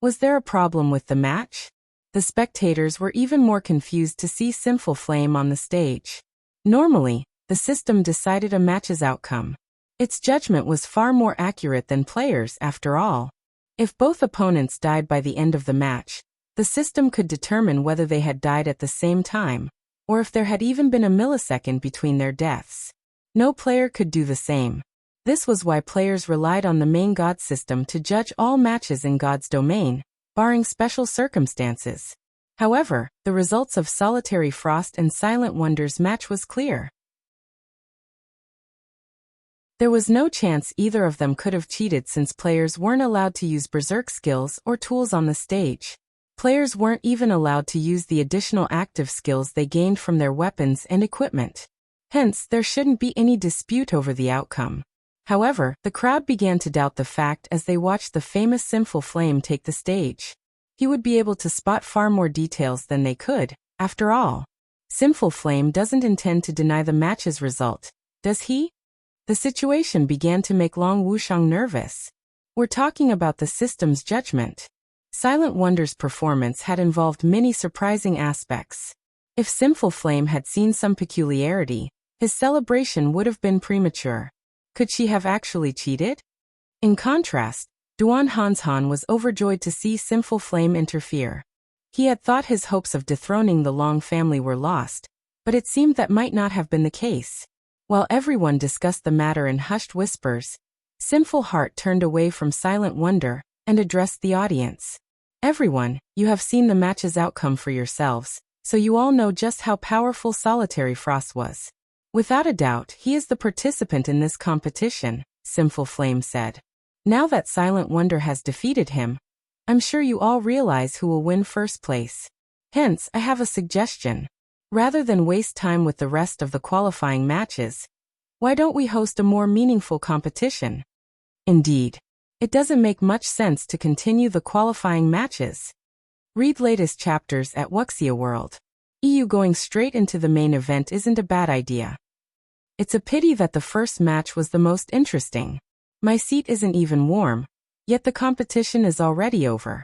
Was there a problem with the match?" The spectators were even more confused to see Sinful Flame on the stage. Normally, the system decided a match's outcome. Its judgment was far more accurate than players, after all. If both opponents died by the end of the match, the system could determine whether they had died at the same time, or if there had even been a millisecond between their deaths. No player could do the same. This was why players relied on the main God system to judge all matches in God's domain, barring special circumstances. However, the results of Solitary Frost and Silent Wonder's match was clear. There was no chance either of them could have cheated since players weren't allowed to use berserk skills or tools on the stage. Players weren't even allowed to use the additional active skills they gained from their weapons and equipment. Hence, there shouldn't be any dispute over the outcome. However, the crowd began to doubt the fact as they watched the famous Sinful Flame take the stage. He would be able to spot far more details than they could, after all. Sinful Flame doesn't intend to deny the match's result, does he? The situation began to make Long Wuxiang nervous. We're talking about the system's judgment. Silent Wonder's performance had involved many surprising aspects. If Sinful Flame had seen some peculiarity, his celebration would have been premature. Could she have actually cheated? In contrast, Duan Hanshan was overjoyed to see Sinful Flame interfere. He had thought his hopes of dethroning the Long family were lost, but it seemed that might not have been the case. While everyone discussed the matter in hushed whispers, Sinful Heart turned away from Silent Wonder and addressed the audience. Everyone, you have seen the match's outcome for yourselves, so you all know just how powerful Solitary Frost was. Without a doubt, he is the participant in this competition, Sinful Flame said. Now that Silent Wonder has defeated him, I'm sure you all realize who will win first place. Hence, I have a suggestion. Rather than waste time with the rest of the qualifying matches, why don't we host a more meaningful competition? Indeed, it doesn't make much sense to continue the qualifying matches. Read latest chapters at Wuxia World. Going straight into the main event isn't a bad idea. It's a pity that the first match was the most interesting. My seat isn't even warm, yet the competition is already over.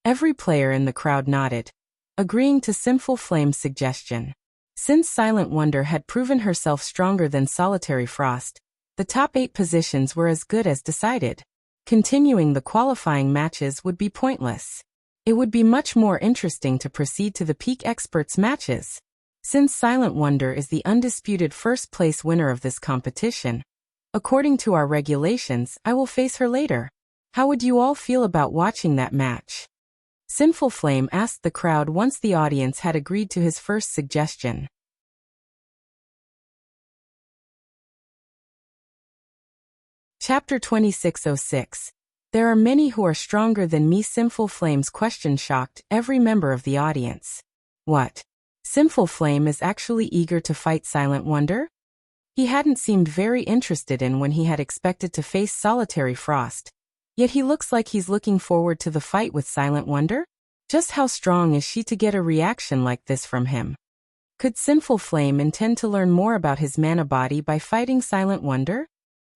Every player in the crowd nodded, agreeing to Sinful Flame's suggestion. Since Silent Wonder had proven herself stronger than Solitary Frost, the top 8 positions were as good as decided. Continuing the qualifying matches would be pointless. It would be much more interesting to proceed to the Peak Experts matches. Since Silent Wonder is the undisputed first-place winner of this competition, according to our regulations, I will face her later. How would you all feel about watching that match? Sinful Flame asked the crowd once the audience had agreed to his first suggestion. Chapter 2606. There are many who are stronger than me. Sinful Flame's question shocked every member of the audience. What? Sinful Flame is actually eager to fight Silent Wonder? He hadn't seemed very interested in when he had expected to face Solitary Frost. Yet he looks like he's looking forward to the fight with Silent Wonder? Just how strong is she to get a reaction like this from him? Could Sinful Flame intend to learn more about his mana body by fighting Silent Wonder?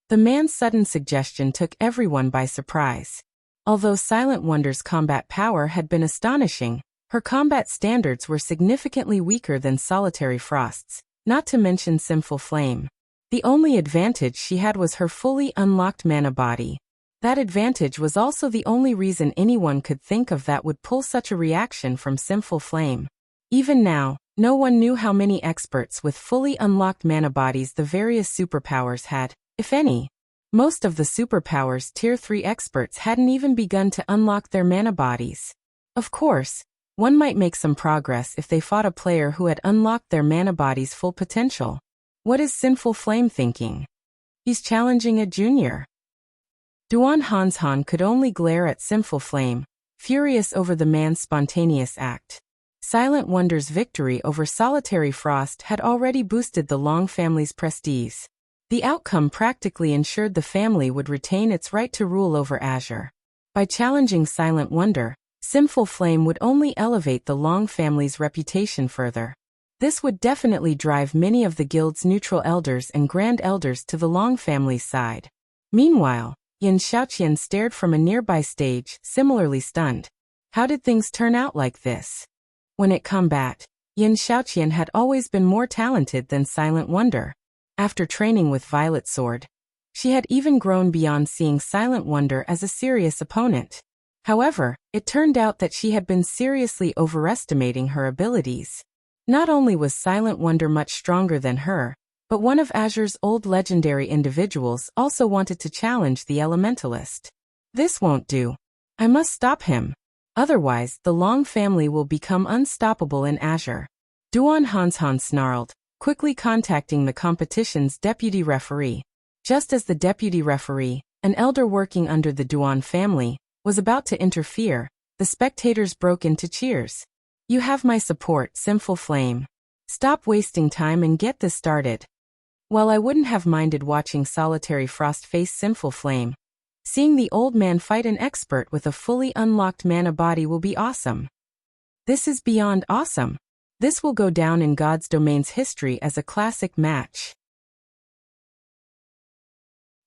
The man's sudden suggestion took everyone by surprise. Although Silent Wonder's combat power had been astonishing, her combat standards were significantly weaker than Solitary Frost's, not to mention Sinful Flame. The only advantage she had was her fully unlocked mana body. That advantage was also the only reason anyone could think of that would pull such a reaction from Sinful Flame. Even now, no one knew how many experts with fully unlocked mana bodies the various superpowers had, if any. Most of the superpowers Tier 3 experts hadn't even begun to unlock their mana bodies. Of course, one might make some progress if they fought a player who had unlocked their mana body's full potential. What is Sinful Flame thinking? He's challenging a junior. Duan Hanshan could only glare at Sinful Flame, furious over the man's spontaneous act. Silent Wonder's victory over Solitary Frost had already boosted the Long family's prestige. The outcome practically ensured the family would retain its right to rule over Azure. By challenging Silent Wonder, Sinful Flame would only elevate the Long family's reputation further. This would definitely drive many of the guild's neutral elders and grand elders to the Long family's side. Meanwhile, Yin Xiaoqian stared from a nearby stage, similarly stunned. How did things turn out like this? When at combat, Yin Xiaoqian had always been more talented than Silent Wonder. After training with Violet Sword, she had even grown beyond seeing Silent Wonder as a serious opponent. However, it turned out that she had been seriously overestimating her abilities. Not only was Silent Wonder much stronger than her, but one of Azure's old legendary individuals also wanted to challenge the Elementalist. This won't do. I must stop him. Otherwise, the Long family will become unstoppable in Azure. Duan Hanshan snarled, quickly contacting the competition's deputy referee. Just as the deputy referee, an elder working under the Duan family, was about to interfere, the spectators broke into cheers. You have my support, Sinful Flame. Stop wasting time and get this started. While I wouldn't have minded watching Solitary Frost face Sinful Flame, seeing the old man fight an expert with a fully unlocked mana body will be awesome. This is beyond awesome. This will go down in God's Domain's history as a classic match.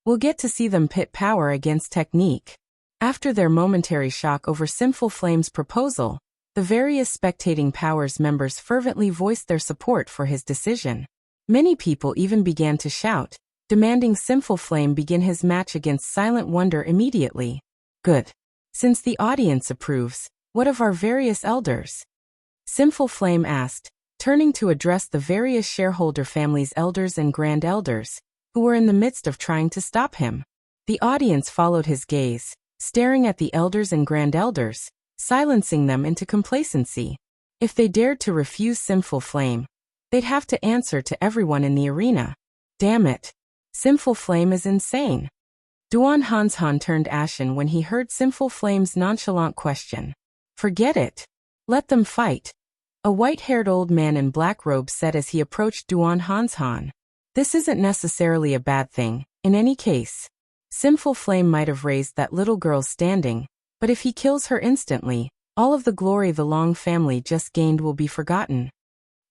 We'll get to see them pit power against technique. After their momentary shock over Sinful Flame's proposal, the various spectating powers members fervently voiced their support for his decision. Many people even began to shout, demanding Sinful Flame begin his match against Silent Wonder immediately. Good. Since the audience approves, what of our various elders? Sinful Flame asked, turning to address the various shareholder families' elders and grand elders, who were in the midst of trying to stop him. The audience followed his gaze, staring at the elders and grand elders, silencing them into complacency. If they dared to refuse Sinful Flame, they'd have to answer to everyone in the arena. Damn it. Sinful Flame is insane. Duan Hanshan turned ashen when he heard Sinful Flame's nonchalant question. Forget it. Let them fight. A white-haired old man in black robes said as he approached Duan Hanshan. This isn't necessarily a bad thing, in any case. Sinful Flame might have raised that little girl's standing, but if he kills her instantly, all of the glory the Long family just gained will be forgotten.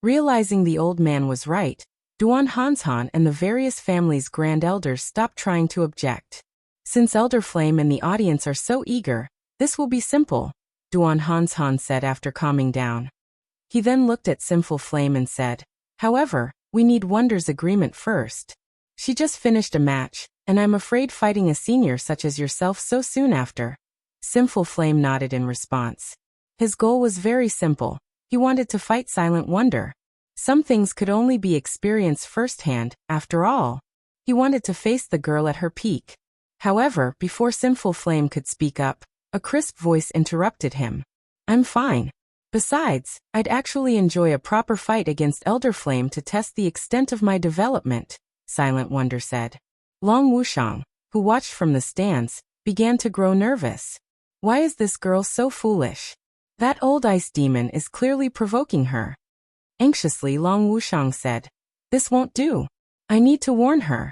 Realizing the old man was right, Duan Hanshan and the various families' grand elders stopped trying to object. Since Elder Flame and the audience are so eager, this will be simple, Duan Hanshan said after calming down. He then looked at Sinful Flame and said, however, we need Wonder's agreement first. She just finished a match, and I'm afraid fighting a senior such as yourself so soon after. Sinful Flame nodded in response. His goal was very simple. He wanted to fight Silent Wonder. Some things could only be experienced firsthand, after all. He wanted to face the girl at her peak. However, before Sinful Flame could speak up, a crisp voice interrupted him. I'm fine. Besides, I'd actually enjoy a proper fight against Elder Flame to test the extent of my development, Silent Wonder said. Long Wuxiang, who watched from the stands, began to grow nervous. Why is this girl so foolish? That old ice demon is clearly provoking her. Anxiously, Long Wuxiang said, this won't do. I need to warn her.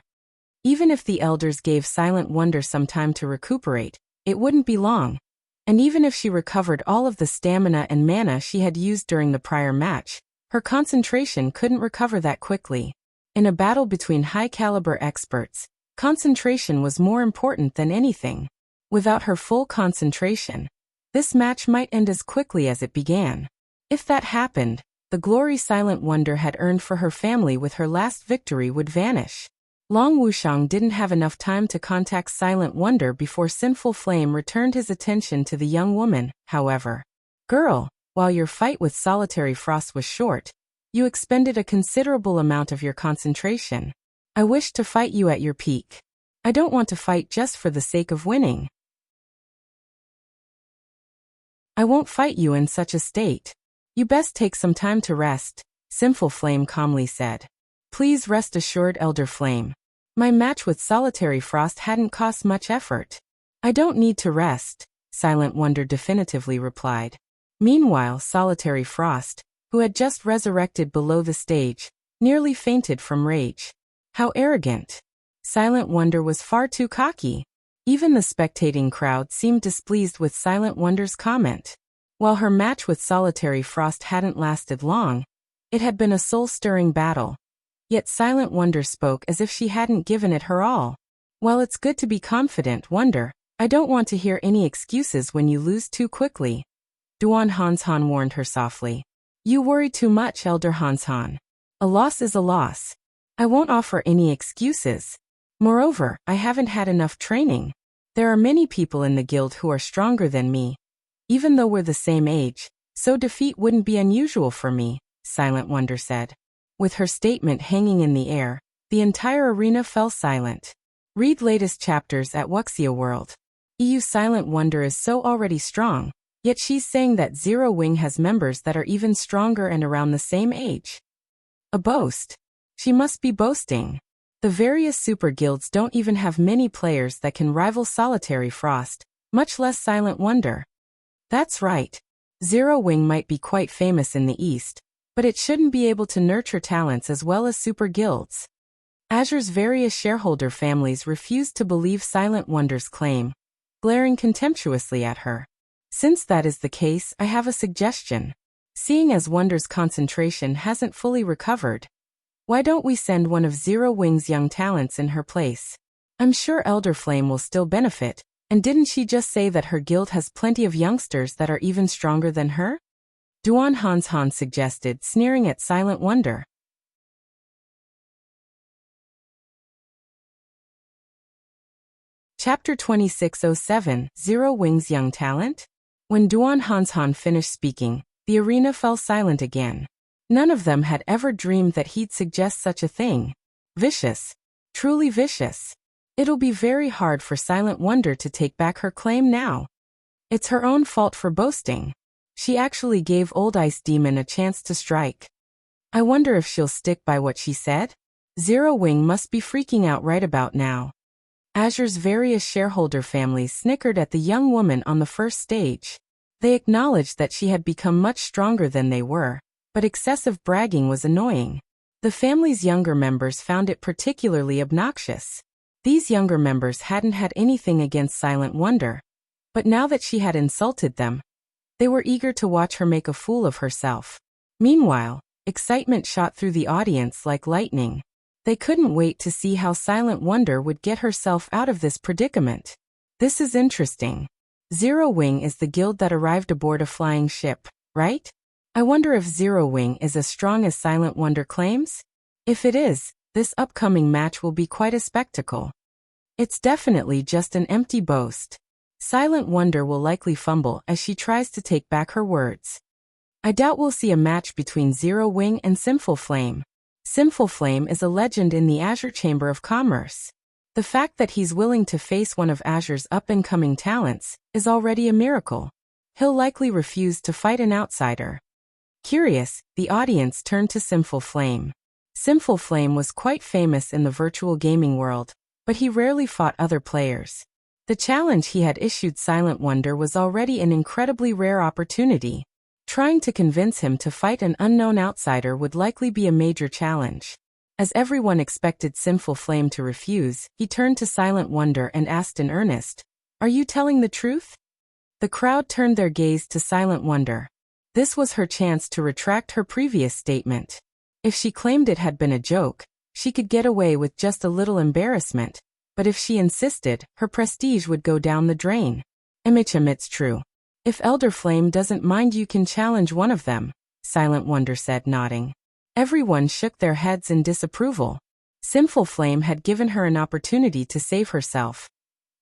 Even if the elders gave Silent Wonder some time to recuperate, it wouldn't be long. And even if she recovered all of the stamina and mana she had used during the prior match, her concentration couldn't recover that quickly. In a battle between high-caliber experts, concentration was more important than anything. Without her full concentration, this match might end as quickly as it began. If that happened, the glory Silent Wonder had earned for her family with her last victory would vanish. Long Wuxiang didn't have enough time to contact Silent Wonder before Sinful Flame returned his attention to the young woman, however. Girl, while your fight with Solitary Frost was short, you expended a considerable amount of your concentration. I wish to fight you at your peak. I don't want to fight just for the sake of winning. I won't fight you in such a state. You best take some time to rest, Sinful Flame calmly said. Please rest assured, Elder Flame. My match with Solitary Frost hadn't cost much effort. I don't need to rest, Silent Wonder definitively replied. Meanwhile, Solitary Frost, who had just resurrected below the stage, nearly fainted from rage. How arrogant. Silent Wonder was far too cocky. Even the spectating crowd seemed displeased with Silent Wonder's comment. While her match with Solitary Frost hadn't lasted long, it had been a soul-stirring battle. Yet Silent Wonder spoke as if she hadn't given it her all. While it's good to be confident, Wonder, I don't want to hear any excuses when you lose too quickly. Duan Hanshan warned her softly. You worry too much, Elder Hanshan. A loss is a loss. I won't offer any excuses. Moreover, I haven't had enough training. There are many people in the guild who are stronger than me. Even though we're the same age, so defeat wouldn't be unusual for me, Silent Wonder said. With her statement hanging in the air, the entire arena fell silent. Read latest chapters at Wuxia World. EU Silent Wonder is so already strong, yet she's saying that Zero Wing has members that are even stronger and around the same age. A boast. She must be boasting. The various super guilds don't even have many players that can rival Solitary Frost, much less Silent Wonder. That's right. Zero Wing might be quite famous in the East, but it shouldn't be able to nurture talents as well as super guilds. Azure's various shareholder families refused to believe Silent Wonder's claim, glaring contemptuously at her. Since that is the case, I have a suggestion. Seeing as Wonder's concentration hasn't fully recovered, why don't we send one of Zero Wing's young talents in her place? I'm sure Elder Flame will still benefit, and didn't she just say that her guild has plenty of youngsters that are even stronger than her? Duan Han suggested, sneering at Silent Wonder. Chapter 2607, Zero Wing's Young Talent? When Duan Han finished speaking, the arena fell silent again. None of them had ever dreamed that he'd suggest such a thing. Vicious. Truly vicious. It'll be very hard for Silent Wonder to take back her claim now. It's her own fault for boasting. She actually gave Old Ice Demon a chance to strike. I wonder if she'll stick by what she said? Zero Wing must be freaking out right about now. Azure's various shareholder families snickered at the young woman on the first stage. They acknowledged that she had become much stronger than they were, but excessive bragging was annoying. The family's younger members found it particularly obnoxious. These younger members hadn't had anything against Silent Wonder, but now that she had insulted them, they were eager to watch her make a fool of herself. Meanwhile, excitement shot through the audience like lightning. They couldn't wait to see how Silent Wonder would get herself out of this predicament. This is interesting. Zero Wing is the guild that arrived aboard a flying ship, right? I wonder if Zero Wing is as strong as Silent Wonder claims? If it is, this upcoming match will be quite a spectacle. It's definitely just an empty boast. Silent Wonder will likely fumble as she tries to take back her words. I doubt we'll see a match between Zero Wing and Sinful Flame. Sinful Flame is a legend in the Azure Chamber of Commerce. The fact that he's willing to face one of Azure's up-and-coming talents is already a miracle. He'll likely refuse to fight an outsider. Curious, the audience turned to Sinful Flame. Sinful Flame was quite famous in the virtual gaming world, but he rarely fought other players. The challenge he had issued Silent Wonder was already an incredibly rare opportunity. Trying to convince him to fight an unknown outsider would likely be a major challenge. As everyone expected Sinful Flame to refuse, he turned to Silent Wonder and asked in earnest, "Are you telling the truth?" The crowd turned their gaze to Silent Wonder. This was her chance to retract her previous statement. If she claimed it had been a joke, she could get away with just a little embarrassment, but if she insisted, her prestige would go down the drain. It's true. If Elder Flame doesn't mind, you can challenge one of them, Silent Wonder said, nodding. Everyone shook their heads in disapproval. Sinful Flame had given her an opportunity to save herself.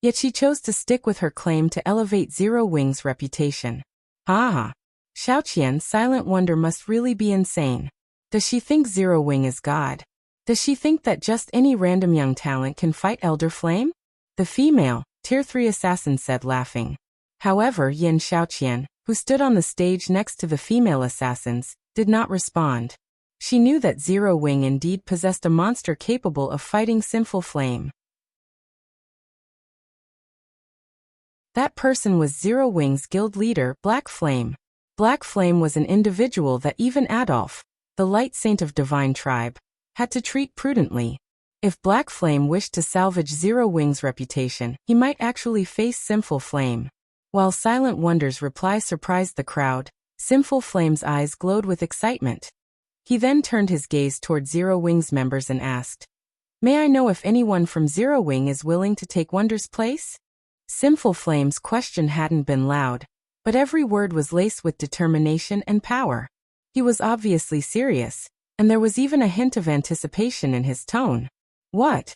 Yet she chose to stick with her claim to elevate Zero Wing's reputation. Ah! Xiaoqian, Silent Wonder must really be insane. Does she think Zero Wing is God? Does she think that just any random young talent can fight Elder Flame? The female, Tier 3 assassin said, laughing. However, Yin Xiaoqian, who stood on the stage next to the female assassins, did not respond. She knew that Zero Wing indeed possessed a monster capable of fighting Sinful Flame. That person was Zero Wing's guild leader, Black Flame. Black Flame was an individual that even Adolf, the light saint of Divine Tribe, had to treat prudently. If Black Flame wished to salvage Zero Wing's reputation, he might actually face Sinful Flame. While Silent Wonder's reply surprised the crowd, Sinful Flame's eyes glowed with excitement. He then turned his gaze toward Zero Wing's members and asked, "May I know if anyone from Zero Wing is willing to take Wonder's place?" Sinful Flame's question hadn't been loud, but every word was laced with determination and power. He was obviously serious, and there was even a hint of anticipation in his tone. What?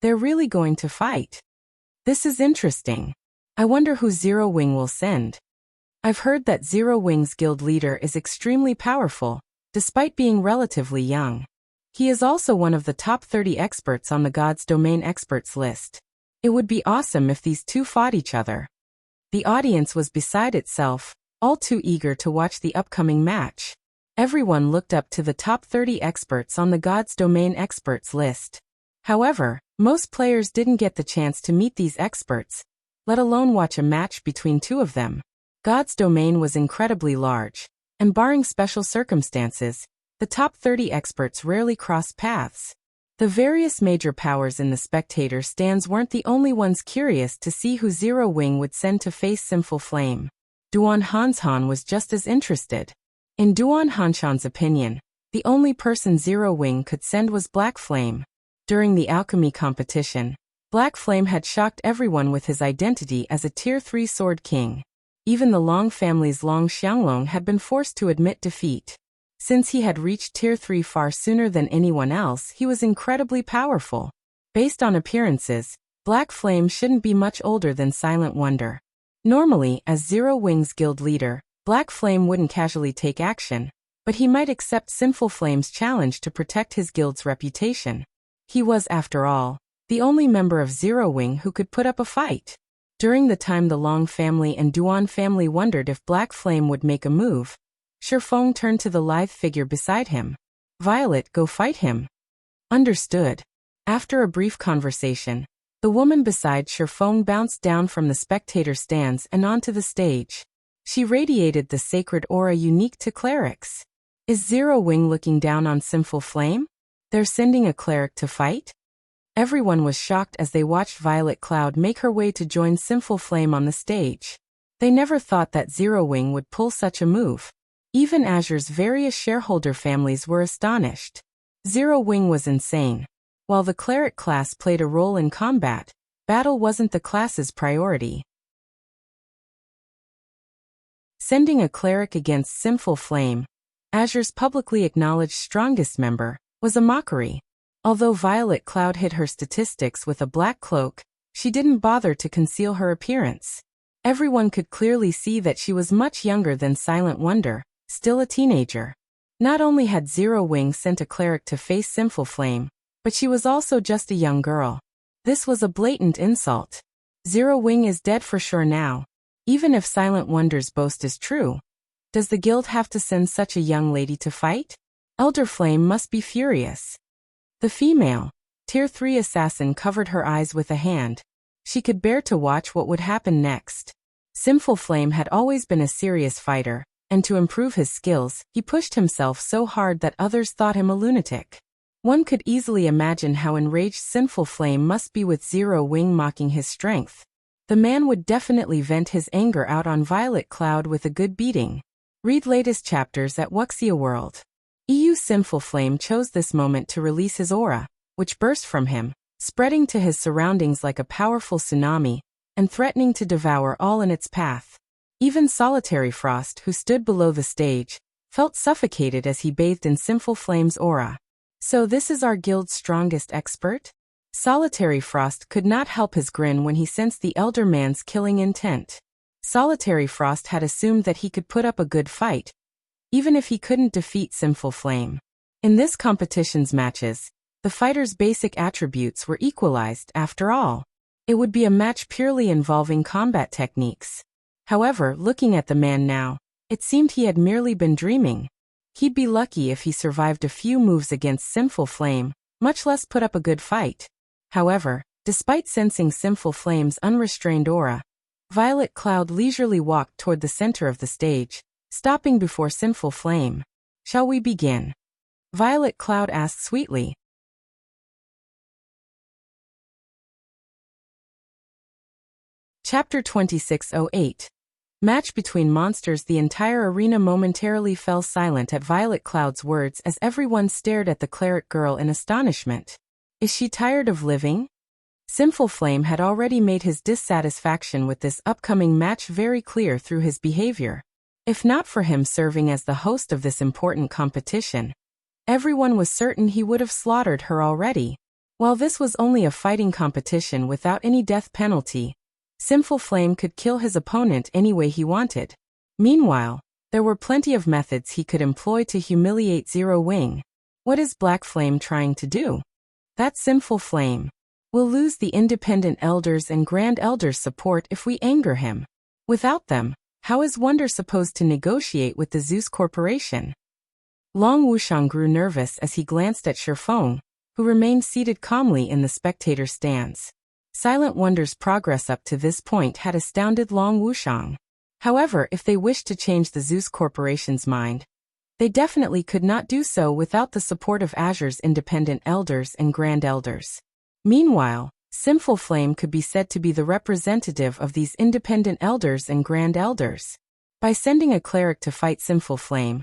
They're really going to fight? This is interesting. I wonder who Zero Wing will send. I've heard that Zero Wing's guild leader is extremely powerful, despite being relatively young. He is also one of the top 30 experts on the God's Domain experts list. It would be awesome if these two fought each other. The audience was beside itself, all too eager to watch the upcoming match. Everyone looked up to the top 30 experts on the God's Domain experts list. However, most players didn't get the chance to meet these experts, let alone watch a match between two of them. God's domain was incredibly large, and barring special circumstances, the top 30 experts rarely crossed paths. The various major powers in the spectator stands weren't the only ones curious to see who Zero Wing would send to face Sinful Flame. Duan Hanshan was just as interested. In Duan Hanshan's opinion, the only person Zero Wing could send was Black Flame. During the alchemy competition, Black Flame had shocked everyone with his identity as a Tier 3 Sword King. Even the Long family's Long Xianglong had been forced to admit defeat. Since he had reached Tier 3 far sooner than anyone else, he was incredibly powerful. Based on appearances, Black Flame shouldn't be much older than Silent Wonder. Normally, as Zero Wing's guild leader, Black Flame wouldn't casually take action, but he might accept Sinful Flame's challenge to protect his guild's reputation. He was, after all, the only member of Zero Wing who could put up a fight. During the time the Long family and Duan family wondered if Black Flame would make a move, Shifeng turned to the lithe figure beside him. "Violet, go fight him." "Understood." After a brief conversation, the woman beside Shifeng bounced down from the spectator stands and onto the stage. She radiated the sacred aura unique to clerics. Is Zero Wing looking down on Sinful Flame? They're sending a cleric to fight? Everyone was shocked as they watched Violet Cloud make her way to join Sinful Flame on the stage. They never thought that Zero Wing would pull such a move. Even Azure's various shareholder families were astonished. Zero Wing was insane. While the cleric class played a role in combat, battle wasn't the class's priority. Sending a cleric against Sinful Flame, Azure's publicly acknowledged strongest member, was a mockery. Although Violet Cloud hid her statistics with a black cloak, she didn't bother to conceal her appearance. Everyone could clearly see that she was much younger than Silent Wonder, still a teenager. Not only had Zero Wing sent a cleric to face Sinful Flame, but she was also just a young girl. This was a blatant insult. Zero Wing is dead for sure now. Even if Silent Wonder's boast is true, does the guild have to send such a young lady to fight? Elder Flame must be furious. The female, Tier 3 assassin covered her eyes with a hand. She could bear to watch what would happen next. Sinful Flame had always been a serious fighter, and to improve his skills, he pushed himself so hard that others thought him a lunatic. One could easily imagine how enraged Sinful Flame must be with Zero Wing mocking his strength. The man would definitely vent his anger out on Violet Cloud with a good beating. Read latest chapters at Wuxia World. Sinful Flame chose this moment to release his aura, which burst from him, spreading to his surroundings like a powerful tsunami, and threatening to devour all in its path. Even Solitary Frost, who stood below the stage, felt suffocated as he bathed in Sinful Flame's aura. So this is our guild's strongest expert? Solitary Frost could not help his grin when he sensed the elder man's killing intent. Solitary Frost had assumed that he could put up a good fight, even if he couldn't defeat Sinful Flame. In this competition's matches, the fighter's basic attributes were equalized after all. It would be a match purely involving combat techniques. However, looking at the man now, it seemed he had merely been dreaming. He'd be lucky if he survived a few moves against Sinful Flame, much less put up a good fight. However, despite sensing Sinful Flame's unrestrained aura, Violet Cloud leisurely walked toward the center of the stage, stopping before Sinful Flame. "Shall we begin?" Violet Cloud asked sweetly. Chapter 2608. Match between monsters. The entire arena momentarily fell silent at Violet Cloud's words as everyone stared at the cleric girl in astonishment. Is she tired of living? Sinful Flame had already made his dissatisfaction with this upcoming match very clear through his behavior. If not for him serving as the host of this important competition, everyone was certain he would have slaughtered her already. While this was only a fighting competition without any death penalty, Sinful Flame could kill his opponent any way he wanted. Meanwhile, there were plenty of methods he could employ to humiliate Zero Wing. What is Black Flame trying to do? That Sinful Flame will lose the independent elders and grand elders' support if we anger him. Without them, how is Wonder supposed to negotiate with the Zeus Corporation? Long Wuxiang grew nervous as he glanced at Shifeng, who remained seated calmly in the spectator stands. Silent Wonder's progress up to this point had astounded Long Wuxiang. However, if they wished to change the Zeus Corporation's mind, they definitely could not do so without the support of Azure's independent elders and grand elders. Meanwhile, Sinful Flame could be said to be the representative of these independent elders and grand elders. By sending a cleric to fight Sinful Flame,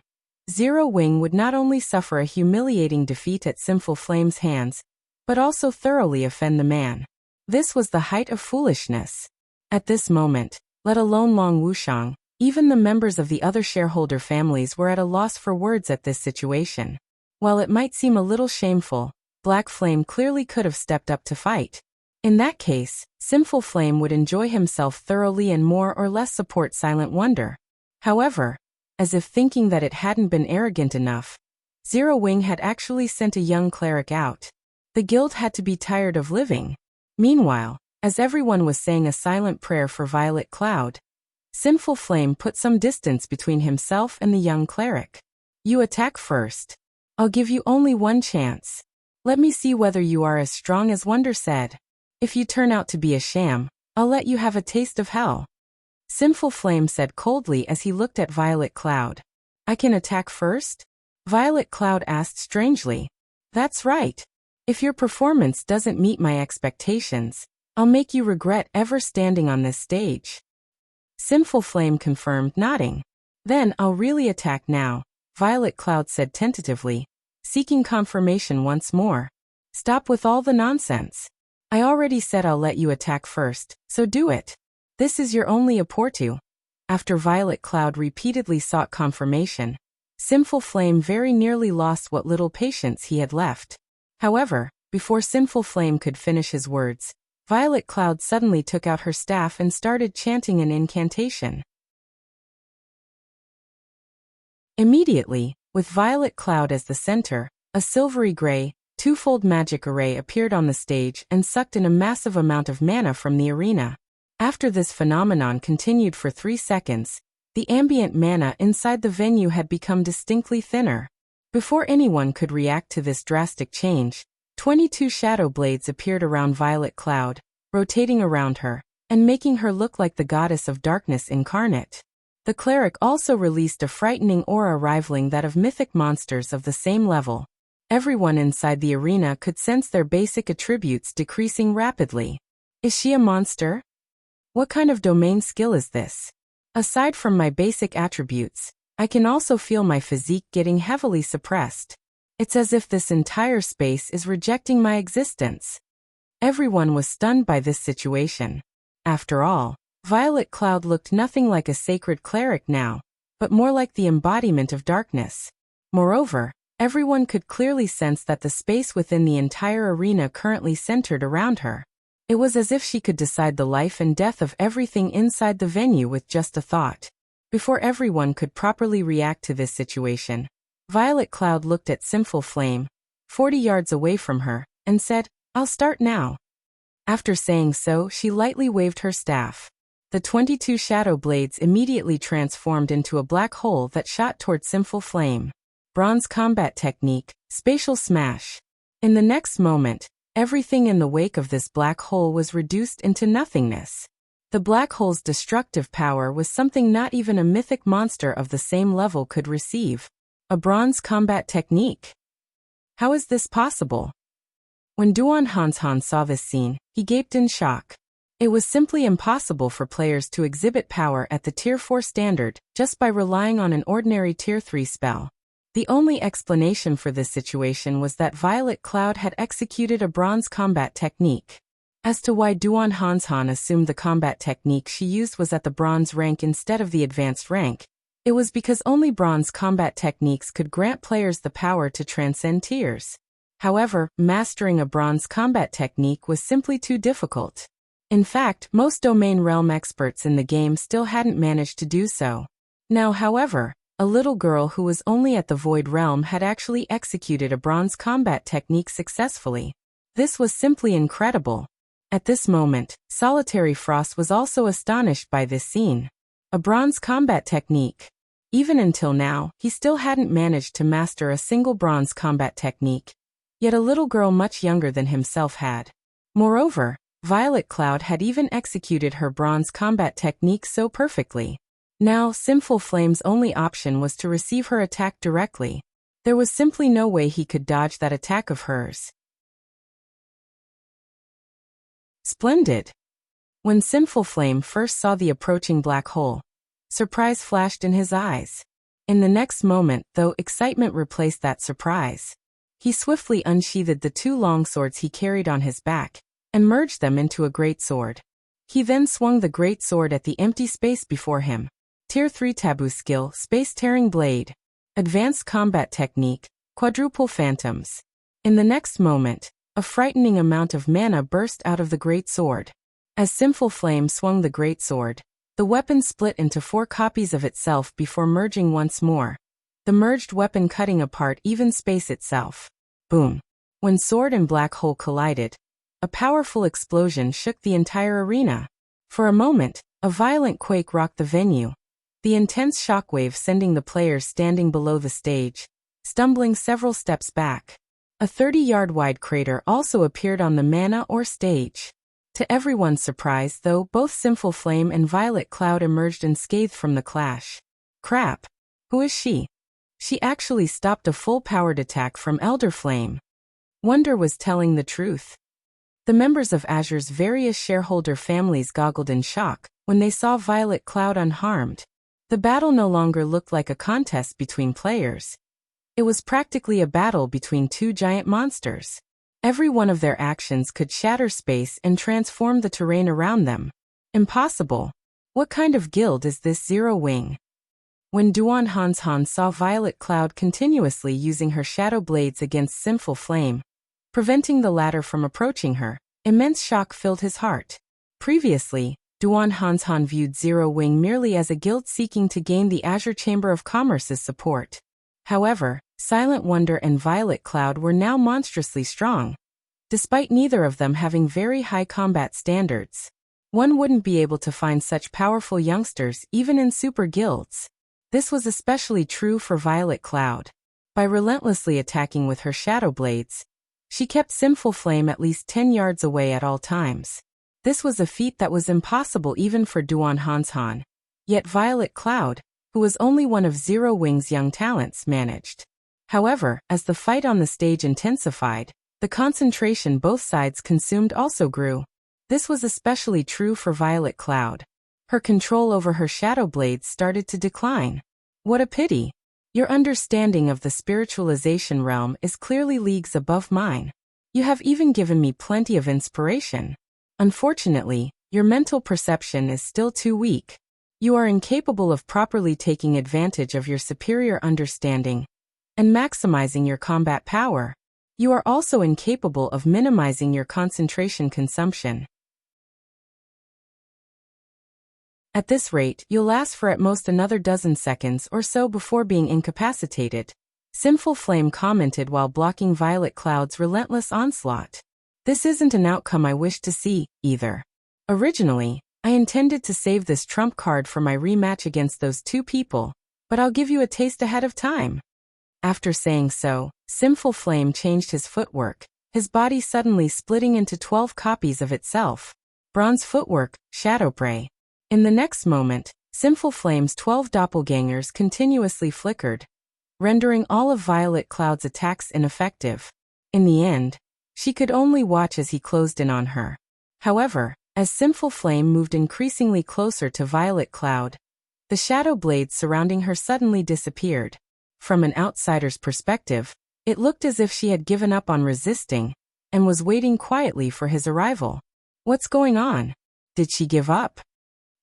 Zero Wing would not only suffer a humiliating defeat at Sinful Flame's hands, but also thoroughly offend the man. This was the height of foolishness. At this moment, let alone Long Wuxiang, even the members of the other shareholder families were at a loss for words at this situation. While it might seem a little shameful, Black Flame clearly could have stepped up to fight. In that case, Sinful Flame would enjoy himself thoroughly and more or less support Silent Wonder. However, as if thinking that it hadn't been arrogant enough, Zero Wing had actually sent a young cleric out. The guild had to be tired of living. Meanwhile, as everyone was saying a silent prayer for Violet Cloud, Sinful Flame put some distance between himself and the young cleric. You attack first. I'll give you only one chance. Let me see whether you are as strong as Wonder said. If you turn out to be a sham, I'll let you have a taste of hell. Sinful Flame said coldly as he looked at Violet Cloud. I can attack first? Violet Cloud asked strangely. That's right. If your performance doesn't meet my expectations, I'll make you regret ever standing on this stage. Sinful Flame confirmed, nodding. Then I'll really attack now, Violet Cloud said tentatively, seeking confirmation once more. Stop with all the nonsense. I already said I'll let you attack first, so do it. This is your only opportunity. After Violet Cloud repeatedly sought confirmation, Sinful Flame very nearly lost what little patience he had left. However, before Sinful Flame could finish his words, Violet Cloud suddenly took out her staff and started chanting an incantation. Immediately, with Violet Cloud as the center, a silvery gray, twofold magic array appeared on the stage and sucked in a massive amount of mana from the arena. After this phenomenon continued for 3 seconds, the ambient mana inside the venue had become distinctly thinner. Before anyone could react to this drastic change, 22 shadow blades appeared around Violet Cloud, rotating around her, and making her look like the goddess of darkness incarnate. The cleric also released a frightening aura rivaling that of mythic monsters of the same level. Everyone inside the arena could sense their basic attributes decreasing rapidly. Is she a monster? What kind of domain skill is this? Aside from my basic attributes, I can also feel my physique getting heavily suppressed. It's as if this entire space is rejecting my existence. Everyone was stunned by this situation. After all, Violet Cloud looked nothing like a sacred cleric now, but more like the embodiment of darkness. Moreover, everyone could clearly sense that the space within the entire arena currently centered around her. It was as if she could decide the life and death of everything inside the venue with just a thought. Before everyone could properly react to this situation, Violet Cloud looked at Sinful Flame, 40 yards away from her, and said, I'll start now. After saying so, she lightly waved her staff. The 22 shadow blades immediately transformed into a black hole that shot toward Sinful Flame. Bronze combat technique, spatial smash. In the next moment, everything in the wake of this black hole was reduced into nothingness. The black hole's destructive power was something not even a mythic monster of the same level could receive. A bronze combat technique. How is this possible? When Duan Hanshan saw this scene, he gaped in shock. It was simply impossible for players to exhibit power at the Tier 4 standard just by relying on an ordinary Tier 3 spell. The only explanation for this situation was that Violet Cloud had executed a bronze combat technique. As to why Duan Hanshan assumed the combat technique she used was at the bronze rank instead of the advanced rank, it was because only bronze combat techniques could grant players the power to transcend tiers. However, mastering a bronze combat technique was simply too difficult. In fact, most domain realm experts in the game still hadn't managed to do so. Now, however, a little girl who was only at the Void Realm had actually executed a bronze combat technique successfully. This was simply incredible. At this moment, Solitary Frost was also astonished by this scene. A bronze combat technique. Even until now, he still hadn't managed to master a single bronze combat technique. Yet a little girl much younger than himself had. Moreover, Violet Cloud had even executed her bronze combat technique so perfectly. Now, Sinful Flame's only option was to receive her attack directly. There was simply no way he could dodge that attack of hers. Splendid! When Sinful Flame first saw the approaching black hole, surprise flashed in his eyes. In the next moment, though, excitement replaced that surprise. He swiftly unsheathed the two long swords he carried on his back, and merged them into a great sword. He then swung the great sword at the empty space before him. Tier 3 Taboo Skill, Space-Tearing Blade. Advanced Combat Technique, Quadruple Phantoms. In the next moment, a frightening amount of mana burst out of the great sword. As Sinful Flame swung the great sword, the weapon split into 4 copies of itself before merging once more, the merged weapon cutting apart even space itself. Boom! When sword and black hole collided, a powerful explosion shook the entire arena. For a moment, a violent quake rocked the venue, the intense shockwave sending the players standing below the stage, stumbling several steps back. A 30-yard-wide crater also appeared on the mana or stage. To everyone's surprise, though, both Sinful Flame and Violet Cloud emerged unscathed from the clash. Crap! Who is she? She actually stopped a full-powered attack from Elder Flame. Wonder was telling the truth. The members of Azure's various shareholder families goggled in shock when they saw Violet Cloud unharmed. The battle no longer looked like a contest between players. It was practically a battle between two giant monsters. Every one of their actions could shatter space and transform the terrain around them. Impossible. What kind of guild is this Zero Wing? When Duan Hanshan saw Violet Cloud continuously using her shadow blades against Sinful Flame, preventing the latter from approaching her, immense shock filled his heart. Previously, Duan Hanshan viewed Zero Wing merely as a guild seeking to gain the Azure Chamber of Commerce's support. However, Silent Wonder and Violet Cloud were now monstrously strong. Despite neither of them having very high combat standards, one wouldn't be able to find such powerful youngsters even in super guilds. This was especially true for Violet Cloud. By relentlessly attacking with her shadow blades, she kept Sinful Flame at least 10 yards away at all times. This was a feat that was impossible even for Duan Hanshan. Yet Violet Cloud, who was only one of Zero Wing's young talents, managed. However, as the fight on the stage intensified, the concentration both sides consumed also grew. This was especially true for Violet Cloud. Her control over her shadow blades started to decline. What a pity! Your understanding of the spiritualization realm is clearly leagues above mine. You have even given me plenty of inspiration. Unfortunately, your mental perception is still too weak. You are incapable of properly taking advantage of your superior understanding and maximizing your combat power. You are also incapable of minimizing your concentration consumption. At this rate, you'll last for at most another dozen seconds or so before being incapacitated. Sinful Flame commented while blocking Violet Cloud's relentless onslaught. This isn't an outcome I wish to see, either. Originally, I intended to save this trump card for my rematch against those two people, but I'll give you a taste ahead of time. After saying so, Sinful Flame changed his footwork, his body suddenly splitting into 12 copies of itself. Bronze footwork, Shadow Prey. In the next moment, Sinful Flame's 12 doppelgangers continuously flickered, rendering all of Violet Cloud's attacks ineffective. In the end, she could only watch as he closed in on her. However, as Sinful Flame moved increasingly closer to Violet Cloud, the shadow blades surrounding her suddenly disappeared. From an outsider's perspective, it looked as if she had given up on resisting and was waiting quietly for his arrival. What's going on? Did she give up?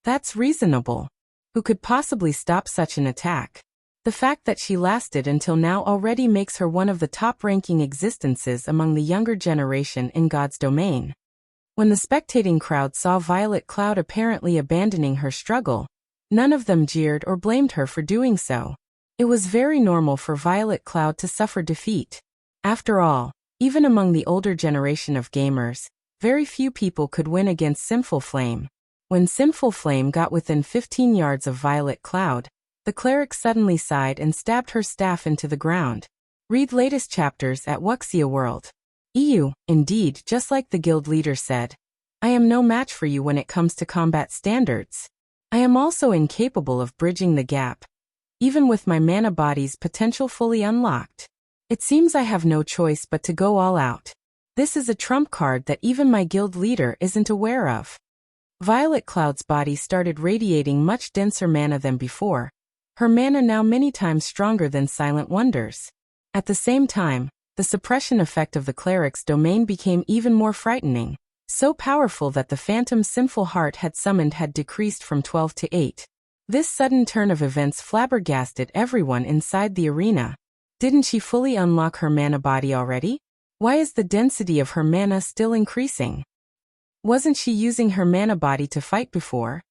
That's reasonable. Who could possibly stop such an attack? The fact that she lasted until now already makes her one of the top-ranking existences among the younger generation in God's domain. When the spectating crowd saw Violet Cloud apparently abandoning her struggle, none of them jeered or blamed her for doing so. It was very normal for Violet Cloud to suffer defeat. After all, even among the older generation of gamers, very few people could win against Sinful Flame. When Sinful Flame got within 15 yards of Violet Cloud, the cleric suddenly sighed and stabbed her staff into the ground. Read latest chapters at Wuxia World. Indeed, just like the guild leader said, I am no match for you when it comes to combat standards. I am also incapable of bridging the gap, even with my mana body's potential fully unlocked. It seems I have no choice but to go all out. This is a trump card that even my guild leader isn't aware of. Violet Cloud's body started radiating much denser mana than before, her mana now many times stronger than Silent Wonder's. At the same time, the suppression effect of the cleric's domain became even more frightening, so powerful that the phantom Sinful heart had summoned had decreased from 12 to 8. This sudden turn of events flabbergasted everyone inside the arena. Didn't she fully unlock her mana body already? Why is the density of her mana still increasing? Wasn't she using her mana body to fight before?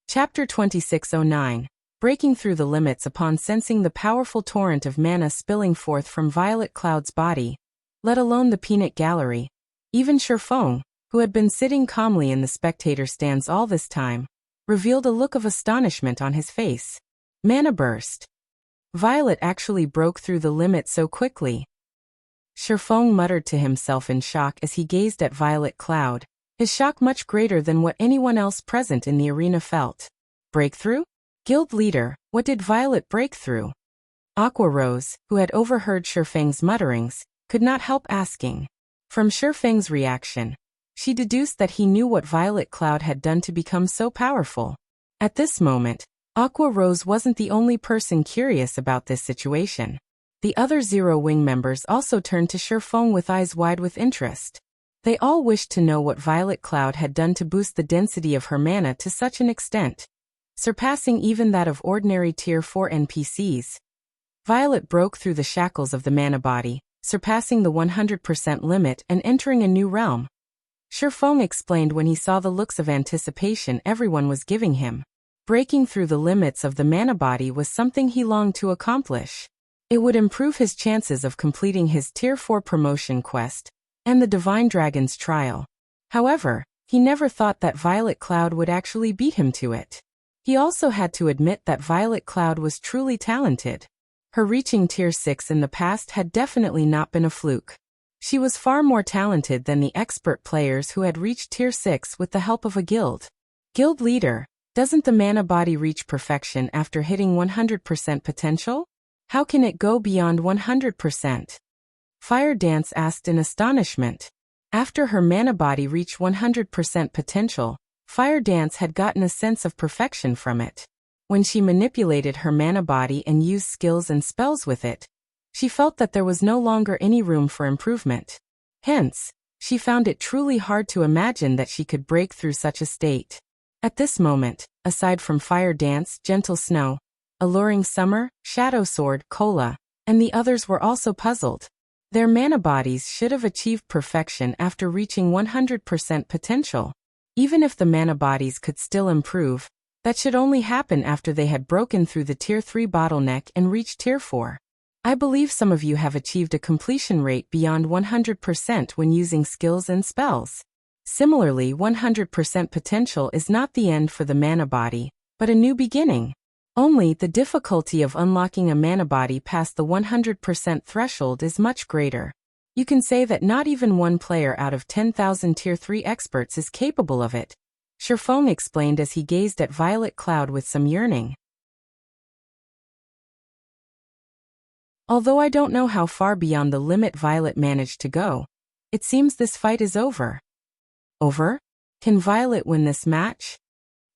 Chapter 2609. Breaking through the limits. Upon sensing the powerful torrent of mana spilling forth from Violet Cloud's body, let alone the peanut gallery, even Shifeng, who had been sitting calmly in the spectator stands all this time, revealed a look of astonishment on his face. Mana burst. Violet actually broke through the limit so quickly. Shifeng muttered to himself in shock as he gazed at Violet Cloud, his shock much greater than what anyone else present in the arena felt. Breakthrough? Guild leader, what did Violet break through? Aqua Rose, who had overheard Shifeng's mutterings, could not help asking. From Shifeng's reaction, she deduced that he knew what Violet Cloud had done to become so powerful. At this moment, Aqua Rose wasn't the only person curious about this situation. The other Zero Wing members also turned to Shifeng with eyes wide with interest. They all wished to know what Violet Cloud had done to boost the density of her mana to such an extent, surpassing even that of ordinary Tier 4 NPCs. Violet broke through the shackles of the mana body, surpassing the 100% limit and entering a new realm. Shifeng explained when he saw the looks of anticipation everyone was giving him. Breaking through the limits of the mana body was something he longed to accomplish. It would improve his chances of completing his Tier 4 promotion quest and the Divine Dragon's trial. However, he never thought that Violet Cloud would actually beat him to it. He also had to admit that Violet Cloud was truly talented. Her reaching Tier 6 in the past had definitely not been a fluke. She was far more talented than the expert players who had reached Tier 6 with the help of a guild. Guild leader, doesn't the mana body reach perfection after hitting 100% potential? How can it go beyond 100%? Fire Dance asked in astonishment. After her mana body reached 100% potential, Fire Dance had gotten a sense of perfection from it. When she manipulated her mana body and used skills and spells with it, she felt that there was no longer any room for improvement. Hence, she found it truly hard to imagine that she could break through such a state. At this moment, aside from Fire Dance, Gentle Snow, Alluring Summer, Shadow Sword, Cola, and the others were also puzzled. Their mana bodies should have achieved perfection after reaching 100% potential. Even if the mana bodies could still improve, that should only happen after they had broken through the Tier 3 bottleneck and reached Tier 4. I believe some of you have achieved a completion rate beyond 100% when using skills and spells. Similarly, 100% potential is not the end for the mana body, but a new beginning. Only the difficulty of unlocking a mana body past the 100% threshold is much greater. You can say that not even one player out of 10,000 Tier 3 experts is capable of it, Shifeng explained as he gazed at Violet Cloud with some yearning. Although I don't know how far beyond the limit Violet managed to go, it seems this fight is over. Over? Can Violet win this match?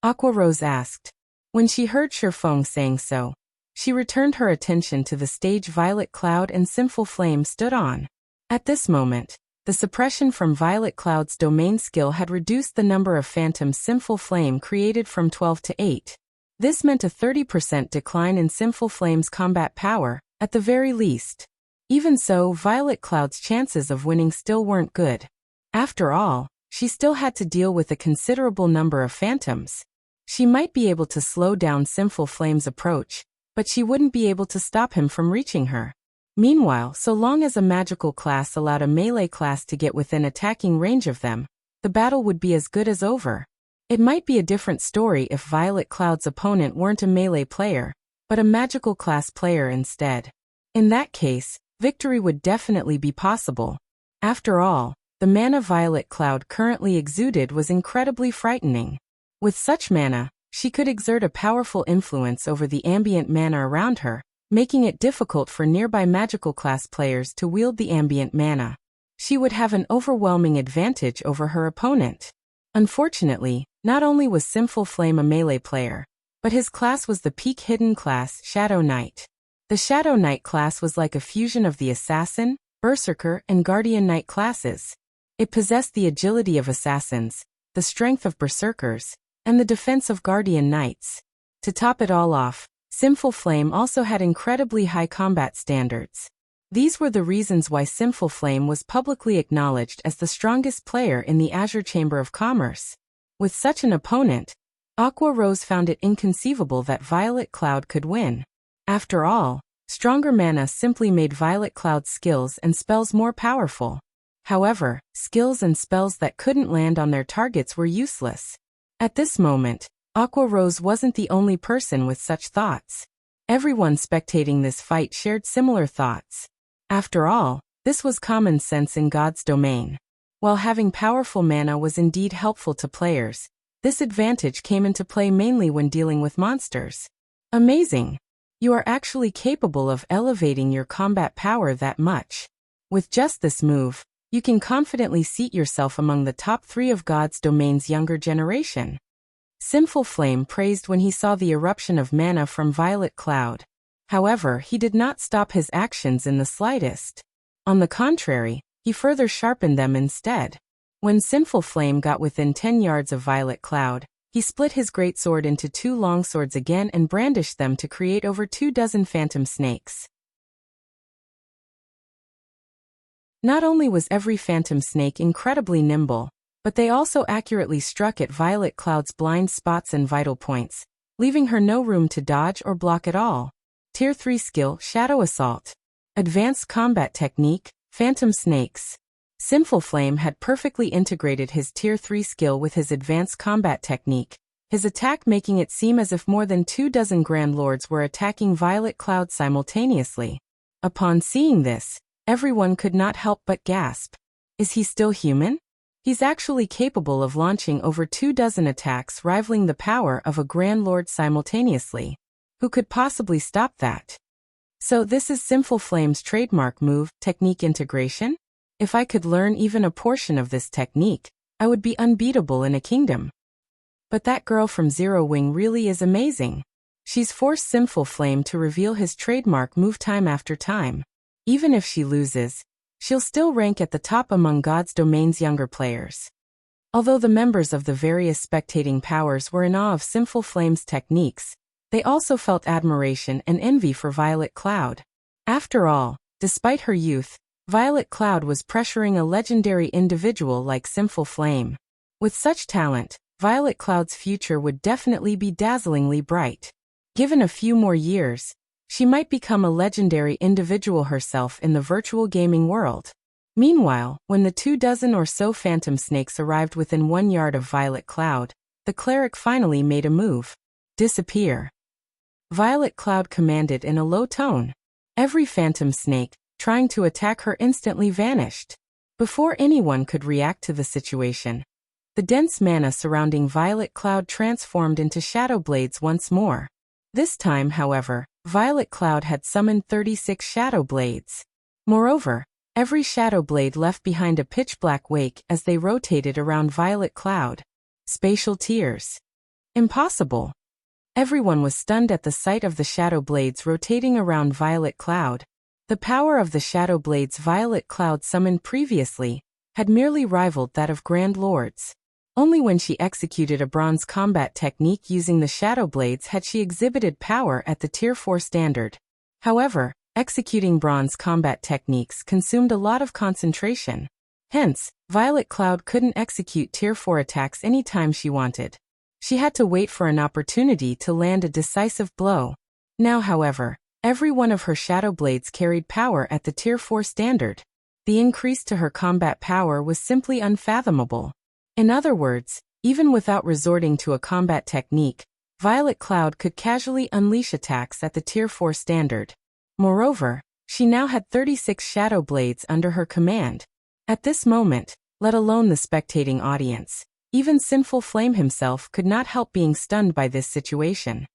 Aqua Rose asked. When she heard Shifeng saying so, she returned her attention to the stage Violet Cloud and Sinful Flame stood on. At this moment, the suppression from Violet Cloud's domain skill had reduced the number of phantom Sinful Flame created from 12 to 8. This meant a 30% decline in Sinful Flame's combat power, at the very least. Even so, Violet Cloud's chances of winning still weren't good. After all, she still had to deal with a considerable number of phantoms. She might be able to slow down Sinful Flame's approach, but she wouldn't be able to stop him from reaching her. Meanwhile, so long as a magical class allowed a melee class to get within attacking range of them, the battle would be as good as over. It might be a different story if Violet Cloud's opponent weren't a melee player, but a magical class player instead. In that case, victory would definitely be possible. After all, the mana Violet Cloud currently exuded was incredibly frightening. With such mana, she could exert a powerful influence over the ambient mana around her, making it difficult for nearby magical class players to wield the ambient mana. She would have an overwhelming advantage over her opponent. Unfortunately, not only was Sinful Flame a melee player, but his class was the peak hidden class, Shadow Knight. The Shadow Knight class was like a fusion of the Assassin, Berserker, and Guardian Knight classes. It possessed the agility of Assassins, the strength of Berserkers, and the defense of Guardian Knights. To top it all off, Sinful Flame also had incredibly high combat standards. These were the reasons why Sinful Flame was publicly acknowledged as the strongest player in the Azure Chamber of Commerce. With such an opponent, Aqua Rose found it inconceivable that Violet Cloud could win. After all, stronger mana simply made Violet Cloud's skills and spells more powerful. However, skills and spells that couldn't land on their targets were useless. At this moment, Aqua Rose wasn't the only person with such thoughts. Everyone spectating this fight shared similar thoughts. After all, this was common sense in God's domain. While having powerful mana was indeed helpful to players, this advantage came into play mainly when dealing with monsters. Amazing! You are actually capable of elevating your combat power that much. With just this move, you can confidently seat yourself among the top 3 of God's domain's younger generation. Sinful Flame praised when he saw the eruption of mana from Violet Cloud. However, he did not stop his actions in the slightest. On the contrary, he further sharpened them instead. When Sinful Flame got within 10 yards of Violet Cloud, he split his greatsword into 2 longswords again and brandished them to create over 24 phantom snakes. Not only was every phantom snake incredibly nimble, but they also accurately struck at Violet Cloud's blind spots and vital points, leaving her no room to dodge or block at all. Tier 3 skill, Shadow Assault. Advanced combat technique, Phantom Snakes. Sinful Flame had perfectly integrated his Tier 3 skill with his advanced combat technique, his attack making it seem as if more than 24 Grand Lords were attacking Violet Cloud simultaneously. Upon seeing this, everyone could not help but gasp. Is he still human? He's actually capable of launching over 24 attacks rivaling the power of a Grand Lord simultaneously. Who could possibly stop that? So this is Sinful Flame's trademark move, technique integration? If I could learn even a portion of this technique, I would be unbeatable in a kingdom. But that girl from Zero Wing really is amazing. She's forced Sinful Flame to reveal his trademark move time after time. Even if she loses, she'll still rank at the top among God's domain's younger players. Although the members of the various spectating powers were in awe of Sinful Flame's techniques, they also felt admiration and envy for Violet Cloud. After all, despite her youth, Violet Cloud was pressuring a legendary individual like Sinful Flame. With such talent, Violet Cloud's future would definitely be dazzlingly bright. Given a few more years, she might become a legendary individual herself in the virtual gaming world. Meanwhile, when the 24 or so phantom snakes arrived within 1 yard of Violet Cloud, the cleric finally made a move. Disappear. Violet Cloud commanded in a low tone. Every phantom snake, trying to attack her, instantly vanished. Before anyone could react to the situation, the dense mana surrounding Violet Cloud transformed into shadow blades once more. This time, however, Violet Cloud had summoned 36 shadow blades. Moreover, every shadow blade left behind a pitch-black wake as they rotated around Violet Cloud. Spatial tears. Impossible. Everyone was stunned at the sight of the shadow blades rotating around Violet Cloud. The power of the shadow blades Violet Cloud summoned previously had merely rivaled that of Grand Lords. Only when she executed a bronze combat technique using the shadow blades had she exhibited power at the Tier 4 standard. However, executing bronze combat techniques consumed a lot of concentration. Hence, Violet Cloud couldn't execute Tier 4 attacks anytime she wanted. She had to wait for an opportunity to land a decisive blow. Now, however, every one of her shadow blades carried power at the Tier 4 standard. The increase to her combat power was simply unfathomable. In other words, Even without resorting to a combat technique, Violet Cloud could casually unleash attacks at the Tier 4 standard. Moreover, she now had 36 Shadow Blades under her command. At this moment, let alone the spectating audience, even Sinful Flame himself could not help being stunned by this situation.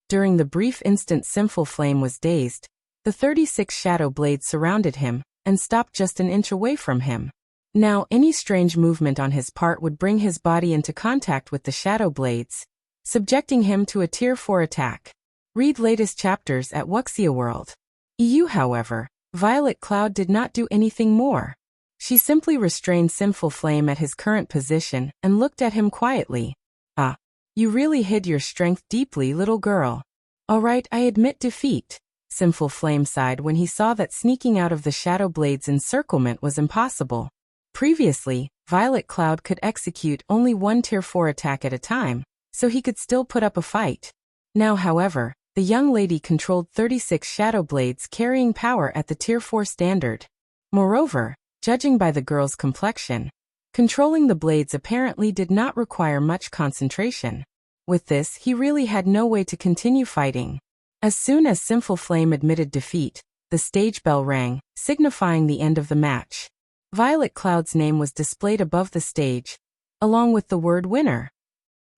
During the brief instant Sinful Flame was dazed, the 36 Shadow Blades surrounded him and stopped just an inch away from him. Now, any strange movement on his part would bring his body into contact with the Shadow Blades, subjecting him to a Tier 4 attack. Read latest chapters at Wuxia World. However, Violet Cloud did not do anything more. She simply restrained Sinful Flame at his current position and looked at him quietly. "Ah, you really hid your strength deeply, little girl. Alright, I admit defeat." Sinful Flame sighed when he saw that sneaking out of the Shadow Blade's encirclement was impossible. Previously, Violet Cloud could execute only one Tier 4 attack at a time, so he could still put up a fight. Now, however, the young lady controlled 36 Shadow Blades carrying power at the Tier 4 standard. Moreover, judging by the girl's complexion, controlling the blades apparently did not require much concentration. With this, he really had no way to continue fighting. As soon as Sinful Flame admitted defeat, the stage bell rang, signifying the end of the match. Violet Cloud's name was displayed above the stage, along with the word winner.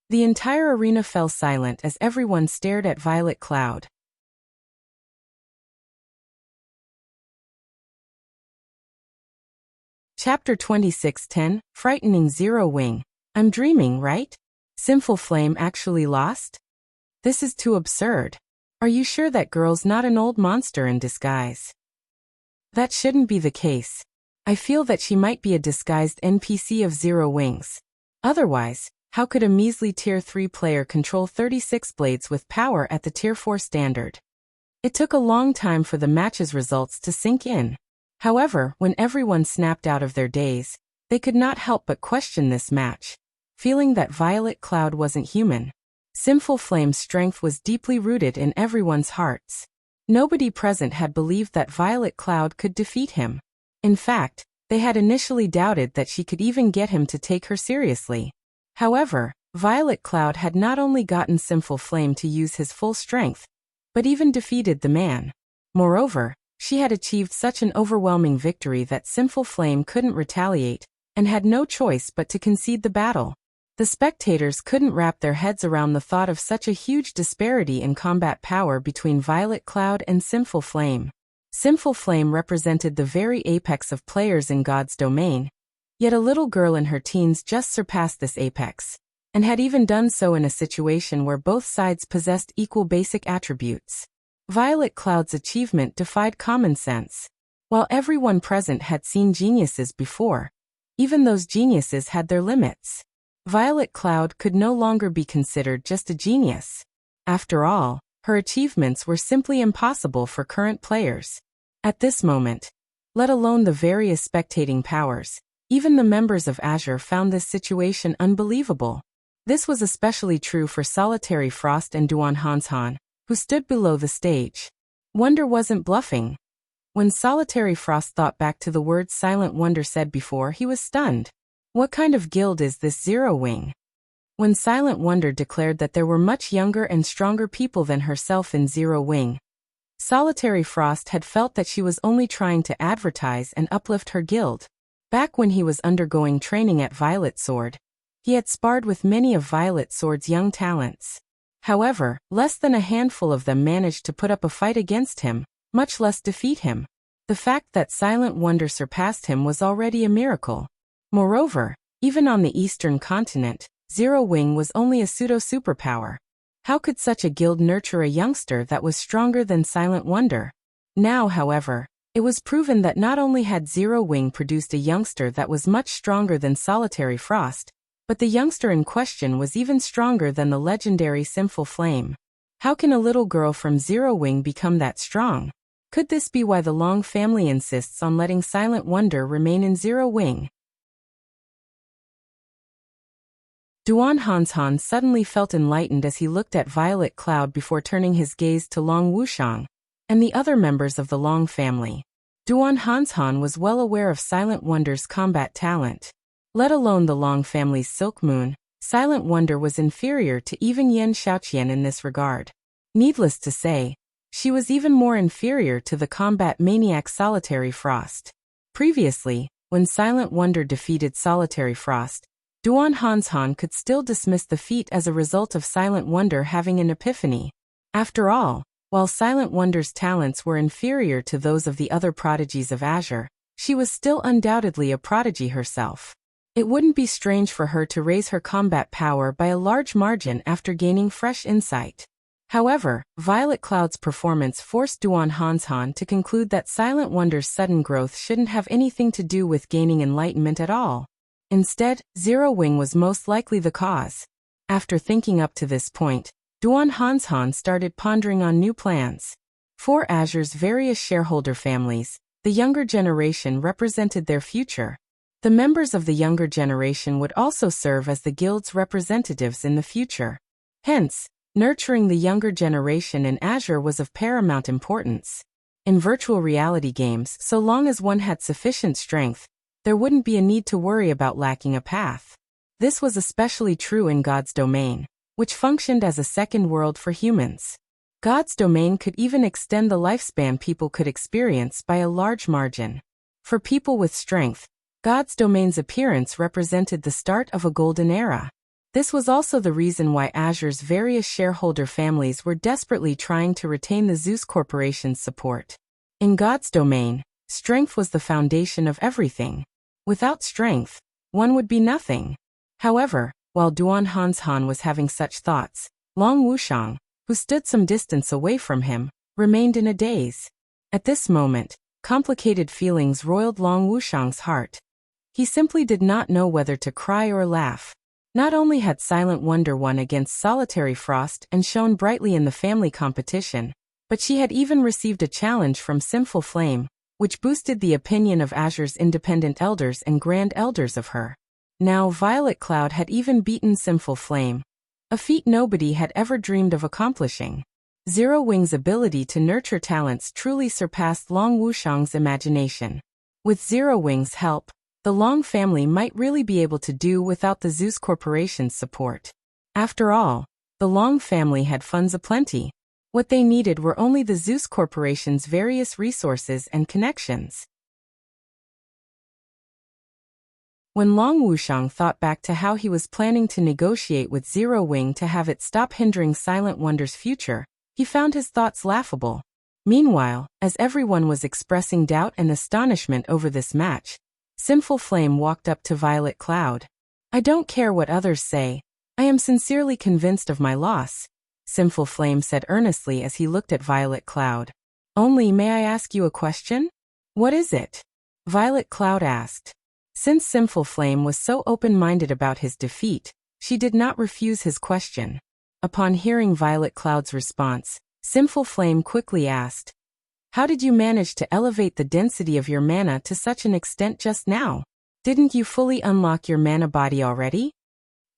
The entire arena fell silent as everyone stared at Violet Cloud. Chapter 26:10, Frightening Zero Wing. I'm dreaming, right? Sinful Flame actually lost? This is too absurd. Are you sure that girl's not an old monster in disguise? That shouldn't be the case. I feel that she might be a disguised NPC of Zero Wings. Otherwise, how could a measly Tier 3 player control 36 blades with power at the Tier 4 standard? It took a long time for the match's results to sink in. However, when everyone snapped out of their daze, they could not help but question this match, feeling that Violet Cloud wasn't human. Sinful Flame's strength was deeply rooted in everyone's hearts. Nobody present had believed that Violet Cloud could defeat him. In fact, they had initially doubted that she could even get him to take her seriously. However, Violet Cloud had not only gotten Sinful Flame to use his full strength, but even defeated the man. Moreover, she had achieved such an overwhelming victory that Sinful Flame couldn't retaliate, and had no choice but to concede the battle. The spectators couldn't wrap their heads around the thought of such a huge disparity in combat power between Violet Cloud and Sinful Flame. Sinful Flame represented the very apex of players in God's domain, yet a little girl in her teens just surpassed this apex, and had even done so in a situation where both sides possessed equal basic attributes. Violet Cloud's achievement defied common sense. While everyone present had seen geniuses before, even those geniuses had their limits. Violet Cloud could no longer be considered just a genius. After all, her achievements were simply impossible for current players. At this moment, let alone the various spectating powers, even the members of Azure found this situation unbelievable. This was especially true for Solitary Frost and Duan Hanshan, who stood below the stage. Wonder wasn't bluffing. When Solitary Frost thought back to the words Silent Wonder said before, he was stunned. What kind of guild is this Zero Wing? When Silent Wonder declared that there were much younger and stronger people than herself in Zero Wing, Solitary Frost had felt that she was only trying to advertise and uplift her guild. Back when he was undergoing training at Violet Sword, he had sparred with many of Violet Sword's young talents. However, less than a handful of them managed to put up a fight against him, much less defeat him. The fact that Silent Wonder surpassed him was already a miracle. Moreover, even on the Eastern continent, Zero Wing was only a pseudo-superpower. How could such a guild nurture a youngster that was stronger than Silent Wonder? Now, however, it was proven that not only had Zero Wing produced a youngster that was much stronger than Solitary Frost, but the youngster in question was even stronger than the legendary Sinful Flame. How can a little girl from Zero Wing become that strong? Could this be why the Long family insists on letting Silent Wonder remain in Zero Wing? Duan Hanshan suddenly felt enlightened as he looked at Violet Cloud before turning his gaze to Long Wuxiang and the other members of the Long family. Duan Hanshan was well aware of Silent Wonder's combat talent. Let alone the Long family's Silk Moon, Silent Wonder was inferior to even Yen Xiaoqian in this regard. Needless to say, she was even more inferior to the combat maniac Solitary Frost. Previously, when Silent Wonder defeated Solitary Frost, Duan Hanshan could still dismiss the feat as a result of Silent Wonder having an epiphany. After all, while Silent Wonder's talents were inferior to those of the other prodigies of Azure, she was still undoubtedly a prodigy herself. It wouldn't be strange for her to raise her combat power by a large margin after gaining fresh insight. However, Violet Cloud's performance forced Duan Hanshan to conclude that Silent Wonder's sudden growth shouldn't have anything to do with gaining enlightenment at all. Instead, Zero Wing was most likely the cause. After thinking up to this point, Duan Hanshan started pondering on new plans. For Azure's various shareholder families, the younger generation represented their future. The members of the younger generation would also serve as the guild's representatives in the future. Hence, nurturing the younger generation in Azure was of paramount importance. In virtual reality games, so long as one had sufficient strength, there wouldn't be a need to worry about lacking a path. This was especially true in God's Domain, which functioned as a second world for humans. God's Domain could even extend the lifespan people could experience by a large margin. For people with strength, God's Domain's appearance represented the start of a golden era. This was also the reason why Azure's various shareholder families were desperately trying to retain the Zeus Corporation's support. In God's Domain, strength was the foundation of everything. Without strength, one would be nothing. However, while Duan Hanshan was having such thoughts, Long Wuxiang, who stood some distance away from him, remained in a daze. At this moment, complicated feelings roiled Long Wuxiang's heart. He simply did not know whether to cry or laugh. Not only had Silent Wonder won against Solitary Frost and shone brightly in the family competition, but she had even received a challenge from Sinful Flame, which boosted the opinion of Azure's independent elders and grand elders of her. Now Violet Cloud had even beaten Sinful Flame, a feat nobody had ever dreamed of accomplishing. Zero Wing's ability to nurture talents truly surpassed Long Wuxiang's imagination. With Zero Wing's help, the Long family might really be able to do without the Zeus Corporation's support. After all, the Long family had funds aplenty. What they needed were only the Zeus Corporation's various resources and connections. When Long Wuxiang thought back to how he was planning to negotiate with Zero Wing to have it stop hindering Silent Wonder's future, he found his thoughts laughable. Meanwhile, as everyone was expressing doubt and astonishment over this match, Sinful Flame walked up to Violet Cloud. "I don't care what others say. I am sincerely convinced of my loss," Sinful Flame said earnestly as he looked at Violet Cloud. "Only may I ask you a question?" "What is it?" Violet Cloud asked. Since Sinful Flame was so open-minded about his defeat, she did not refuse his question. Upon hearing Violet Cloud's response, Sinful Flame quickly asked, "How did you manage to elevate the density of your mana to such an extent just now? Didn't you fully unlock your mana body already?"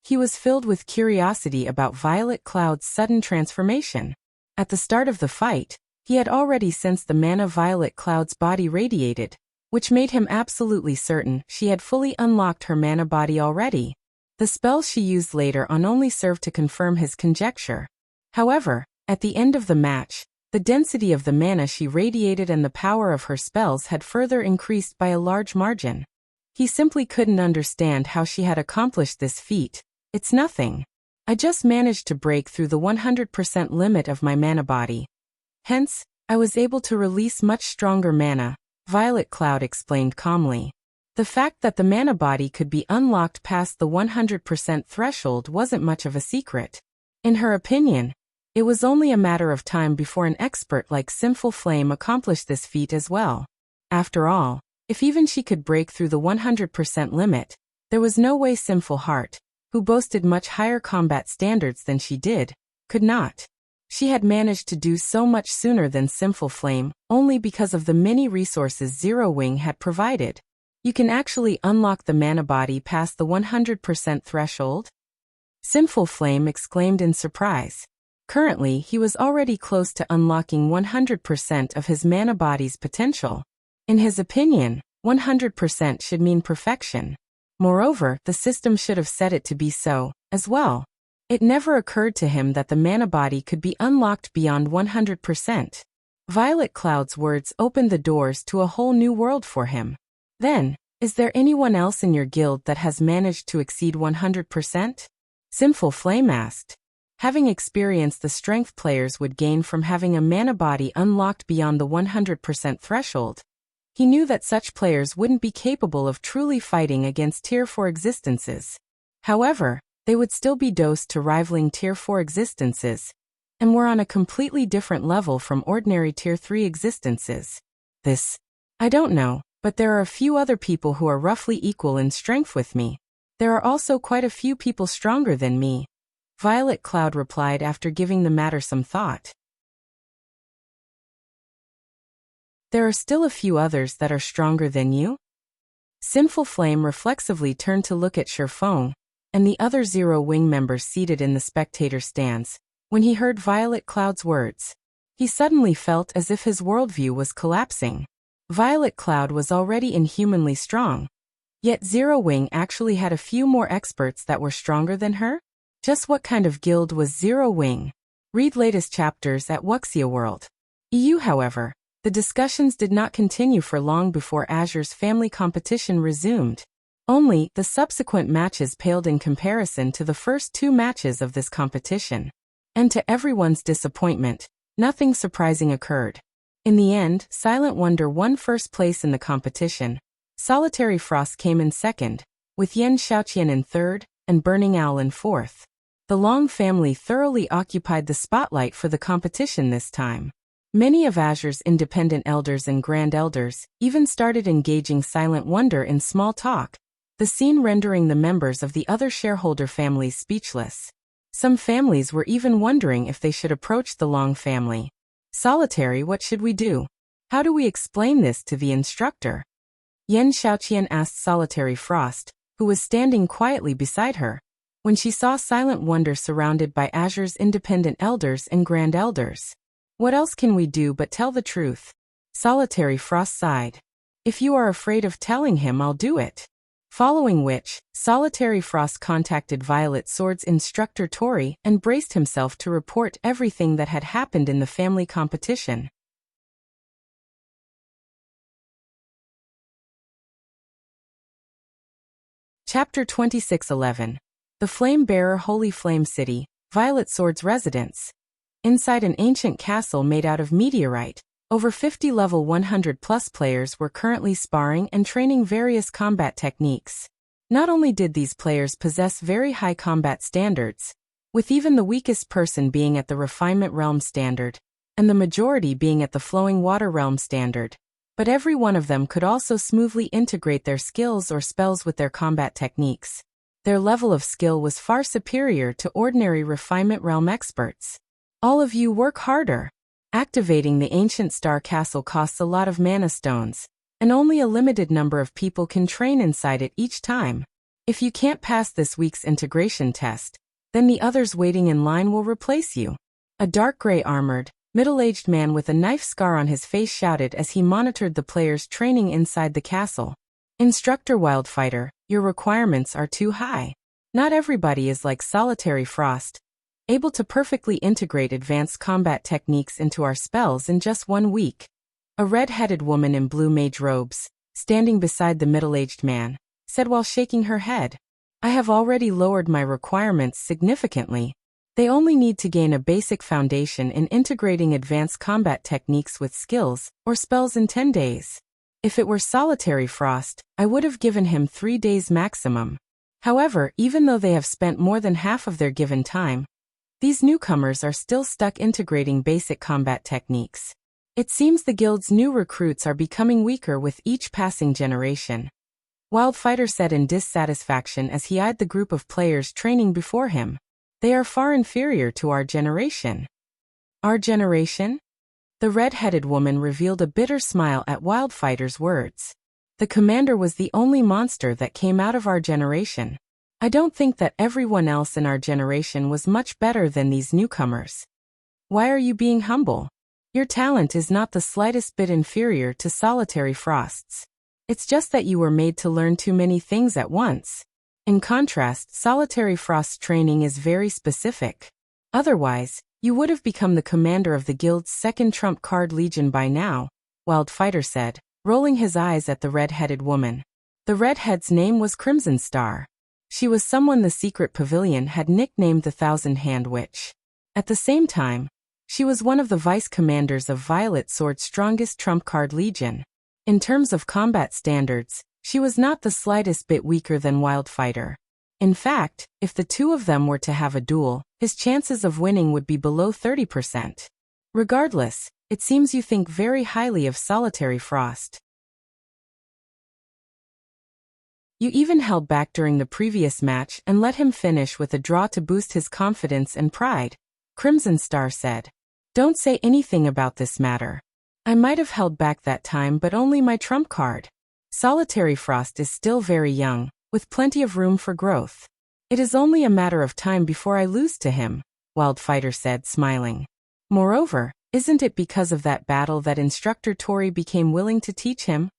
He was filled with curiosity about Violet Cloud's sudden transformation. At the start of the fight, he had already sensed the mana Violet Cloud's body radiated, which made him absolutely certain she had fully unlocked her mana body already. The spells she used later on only served to confirm his conjecture. However, at the end of the match, the density of the mana she radiated and the power of her spells had further increased by a large margin. He simply couldn't understand how she had accomplished this feat. "It's nothing. I just managed to break through the 100% limit of my mana body. Hence, I was able to release much stronger mana," Violet Cloud explained calmly. The fact that the mana body could be unlocked past the 100% threshold wasn't much of a secret. In her opinion, it was only a matter of time before an expert like Sinful Flame accomplished this feat as well. After all, if even she could break through the 100% limit, there was no way Sinful Heart, who boasted much higher combat standards than she did, could not. She had managed to do so much sooner than Sinful Flame, only because of the many resources Zero Wing had provided. "You can actually unlock the mana body past the 100% threshold?" Sinful Flame exclaimed in surprise. Currently, he was already close to unlocking 100% of his mana body's potential. In his opinion, 100% should mean perfection. Moreover, the system should have set it to be so, as well. It never occurred to him that the mana body could be unlocked beyond 100%. Violet Cloud's words opened the doors to a whole new world for him. Then, is there anyone else in your guild that has managed to exceed 100%? Sinful Flame asked. Having experienced the strength players would gain from having a mana body unlocked beyond the 100% threshold, he knew that such players wouldn't be capable of truly fighting against Tier 4 existences. However, they would still be dosed to rivaling Tier 4 existences, and were on a completely different level from ordinary Tier 3 existences. I don't know, but there are a few other people who are roughly equal in strength with me. There are also quite a few people stronger than me, Violet Cloud replied after giving the matter some thought. There are still a few others that are stronger than you? Sinful Flame reflexively turned to look at Sherfong and the other Zero Wing members seated in the spectator stands. When he heard Violet Cloud's words, he suddenly felt as if his worldview was collapsing. Violet Cloud was already inhumanly strong, yet Zero Wing actually had a few more experts that were stronger than her? Just what kind of guild was Zero Wing? Read latest chapters at Wuxia World. EU. However, the discussions did not continue for long before Azure's family competition resumed. Only, the subsequent matches paled in comparison to the first 2 matches of this competition. And to everyone's disappointment, nothing surprising occurred. In the end, Silent Wonder won first place in the competition. Solitary Frost came in second, with Yen Xiaoqian in third, and Burning Owl in fourth. The Long family thoroughly occupied the spotlight for the competition this time. Many of Azure's independent elders and grand elders even started engaging Silent Wonder in small talk, the scene rendering the members of the other shareholder families speechless. Some families were even wondering if they should approach the Long family. Solitary, what should we do? How do we explain this to the instructor? Yen Xiaoqian asked Solitary Frost, who was standing quietly beside her, when she saw Silent Wonder surrounded by Azure's independent elders and grand elders. What else can we do but tell the truth? Solitary Frost sighed. If you are afraid of telling him, I'll do it. Following which, Solitary Frost contacted Violet Sword's instructor Tori and braced himself to report everything that had happened in the family competition. Chapter 26:11. The Flame Bearer Holy Flame City, Violet Sword's residence. Inside an ancient castle made out of meteorite, over 50 level 100+ players were currently sparring and training various combat techniques. Not only did these players possess very high combat standards, with even the weakest person being at the Refinement Realm standard, and the majority being at the Flowing Water Realm standard, but every one of them could also smoothly integrate their skills or spells with their combat techniques. Their level of skill was far superior to ordinary Refinement Realm experts. All of you work harder. Activating the Ancient Star Castle costs a lot of mana stones, and only a limited number of people can train inside it each time. If you can't pass this week's integration test, then the others waiting in line will replace you. A dark gray armored, middle-aged man with a knife scar on his face shouted as he monitored the players training inside the castle. Instructor Wildfighter, your requirements are too high. Not everybody is like Solitary Frost, able to perfectly integrate advanced combat techniques into our spells in just 1 week. A red-headed woman in blue mage robes, standing beside the middle-aged man, said while shaking her head, I have already lowered my requirements significantly. They only need to gain a basic foundation in integrating advanced combat techniques with skills or spells in 10 days. If it were Solitary Frost, I would have given him 3 days maximum. However, even though they have spent more than half of their given time, these newcomers are still stuck integrating basic combat techniques. It seems the guild's new recruits are becoming weaker with each passing generation. Wildfighter said in dissatisfaction as he eyed the group of players training before him. They are far inferior to our generation. Our generation? The red-headed woman revealed a bitter smile at Wildfighter's words. The commander was the only monster that came out of our generation. I don't think that everyone else in our generation was much better than these newcomers. Why are you being humble? Your talent is not the slightest bit inferior to Solitary Frost's. It's just that you were made to learn too many things at once. In contrast, Solitary Frost's training is very specific. Otherwise, you would have become the commander of the guild's second trump card legion by now, Wild Fighter said, rolling his eyes at the red-headed woman. The redhead's name was Crimson Star. She was someone the secret pavilion had nicknamed the Thousand-Hand Witch. At the same time, she was one of the vice-commanders of Violet Sword's strongest trump card legion. In terms of combat standards, she was not the slightest bit weaker than Wild Fighter. In fact, if the two of them were to have a duel, his chances of winning would be below 30%. Regardless, it seems you think very highly of Solitary Frost. You even held back during the previous match and let him finish with a draw to boost his confidence and pride, Crimson Star said. Don't say anything about this matter. I might have held back that time, but only my trump card. Solitary Frost is still very young, with plenty of room for growth. It is only a matter of time before I lose to him, Wild Fighter said, smiling. Moreover, isn't it because of that battle that Instructor Tori became willing to teach him?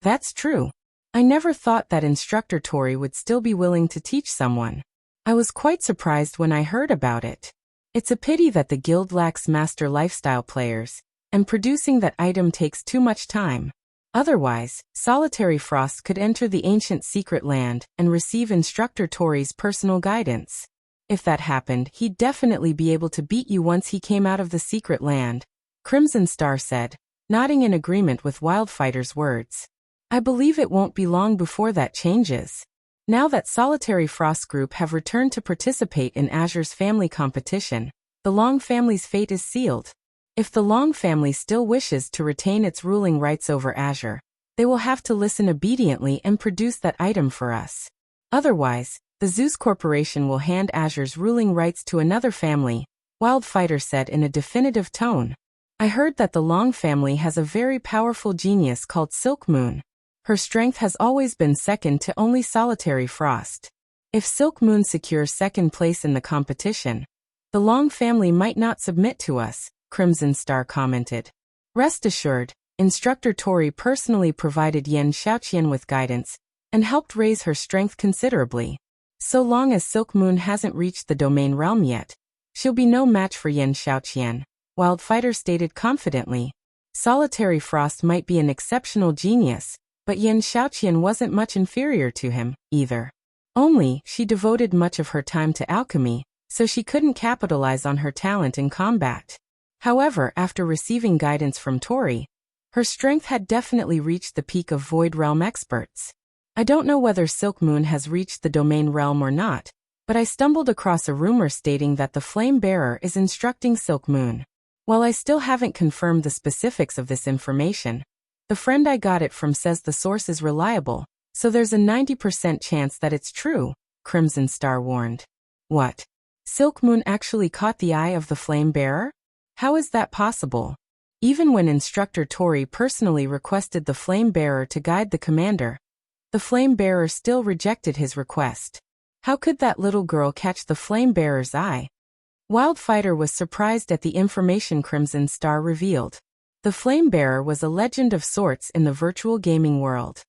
That's true. I never thought that Instructor Tori would still be willing to teach someone. I was quite surprised when I heard about it. It's a pity that the guild lacks master lifestyle players, and producing that item takes too much time. Otherwise, Solitary Frost could enter the ancient secret land and receive Instructor Tori's personal guidance. If that happened, he'd definitely be able to beat you once he came out of the secret land, Crimson Star said, nodding in agreement with Wild Fighter's words. I believe it won't be long before that changes. Now that Solitary Frost Group have returned to participate in Azure's family competition, the Long family's fate is sealed. If the Long family still wishes to retain its ruling rights over Azure, they will have to listen obediently and produce that item for us. Otherwise, the Zeus Corporation will hand Azure's ruling rights to another family, Wild Fighter said in a definitive tone. I heard that the Long family has a very powerful genius called Silk Moon. Her strength has always been second to only Solitary Frost. If Silk Moon secures second place in the competition, the Long family might not submit to us, Crimson Star commented. Rest assured, Instructor Tori personally provided Yen Xiaoqian with guidance and helped raise her strength considerably. So long as Silk Moon hasn't reached the domain realm yet, she'll be no match for Yen Xiaoqian, Wild Fighter stated confidently. Solitary Frost might be an exceptional genius, but Yen Xiaoqian wasn't much inferior to him, either. Only, she devoted much of her time to alchemy, so she couldn't capitalize on her talent in combat. However, after receiving guidance from Tori, her strength had definitely reached the peak of Void Realm experts. I don't know whether Silk Moon has reached the domain realm or not, but I stumbled across a rumor stating that the Flame Bearer is instructing Silk Moon. While I still haven't confirmed the specifics of this information, the friend I got it from says the source is reliable, so there's a 90% chance that it's true, Crimson Star warned. What? Silk Moon actually caught the eye of the Flame Bearer? How is that possible? Even when Instructor Tori personally requested the Flame Bearer to guide the commander, the Flame Bearer still rejected his request. How could that little girl catch the Flame Bearer's eye? Wild Fighter was surprised at the information Crimson Star revealed. The Flame Bearer was a legend of sorts in the virtual gaming world.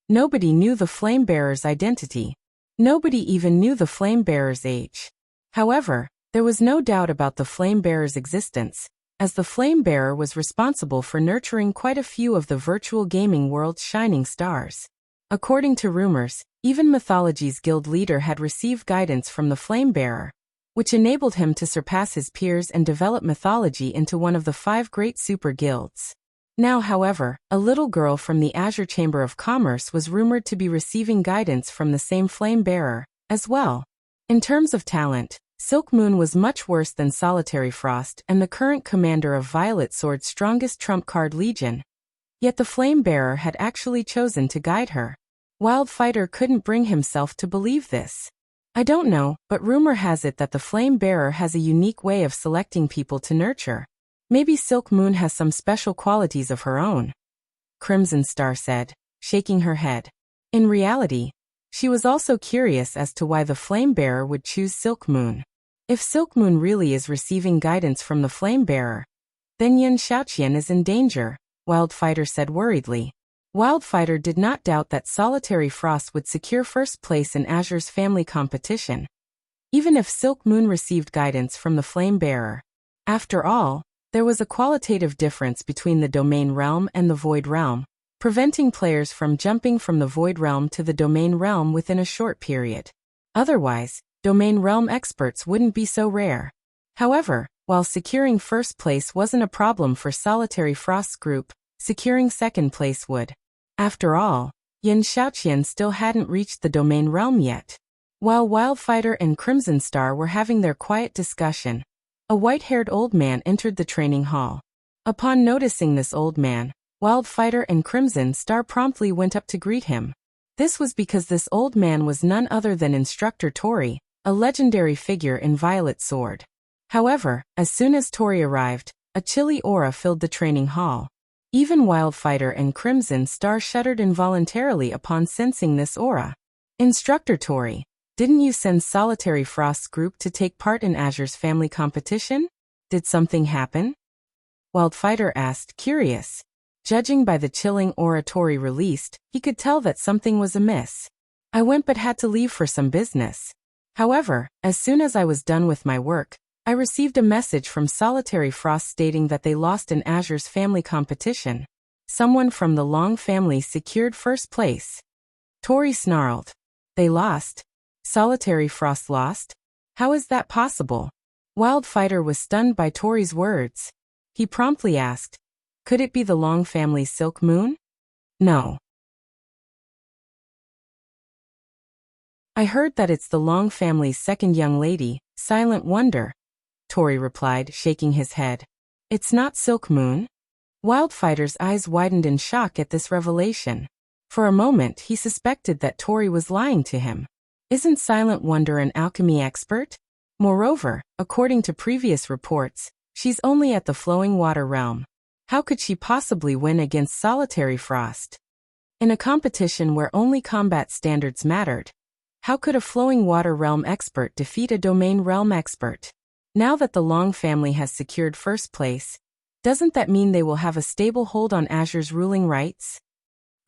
Nobody knew the Flame Bearer's identity. Nobody even knew the Flame Bearer's age. However, there was no doubt about the Flame Bearer's existence, as the Flame Bearer was responsible for nurturing quite a few of the virtual gaming world's shining stars. According to rumors, even Mythology's guild leader had received guidance from the Flame Bearer, which enabled him to surpass his peers and develop Mythology into one of the 5 great super guilds. Now, however, a little girl from the Azure Chamber of Commerce was rumored to be receiving guidance from the same Flame Bearer, as well. In terms of talent, Silk Moon was much worse than Solitary Frost and the current commander of Violet Sword's strongest trump card legion. Yet the Flame Bearer had actually chosen to guide her. Wild Fighter couldn't bring himself to believe this. I don't know, but rumor has it that the Flame Bearer has a unique way of selecting people to nurture. Maybe Silk Moon has some special qualities of her own, Crimson Star said, shaking her head. In reality, she was also curious as to why the Flame Bearer would choose Silk Moon. If Silk Moon really is receiving guidance from the Flame Bearer, then Yen Xiaoqian is in danger. Wildfighter said worriedly. Wildfighter did not doubt that Solitary Frost would secure first place in Azure's family competition, even if Silk Moon received guidance from the Flame Bearer. After all, there was a qualitative difference between the Domain Realm and the Void Realm, preventing players from jumping from the Void Realm to the Domain Realm within a short period. Otherwise, Domain Realm experts wouldn't be so rare. However, while securing first place wasn't a problem for Solitary Frost's group, securing second place would. After all, Yin Xiaoqian still hadn't reached the Domain Realm yet. While Wildfighter and Crimson Star were having their quiet discussion, a white-haired old man entered the training hall. Upon noticing this old man, Wildfighter and Crimson Star promptly went up to greet him. This was because this old man was none other than Instructor Tori, a legendary figure in Violet Sword. However, as soon as Tori arrived, a chilly aura filled the training hall. Even Wildfighter and Crimson Star shuddered involuntarily upon sensing this aura. Instructor Tori, didn't you send Solitary Frost's group to take part in Azure's family competition? Did something happen? Wildfighter asked, curious. Judging by the chilling aura Tori released, he could tell that something was amiss. I went but had to leave for some business. However, as soon as I was done with my work, I received a message from Solitary Frost stating that they lost in Azure's family competition. Someone from the Long family secured first place. Tori snarled. They lost? Solitary Frost lost? How is that possible? Wildfighter was stunned by Tori's words. He promptly asked, could it be the Long family's Silk Moon? No. I heard that it's the Long family's second young lady, Silent Wonder, Tori replied, shaking his head. It's not Silk Moon? Wildfighter's eyes widened in shock at this revelation. For a moment, he suspected that Tori was lying to him. Isn't Silent Wonder an alchemy expert? Moreover, according to previous reports, she's only at the Flowing Water realm. How could she possibly win against Solitary Frost? In a competition where only combat standards mattered, how could a Flowing Water realm expert defeat a Domain realm expert? Now that the Long family has secured first place, doesn't that mean they will have a stable hold on Azure's ruling rights?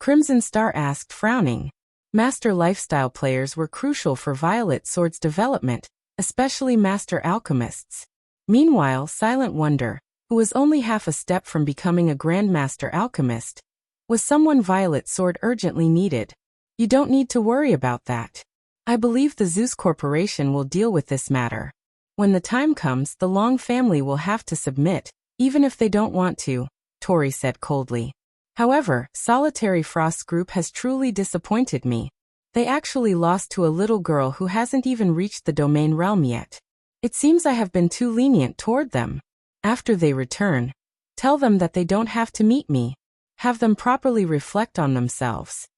Crimson Star asked, frowning. Master lifestyle players were crucial for Violet Sword's development, especially Master Alchemists. Meanwhile, Silent Wonder, who was only half a step from becoming a Grandmaster Alchemist, was someone Violet Sword urgently needed. You don't need to worry about that. I believe the Zeus Corporation will deal with this matter. When the time comes, the Long family will have to submit, even if they don't want to, Tori said coldly. However, Solitary Frost's group has truly disappointed me. They actually lost to a little girl who hasn't even reached the Domain realm yet. It seems I have been too lenient toward them. After they return, tell them that they don't have to meet me. Have them properly reflect on themselves.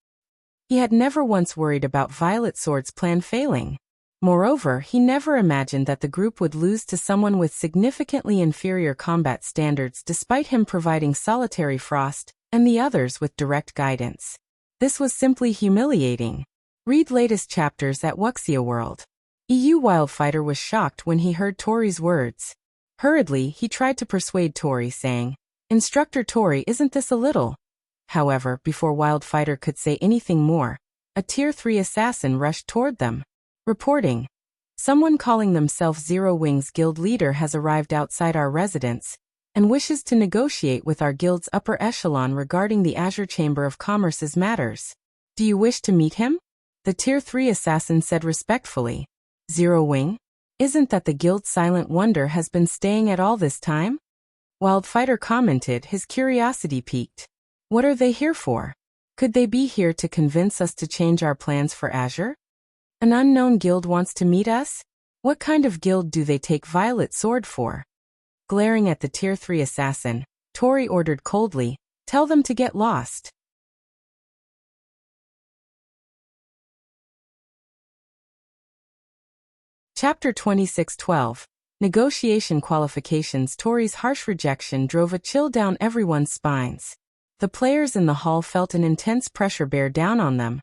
He had never once worried about Violet Sword's plan failing. Moreover, he never imagined that the group would lose to someone with significantly inferior combat standards despite him providing Solitary Frost and the others with direct guidance. This was simply humiliating. Read latest chapters at Wuxia World. EU Wildfighter was shocked when he heard Tori's words. Hurriedly, he tried to persuade Tori, saying, Instructor Tori, isn't this a little? However, before Wildfighter could say anything more, a Tier 3 assassin rushed toward them, reporting, someone calling themselves Zero Wings Guild leader has arrived outside our residence and wishes to negotiate with our guild's upper echelon regarding the Azure Chamber of Commerce's matters. Do you wish to meet him? The Tier 3 assassin said respectfully. Zero Wing? Isn't that the guild's Silent Wonder has been staying at all this time? Wildfighter commented, his curiosity piqued. What are they here for? Could they be here to convince us to change our plans for Azure? An unknown guild wants to meet us? What kind of guild do they take Violet Sword for? Glaring at the Tier 3 assassin, Tori ordered coldly, tell them to get lost. Chapter 26:12. Negotiation Qualifications. Tori's harsh rejection drove a chill down everyone's spines. The players in the hall felt an intense pressure bear down on them,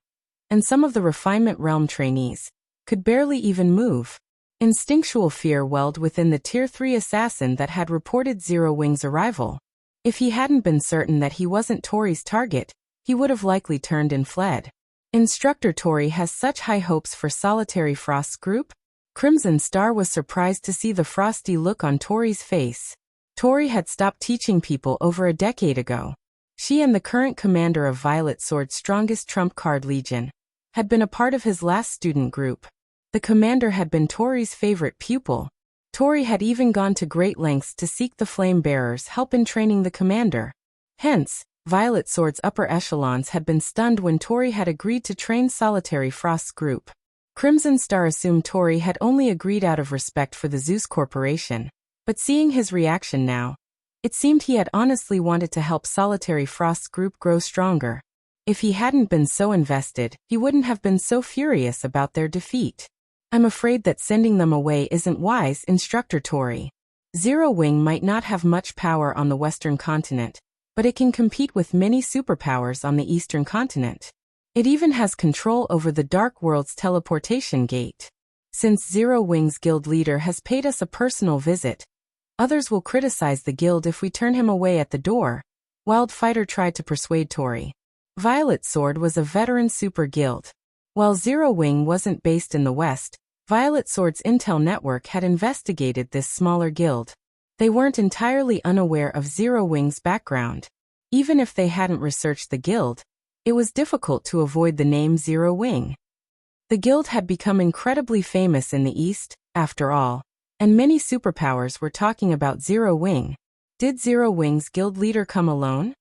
and some of the Refinement Realm trainees could barely even move. Instinctual fear welled within the Tier 3 assassin that had reported Zero Wing's arrival. If he hadn't been certain that he wasn't Tori's target, he would have likely turned and fled. Instructor Tori has such high hopes for Solitary Frost's group? Crimson Star was surprised to see the frosty look on Tori's face. Tori had stopped teaching people over a decade ago. She and the current commander of Violet Sword's strongest trump card legion had been a part of his last student group. The commander had been Tori's favorite pupil. Tori had even gone to great lengths to seek the Flame Bearer's help in training the commander. Hence, Violet Sword's upper echelons had been stunned when Tori had agreed to train Solitary Frost's group. Crimson Star assumed Tori had only agreed out of respect for the Zeus Corporation, but seeing his reaction now, it seemed he had honestly wanted to help Solitary Frost's group grow stronger. If he hadn't been so invested, he wouldn't have been so furious about their defeat. I'm afraid that sending them away isn't wise, Instructor Tori. Zero Wing might not have much power on the Western continent, but it can compete with many superpowers on the Eastern continent. It even has control over the Dark World's teleportation gate. Since Zero Wing's guild leader has paid us a personal visit, others will criticize the guild if we turn him away at the door. Wildfighter tried to persuade Tori. Violet Sword was a veteran super guild. While Zero Wing wasn't based in the West, Violet Sword's intel network had investigated this smaller guild. They weren't entirely unaware of Zero Wing's background. Even if they hadn't researched the guild, it was difficult to avoid the name Zero Wing. The guild had become incredibly famous in the East, after all, and many superpowers were talking about Zero Wing. Did Zero Wing's guild leader come alone?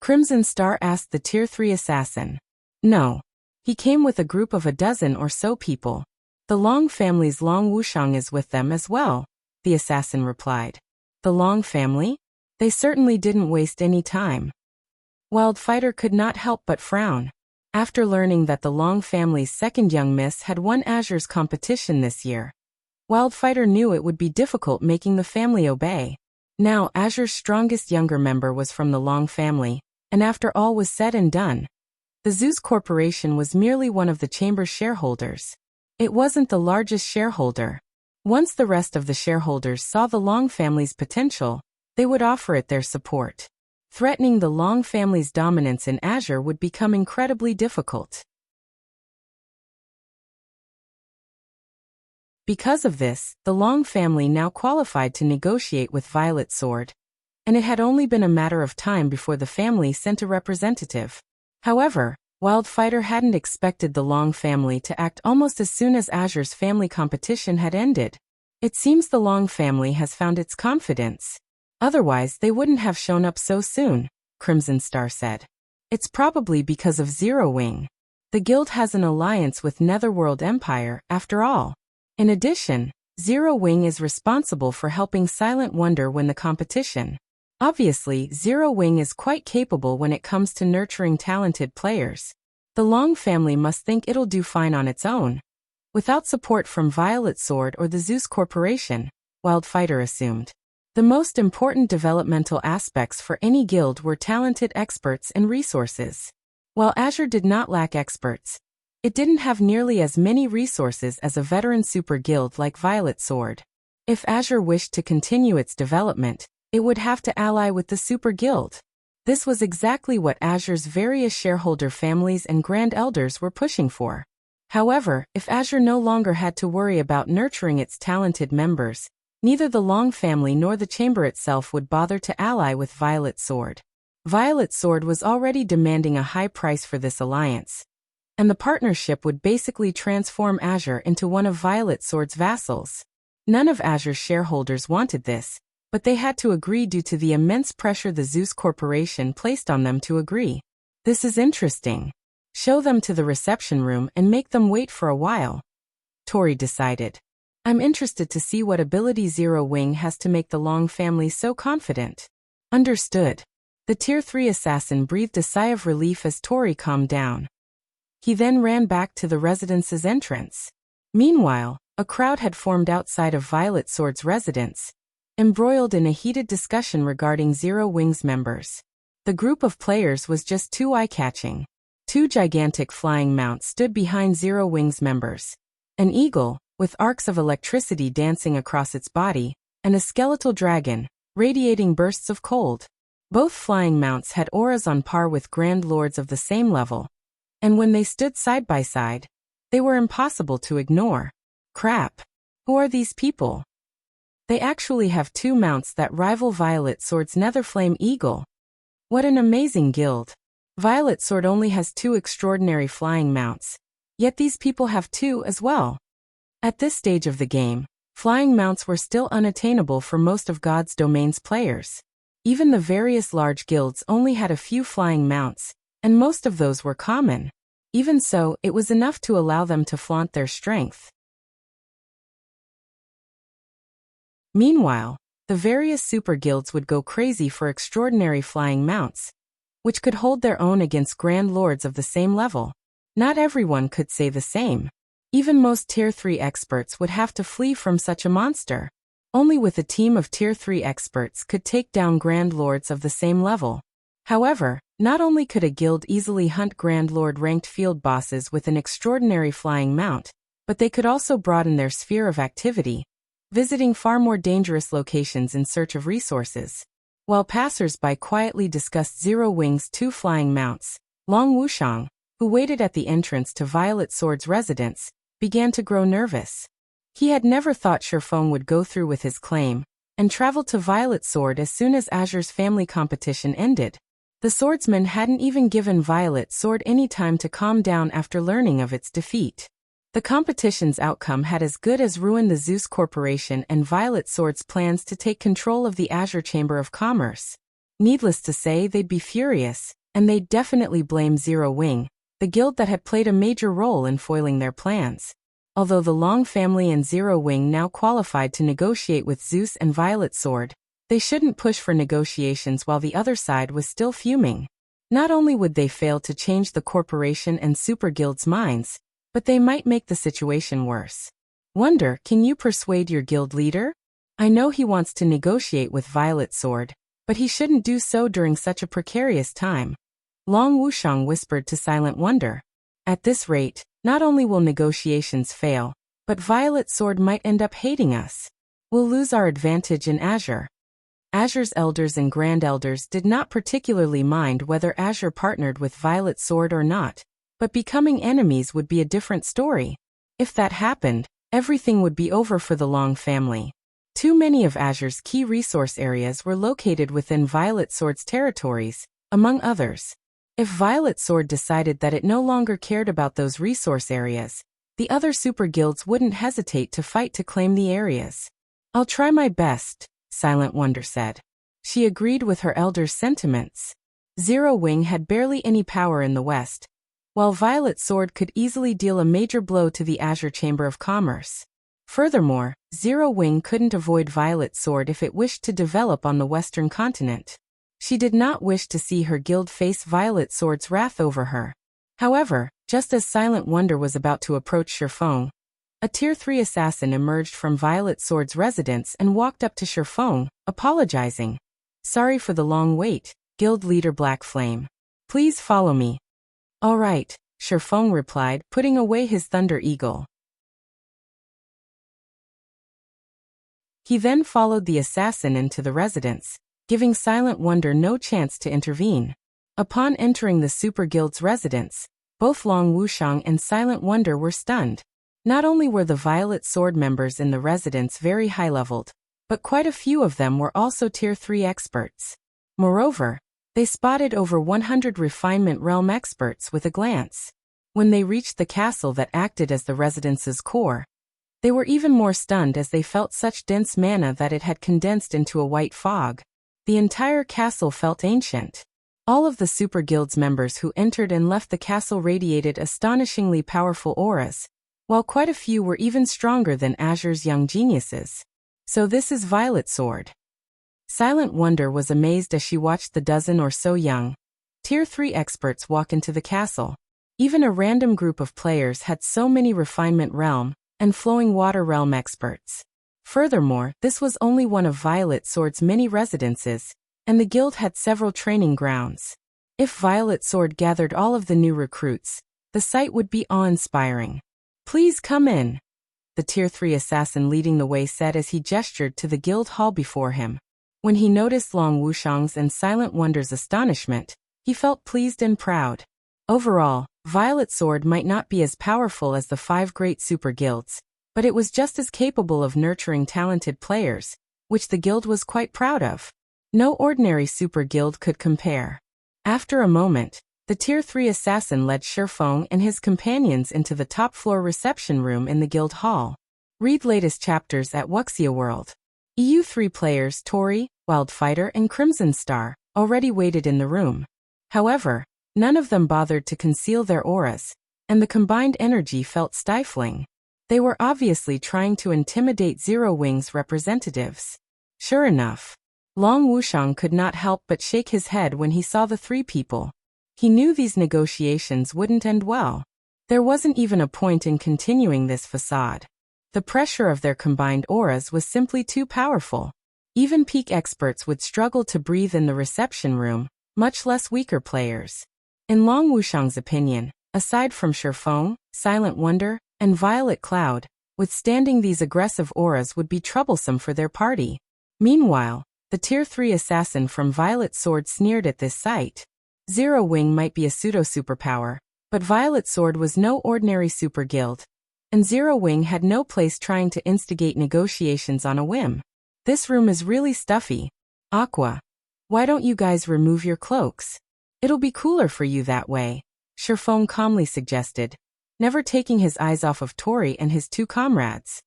Crimson Star asked the Tier 3 assassin. No. He came with a group of a dozen or so people. The Long family's Long Wuxiang is with them as well, the assassin replied. The Long family? They certainly didn't waste any time. Wildfighter could not help but frown. After learning that the Long family's second young miss had won Azure's competition this year, Wildfighter knew it would be difficult making the family obey. Now Azure's strongest younger member was from the Long family, and after all was said and done, the Zeus Corporation was merely one of the chamber's shareholders. It wasn't the largest shareholder. Once the rest of the shareholders saw the Long family's potential, they would offer it their support. Threatening the Long family's dominance in Azure would become incredibly difficult. Because of this, the Long family now qualified to negotiate with Violet Sword, and it had only been a matter of time before the family sent a representative. However, Wildfighter hadn't expected the Long family to act almost as soon as Azure's family competition had ended. It seems the Long family has found its confidence. Otherwise, they wouldn't have shown up so soon, Crimson Star said. It's probably because of Zero Wing. The guild has an alliance with Netherworld Empire, after all. In addition, Zero Wing is responsible for helping Silent Wonder win the competition. Obviously, Zero Wing is quite capable when it comes to nurturing talented players. The Long family must think it'll do fine on its own, without support from Violet Sword or the Zeus Corporation, Wildfighter assumed. The most important developmental aspects for any guild were talented experts and resources. While Azure did not lack experts, it didn't have nearly as many resources as a veteran super guild like Violet Sword. If Azure wished to continue its development, it would have to ally with the Super Guild. This was exactly what Azure's various shareholder families and Grand Elders were pushing for. However, if Azure no longer had to worry about nurturing its talented members, neither the Long family nor the chamber itself would bother to ally with Violet Sword. Violet Sword was already demanding a high price for this alliance, and the partnership would basically transform Azure into one of Violet Sword's vassals. None of Azure's shareholders wanted this, but they had to agree due to the immense pressure the Zeus Corporation placed on them to agree. This is interesting. Show them to the reception room and make them wait for a while, Tori decided. I'm interested to see what ability Zero Wing has to make the Long family so confident. Understood. The Tier 3 assassin breathed a sigh of relief as Tori calmed down. He then ran back to the residence's entrance. Meanwhile, a crowd had formed outside of Violet Sword's residence, embroiled in a heated discussion regarding Zero Wing's members. The group of players was just too eye-catching. Two gigantic flying mounts stood behind Zero Wing's members. An eagle, with arcs of electricity dancing across its body, and a skeletal dragon, radiating bursts of cold. Both flying mounts had auras on par with Grand Lords of the same level, and when they stood side by side, they were impossible to ignore. Crap. Who are these people? They actually have 2 mounts that rival Violet Sword's Netherflame Eagle. What an amazing guild. Violet Sword only has 2 extraordinary flying mounts, yet these people have 2 as well. At this stage of the game, flying mounts were still unattainable for most of God's Domain's players. Even the various large guilds only had a few flying mounts, and most of those were common. Even so, it was enough to allow them to flaunt their strength. Meanwhile, the various super guilds would go crazy for extraordinary flying mounts, which could hold their own against Grand Lords of the same level. Not everyone could say the same. Even most Tier 3 experts would have to flee from such a monster. Only with a team of Tier 3 experts could take down Grand Lords of the same level. However, not only could a guild easily hunt Grand Lord ranked field bosses with an extraordinary flying mount, but they could also broaden their sphere of activity, visiting far more dangerous locations in search of resources. While passers-by quietly discussed Zero Wing's 2 flying mounts, Long Wuxiang, who waited at the entrance to Violet Sword's residence, began to grow nervous. He had never thought Shifeng would go through with his claim, and traveled to Violet Sword as soon as Azure's family competition ended. The swordsman hadn't even given Violet Sword any time to calm down after learning of its defeat. The competition's outcome had as good as ruined the Zeus Corporation and Violet Sword's plans to take control of the Azure Chamber of Commerce. Needless to say, they'd be furious, and they'd definitely blame Zero Wing, the guild that had played a major role in foiling their plans. Although the Long family and Zero Wing now qualified to negotiate with Zeus and Violet Sword, they shouldn't push for negotiations while the other side was still fuming. Not only would they fail to change the corporation and super guild's minds, but they might make the situation worse. Wonder, can you persuade your guild leader? I know he wants to negotiate with Violet Sword, but he shouldn't do so during such a precarious time. Long Wuxiang whispered to Silent Wonder. At this rate, not only will negotiations fail, but Violet Sword might end up hating us. We'll lose our advantage in Azure. Azure's elders and grand elders did not particularly mind whether Azure partnered with Violet Sword or not, but becoming enemies would be a different story. If that happened, everything would be over for the Long family. Too many of Azure's key resource areas were located within Violet Sword's territories, among others. If Violet Sword decided that it no longer cared about those resource areas, the other super guilds wouldn't hesitate to fight to claim the areas. I'll try my best, Silent Wonder said. She agreed with her elder's sentiments. Zero Wing had barely any power in the West, while Violet Sword could easily deal a major blow to the Azure Chamber of Commerce. Furthermore, Zero Wing couldn't avoid Violet Sword if it wished to develop on the Western continent. She did not wish to see her guild face Violet Sword's wrath over her. However, just as Silent Wonder was about to approach Shifeng, a Tier 3 assassin emerged from Violet Sword's residence and walked up to Shifeng, apologizing. Sorry for the long wait, Guild Leader Black Flame. Please follow me. All right, Shifeng replied, putting away his Thunder Eagle. He then followed the assassin into the residence, giving Silent Wonder no chance to intervene. Upon entering the Super Guild's residence, both Long Wuxiang and Silent Wonder were stunned. Not only were the Violet Sword members in the residence very high-leveled, but quite a few of them were also Tier 3 experts. Moreover, they spotted over 100 refinement realm experts with a glance. When they reached the castle that acted as the residence's core, they were even more stunned as they felt such dense mana that it had condensed into a white fog. The entire castle felt ancient. All of the Super Guild's members who entered and left the castle radiated astonishingly powerful auras, while quite a few were even stronger than Azure's young geniuses. So this is Violet Sword. Silent Wonder was amazed as she watched the dozen or so young Tier 3 experts walk into the castle. Even a random group of players had so many refinement realm and flowing water realm experts. Furthermore, this was only one of Violet Sword's many residences, and the guild had several training grounds. If Violet Sword gathered all of the new recruits, the sight would be awe-inspiring. Please come in, the Tier 3 assassin leading the way said as he gestured to the guild hall before him. When he noticed Long Wuxiang's and Silent Wonder's astonishment, he felt pleased and proud. Overall, Violet Sword might not be as powerful as the 5 great super guilds, but it was just as capable of nurturing talented players, which the guild was quite proud of. No ordinary super guild could compare. After a moment, the Tier 3 assassin led Shifeng and his companions into the top-floor reception room in the guild hall. Read latest chapters at Wuxia World. EU3 players Tori, Wildfighter and Crimson Star already waited in the room. However, none of them bothered to conceal their auras, and the combined energy felt stifling. They were obviously trying to intimidate Zero Wing's representatives. Sure enough, Long Wuxiang could not help but shake his head when he saw the 3 people. He knew these negotiations wouldn't end well. There wasn't even a point in continuing this facade. The pressure of their combined auras was simply too powerful. Even peak experts would struggle to breathe in the reception room, much less weaker players. In Long Wuxiang's opinion, aside from Shifeng, Silent Wonder, and Violet Cloud, withstanding these aggressive auras would be troublesome for their party. Meanwhile, the Tier 3 assassin from Violet Sword sneered at this sight. Zero Wing might be a pseudo-superpower, but Violet Sword was no ordinary super guild, and Zero Wing had no place trying to instigate negotiations on a whim. This room is really stuffy. Aqua, why don't you guys remove your cloaks? It'll be cooler for you that way, Shifeng calmly suggested, never taking his eyes off of Tori and his 2 comrades.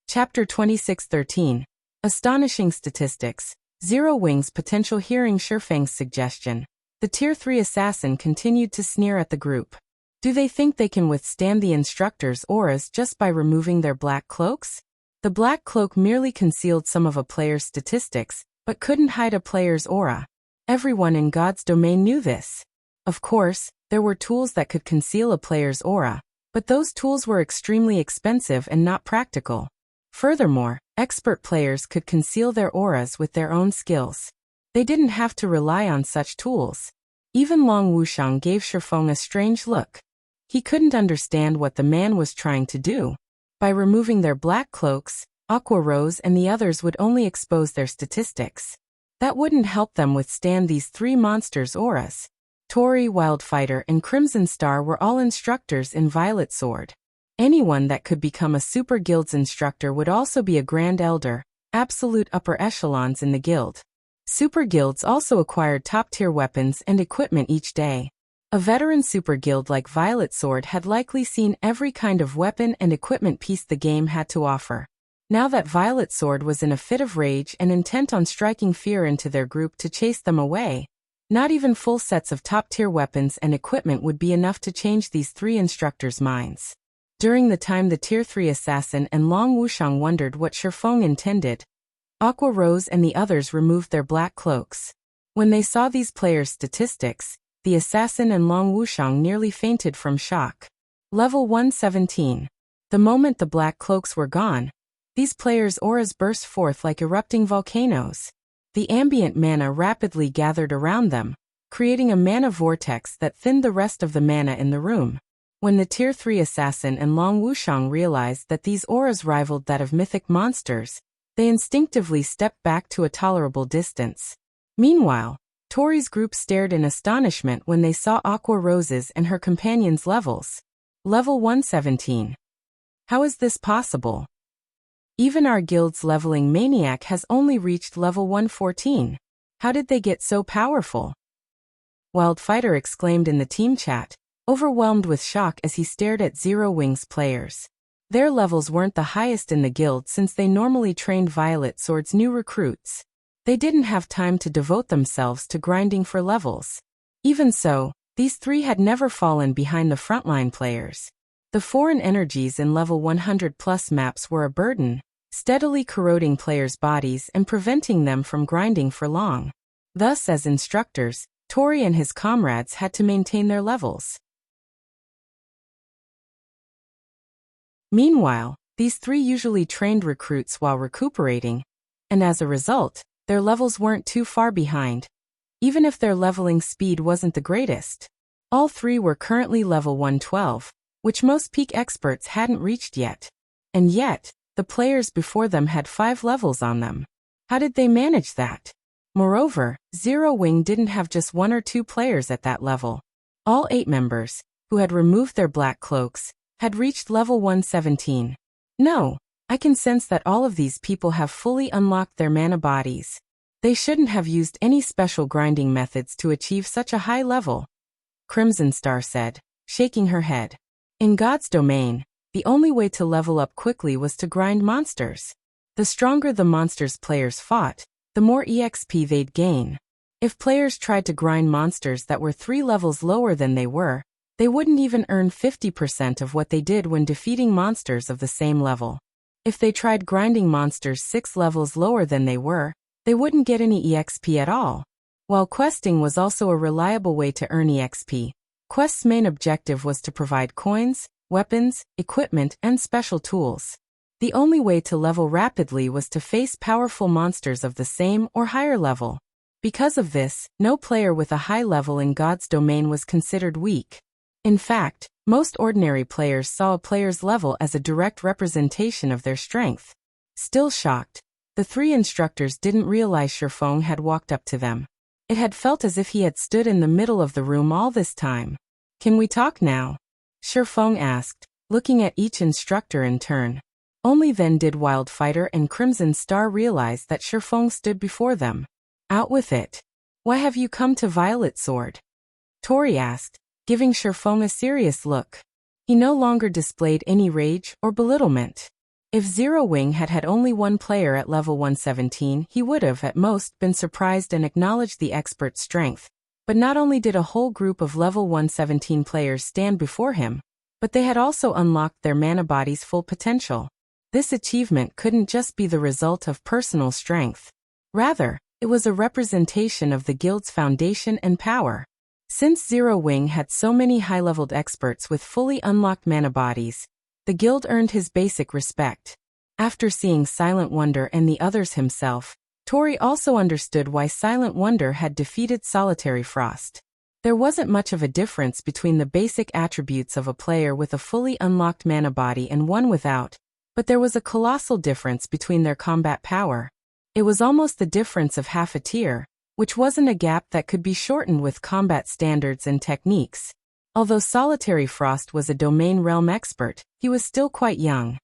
Chapter 26:13. Astonishing Statistics. Zero Wing's potential hearing Shifeng's suggestion. The Tier 3 assassin continued to sneer at the group. Do they think they can withstand the instructor's auras just by removing their black cloaks? The black cloak merely concealed some of a player's statistics, but couldn't hide a player's aura. Everyone in God's domain knew this. Of course, there were tools that could conceal a player's aura, but those tools were extremely expensive and not practical. Furthermore, expert players could conceal their auras with their own skills. They didn't have to rely on such tools. Even Long Wuxiang gave Shifeng a strange look. He couldn't understand what the man was trying to do. By removing their black cloaks, Aqua Rose and the others would only expose their statistics. That wouldn't help them withstand these 3 monsters' auras. Tori, Wildfighter, and Crimson Star were all instructors in Violet Sword. Anyone that could become a super guild's instructor would also be a Grand Elder, absolute upper echelons in the guild. Super guilds also acquired top-tier weapons and equipment each day. A veteran super guild like Violet Sword had likely seen every kind of weapon and equipment piece the game had to offer. Now that Violet Sword was in a fit of rage and intent on striking fear into their group to chase them away, not even full sets of top-tier weapons and equipment would be enough to change these 3 instructors' minds. During the time the Tier 3 assassin and Long Wuxiang wondered what Shifeng intended, Aqua Rose and the others removed their black cloaks. When they saw these players' statistics, the assassin and Long Wuxiang nearly fainted from shock. Level 117. The moment the black cloaks were gone, these players' auras burst forth like erupting volcanoes. The ambient mana rapidly gathered around them, creating a mana vortex that thinned the rest of the mana in the room. When the Tier 3 assassin and Long Wuxiang realized that these auras rivaled that of mythic monsters, they instinctively stepped back to a tolerable distance. Meanwhile, Tori's group stared in astonishment when they saw Aqua Rose's and her companions' levels. Level 117. How is this possible? Even our guild's leveling maniac has only reached level 114. How did they get so powerful? Wildfighter exclaimed in the team chat, overwhelmed with shock as he stared at Zero Wing's players. Their levels weren't the highest in the guild since they normally trained Violet Sword's new recruits. They didn't have time to devote themselves to grinding for levels. Even so, these 3 had never fallen behind the frontline players. The foreign energies in level 100+ maps were a burden, steadily corroding players' bodies and preventing them from grinding for long. Thus, as instructors, Tori and his comrades had to maintain their levels. Meanwhile, these 3 usually trained recruits while recuperating, and as a result, their levels weren't too far behind, even if their leveling speed wasn't the greatest. All 3 were currently level 112, which most peak experts hadn't reached yet. And yet, the players before them had 5 levels on them. How did they manage that? Moreover, Zero Wing didn't have just 1 or 2 players at that level. All 8 members, who had removed their black cloaks, had reached level 117. No, I can sense that all of these people have fully unlocked their mana bodies. They shouldn't have used any special grinding methods to achieve such a high level, Crimson Star said, shaking her head. In God's domain, the only way to level up quickly was to grind monsters. The stronger the monsters players fought, the more EXP they'd gain. If players tried to grind monsters that were 3 levels lower than they wouldn't even earn 50% of what they did when defeating monsters of the same level. If they tried grinding monsters 6 levels lower than they wouldn't get any EXP at all. While questing was also a reliable way to earn EXP, Quest's main objective was to provide coins, weapons, equipment, and special tools. The only way to level rapidly was to face powerful monsters of the same or higher level. Because of this, no player with a high level in God's domain was considered weak. In fact, most ordinary players saw a player's level as a direct representation of their strength. Still shocked, the 3 instructors didn't realize Shifeng had walked up to them. It had felt as if he had stood in the middle of the room all this time. Can we talk now? Shifeng asked, looking at each instructor in turn. Only then did Wildfighter and Crimson Star realize that Shifeng stood before them. Out with it. Why have you come to Violet Sword? Tori asked, giving Shifeng a serious look. He no longer displayed any rage or belittlement. If Zero Wing had had only 1 player at level 117, he would have, at most, been surprised and acknowledged the expert's strength. But not only did a whole group of level 117 players stand before him, but they had also unlocked their mana body's full potential. This achievement couldn't just be the result of personal strength. Rather, it was a representation of the guild's foundation and power. Since Zero Wing had so many high-leveled experts with fully unlocked mana bodies, the guild earned his basic respect. After seeing Silent Wonder and the others himself, Tori also understood why Silent Wonder had defeated Solitary Frost. There wasn't much of a difference between the basic attributes of a player with a fully unlocked mana body and one without, but there was a colossal difference between their combat power. It was almost the difference of half a tier, which wasn't a gap that could be shortened with combat standards and techniques. Although Solitary Frost was a domain realm expert, he was still quite young.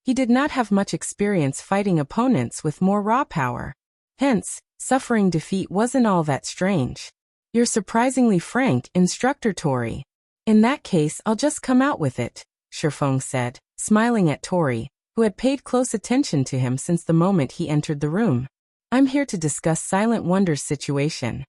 He did not have much experience fighting opponents with more raw power. Hence, suffering defeat wasn't all that strange. You're surprisingly frank, Instructor Tori. In that case, I'll just come out with it, Shifeng said, smiling at Tori, who had paid close attention to him since the moment he entered the room. I'm here to discuss Silent Wonder's situation.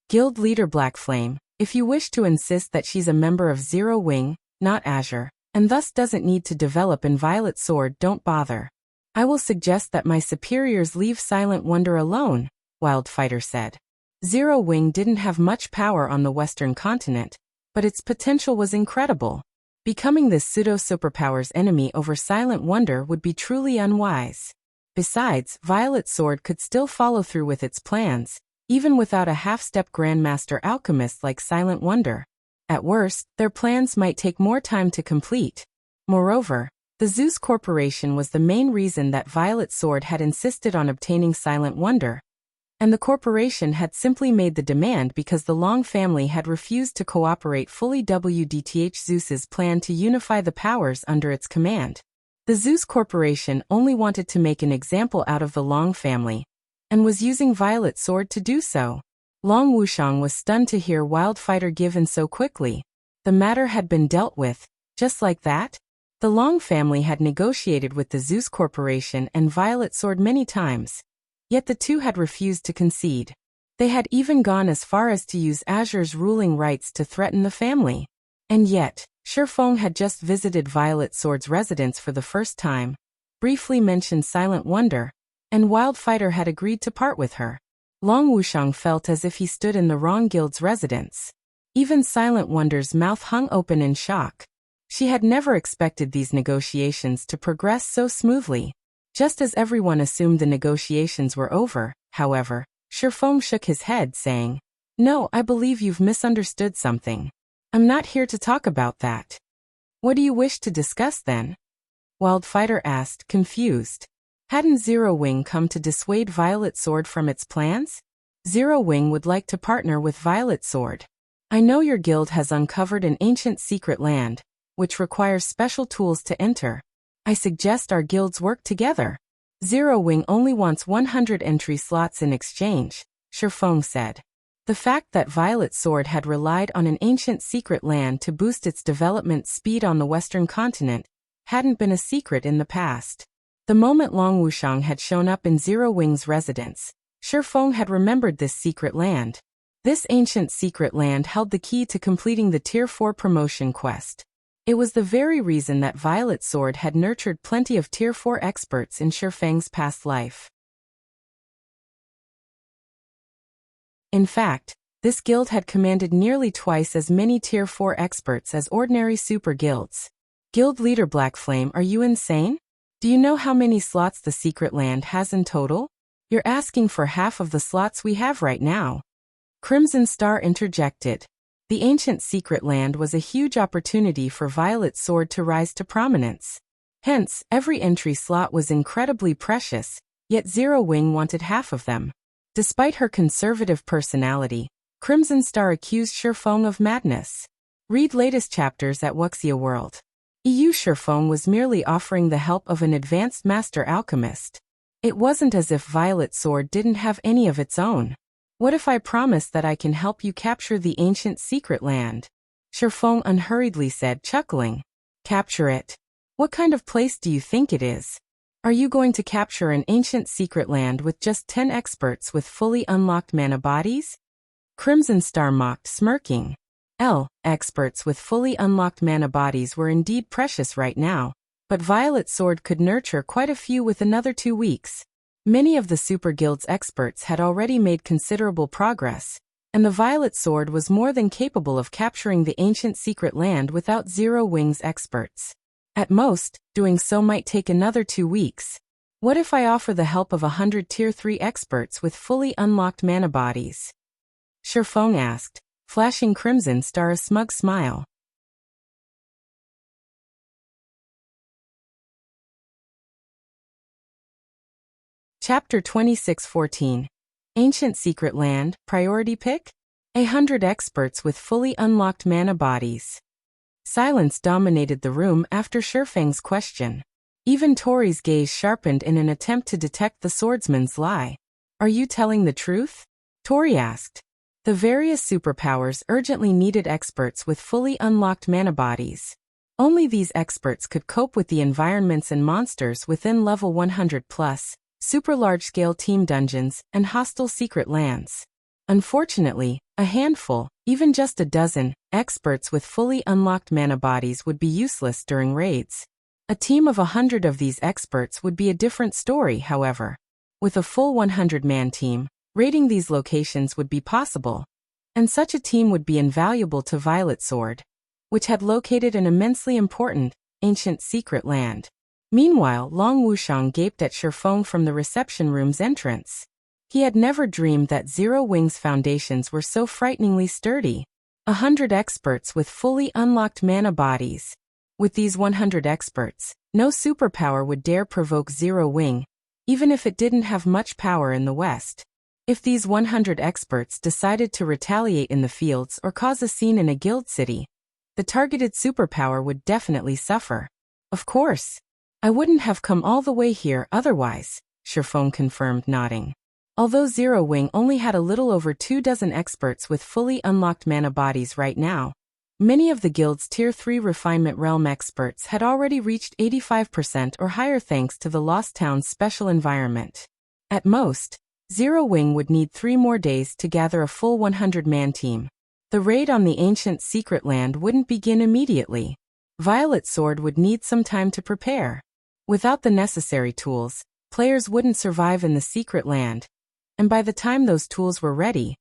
Guild Leader Blackflame, if you wish to insist that she's a member of Zero Wing, not Azure, and thus doesn't need to develop in Violet Sword, don't bother. I will suggest that my superiors leave Silent Wonder alone, Wildfighter said. Zero Wing didn't have much power on the Western continent, but its potential was incredible. Becoming this pseudo-superpower's enemy over Silent Wonder would be truly unwise. Besides, Violet Sword could still follow through with its plans, even without a half-step Grandmaster alchemist like Silent Wonder. At worst, their plans might take more time to complete. Moreover, the Zeus Corporation was the main reason that Violet Sword had insisted on obtaining Silent Wonder, and the corporation had simply made the demand because the Long family had refused to cooperate fully with Zeus's plan to unify the powers under its command. The Zeus Corporation only wanted to make an example out of the Long family, and was using Violet Sword to do so. Long Wuxiang was stunned to hear Wildfighter give in so quickly. The matter had been dealt with, just like that? The Long family had negotiated with the Zeus Corporation and Violet Sword many times. Yet the two had refused to concede. They had even gone as far as to use Azure's ruling rights to threaten the family. And yet, Shifeng had just visited Violet Sword's residence for the first time, briefly mentioned Silent Wonder, and Wildfighter had agreed to part with her. Long Wuxiang felt as if he stood in the wrong guild's residence. Even Silent Wonder's mouth hung open in shock. She had never expected these negotiations to progress so smoothly. Just as everyone assumed the negotiations were over, however, Shifeng shook his head saying, No, I believe you've misunderstood something. I'm not here to talk about that. What do you wish to discuss then? Wildfighter asked, confused. Hadn't Zero Wing come to dissuade Violet Sword from its plans? Zero Wing would like to partner with Violet Sword. I know your guild has uncovered an ancient secret land, which requires special tools to enter. I suggest our guilds work together. Zero Wing only wants 100 entry slots in exchange, Shifeng said. The fact that Violet Sword had relied on an ancient secret land to boost its development speed on the western continent hadn't been a secret in the past. The moment Long Wuxiang had shown up in Zero Wing's residence, Shifeng had remembered this secret land. This ancient secret land held the key to completing the Tier 4 promotion quest. It was the very reason that Violet Sword had nurtured plenty of Tier 4 experts in Shifeng's past life. In fact, this guild had commanded nearly twice as many Tier 4 experts as ordinary super guilds. Guild leader Blackflame, are you insane? Do you know how many slots the secret land has in total? You're asking for half of the slots we have right now. Crimson Star interjected. The ancient secret land was a huge opportunity for Violet Sword to rise to prominence. Hence, every entry slot was incredibly precious, yet Zero Wing wanted half of them. Despite her conservative personality, Crimson Star accused Shifeng of madness. Read latest chapters at Wuxia World. Shifeng was merely offering the help of an advanced master alchemist. It wasn't as if Violet Sword didn't have any of its own. What if I promise that I can help you capture the ancient secret land? Shifeng unhurriedly said, chuckling. Capture it? What kind of place do you think it is? Are you going to capture an ancient secret land with just 10 experts with fully unlocked mana bodies? Crimson Star mocked, smirking. Experts with fully unlocked mana bodies were indeed precious right now, but Violet Sword could nurture quite a few with another 2 weeks. Many of the Super Guild's experts had already made considerable progress, and the Violet Sword was more than capable of capturing the ancient secret land without Zero Wing's experts. At most, doing so might take another 2 weeks. What if I offer the help of 100 Tier 3 experts with fully unlocked mana bodies? Shifeng asked, flashing Crimson Star a smug smile. Chapter 26:14. Ancient Secret Land, Priority Pick? 100 experts with fully unlocked mana bodies. Silence dominated the room after Shifeng's question. Even Tori's gaze sharpened in an attempt to detect the swordsman's lie. Are you telling the truth? Tori asked. The various superpowers urgently needed experts with fully unlocked mana bodies. Only these experts could cope with the environments and monsters within level 100+, super large-scale team dungeons, and hostile secret lands. Unfortunately, a handful, even just a dozen, experts with fully unlocked mana bodies would be useless during raids. A team of 100 of these experts would be a different story, however. With a full 100-man team, raiding these locations would be possible, and such a team would be invaluable to Violet Sword, which had located an immensely important, ancient secret land. Meanwhile, Long Wuxiang gaped at Shifeng from the reception room's entrance. He had never dreamed that Zero Wing's foundations were so frighteningly sturdy. 100 experts with fully unlocked mana bodies. With these 100 experts, no superpower would dare provoke Zero Wing, even if it didn't have much power in the West. If these 100 experts decided to retaliate in the fields or cause a scene in a guild city, the targeted superpower would definitely suffer. Of course. I wouldn't have come all the way here otherwise, Shifeng confirmed, nodding. Although Zero Wing only had a little over 24 experts with fully unlocked mana bodies right now, many of the guild's Tier 3 Refinement Realm experts had already reached 85% or higher thanks to the Lost Town's special environment. At most, Zero Wing would need 3 more days to gather a full 100-man team. The raid on the ancient secret land wouldn't begin immediately. Violet Sword would need some time to prepare. Without the necessary tools, players wouldn't survive in the secret land, and by the time those tools were ready,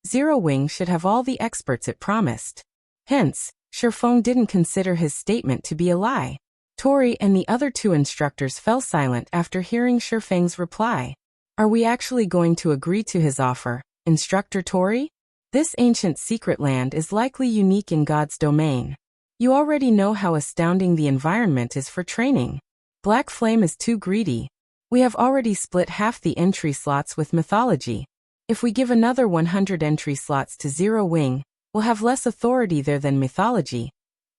Zero Wing should have all the experts it promised. Hence, Shifeng didn't consider his statement to be a lie. Tori and the other 2 instructors fell silent after hearing Shifeng's reply. Are we actually going to agree to his offer, Instructor Tori? This ancient secret land is likely unique in God's domain. You already know how astounding the environment is for training. Black Flame is too greedy. We have already split half the entry slots with mythology. If we give another 100 entry slots to Zero Wing, we'll have less authority there than mythology.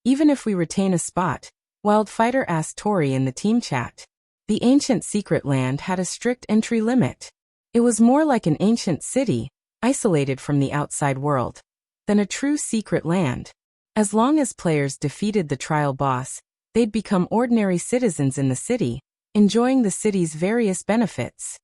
Even if we retain a spot, Wildfighter asked Tori in the team chat. The ancient secret land had a strict entry limit. It was more like an ancient city, isolated from the outside world, than a true secret land. As long as players defeated the trial boss, they'd become ordinary citizens in the city, enjoying the city's various benefits.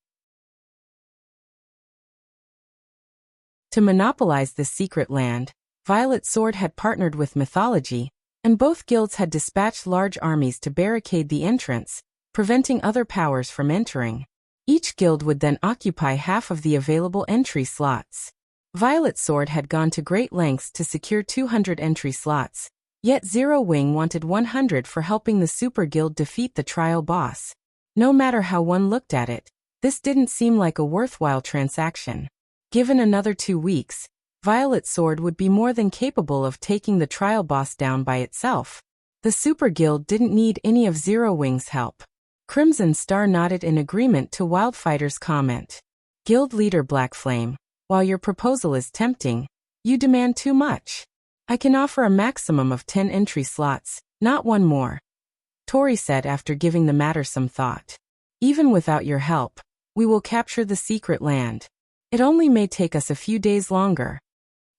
To monopolize this secret land, Violet Sword had partnered with mythology, and both guilds had dispatched large armies to barricade the entrance, preventing other powers from entering. Each guild would then occupy half of the available entry slots. Violet Sword had gone to great lengths to secure 200 entry slots, yet Zero Wing wanted 100 for helping the Super Guild defeat the trial boss. No matter how one looked at it, this didn't seem like a worthwhile transaction. Given another 2 weeks, Violet Sword would be more than capable of taking the trial boss down by itself. The Super Guild didn't need any of Zero Wing's help. Crimson Star nodded in agreement to Wildfighter's comment. Guild leader Black Flame, while your proposal is tempting, you demand too much. I can offer a maximum of 10 entry slots, not one more. Tori said after giving the matter some thought. Even without your help, we will capture the secret land. It only may take us a few days longer.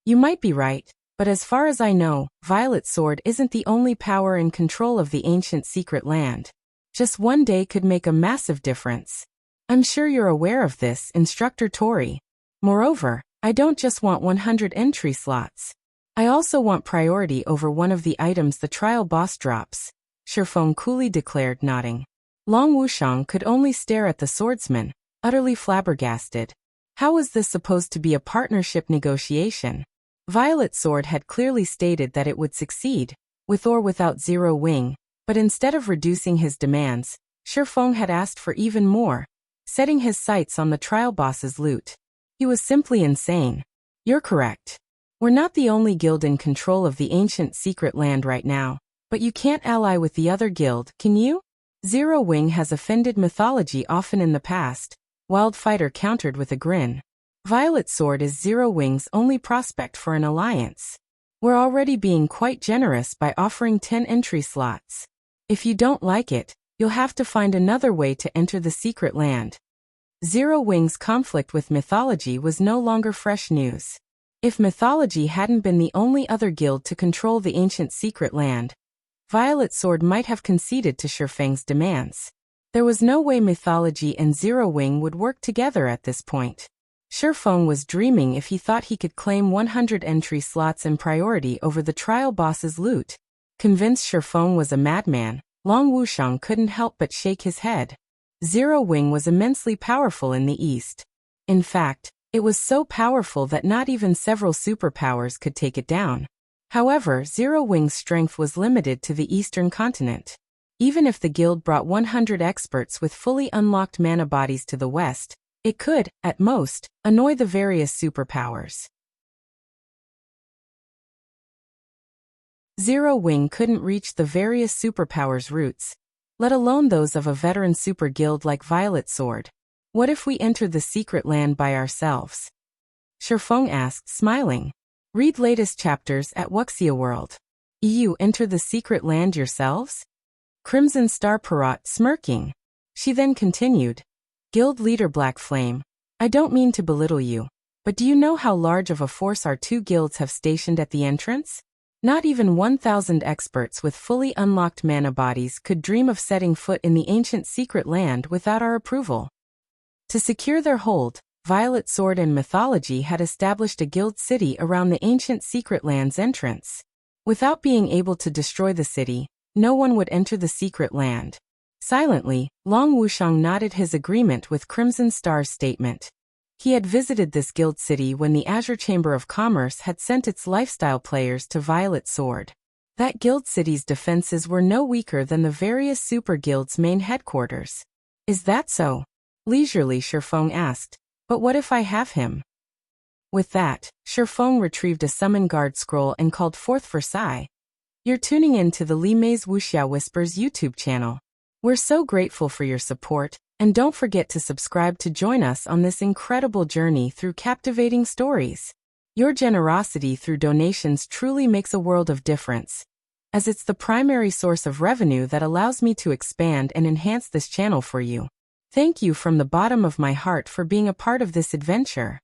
You might be right, but as far as I know, Violet Sword isn't the only power in control of the ancient secret land. Just one day could make a massive difference. I'm sure you're aware of this, Instructor Tori. Moreover, I don't just want 100 entry slots. I also want priority over one of the items the trial boss drops, Shifeng coolly declared, nodding. Long Wuxiang could only stare at the swordsman, utterly flabbergasted. How was this supposed to be a partnership negotiation? Violet Sword had clearly stated that it would succeed, with or without Zero Wing, but instead of reducing his demands, Shifeng had asked for even more, setting his sights on the trial boss's loot. He was simply insane. You're correct. We're not the only guild in control of the ancient secret land right now, but you can't ally with the other guild, can you? Zero Wing has offended mythology often in the past, Wildfighter countered with a grin. Violet Sword is Zero Wing's only prospect for an alliance. We're already being quite generous by offering 10 entry slots. If you don't like it, you'll have to find another way to enter the secret land. Zero Wing's conflict with mythology was no longer fresh news. If mythology hadn't been the only other guild to control the ancient secret land, Violet Sword might have conceded to Shifeng's demands. There was no way mythology and Zero Wing would work together at this point. Shifeng was dreaming if he thought he could claim 100 entry slots in priority over the trial boss's loot. Convinced Shifeng was a madman, Long Wuxiang couldn't help but shake his head. Zero Wing was immensely powerful in the East. In fact, it was so powerful that not even several superpowers could take it down. However, Zero Wing's strength was limited to the Eastern continent. Even if the guild brought 100 experts with fully unlocked mana bodies to the West, it could, at most, annoy the various superpowers. Zero Wing couldn't reach the various superpowers' roots, let alone those of a veteran super guild like Violet Sword. What if we enter the secret land by ourselves? Shifeng asked, smiling. Read latest chapters at Wuxia World. You enter the secret land yourselves? Crimson Star Parrot, smirking. She then continued. Guild leader Black Flame, I don't mean to belittle you, but do you know how large of a force our two guilds have stationed at the entrance? Not even 1,000 experts with fully unlocked mana bodies could dream of setting foot in the ancient secret land without our approval. To secure their hold, Violet Sword and Mythology had established a guild city around the ancient secret land's entrance. Without being able to destroy the city, no one would enter the secret land. Silently, Long Wuxiang nodded his agreement with Crimson Star's statement. He had visited this guild city when the Azure Chamber of Commerce had sent its lifestyle players to Violet Sword. That guild city's defenses were no weaker than the various super guilds' main headquarters. Is that so? Leisurely Shifeng asked. But what if I have him? With that, Sherfeng retrieved a summon guard scroll and called forth for Sai. You're tuning in to the Li Mei's Wuxia Whispers YouTube channel. We're so grateful for your support, and don't forget to subscribe to join us on this incredible journey through captivating stories. Your generosity through donations truly makes a world of difference, as it's the primary source of revenue that allows me to expand and enhance this channel for you. Thank you from the bottom of my heart for being a part of this adventure.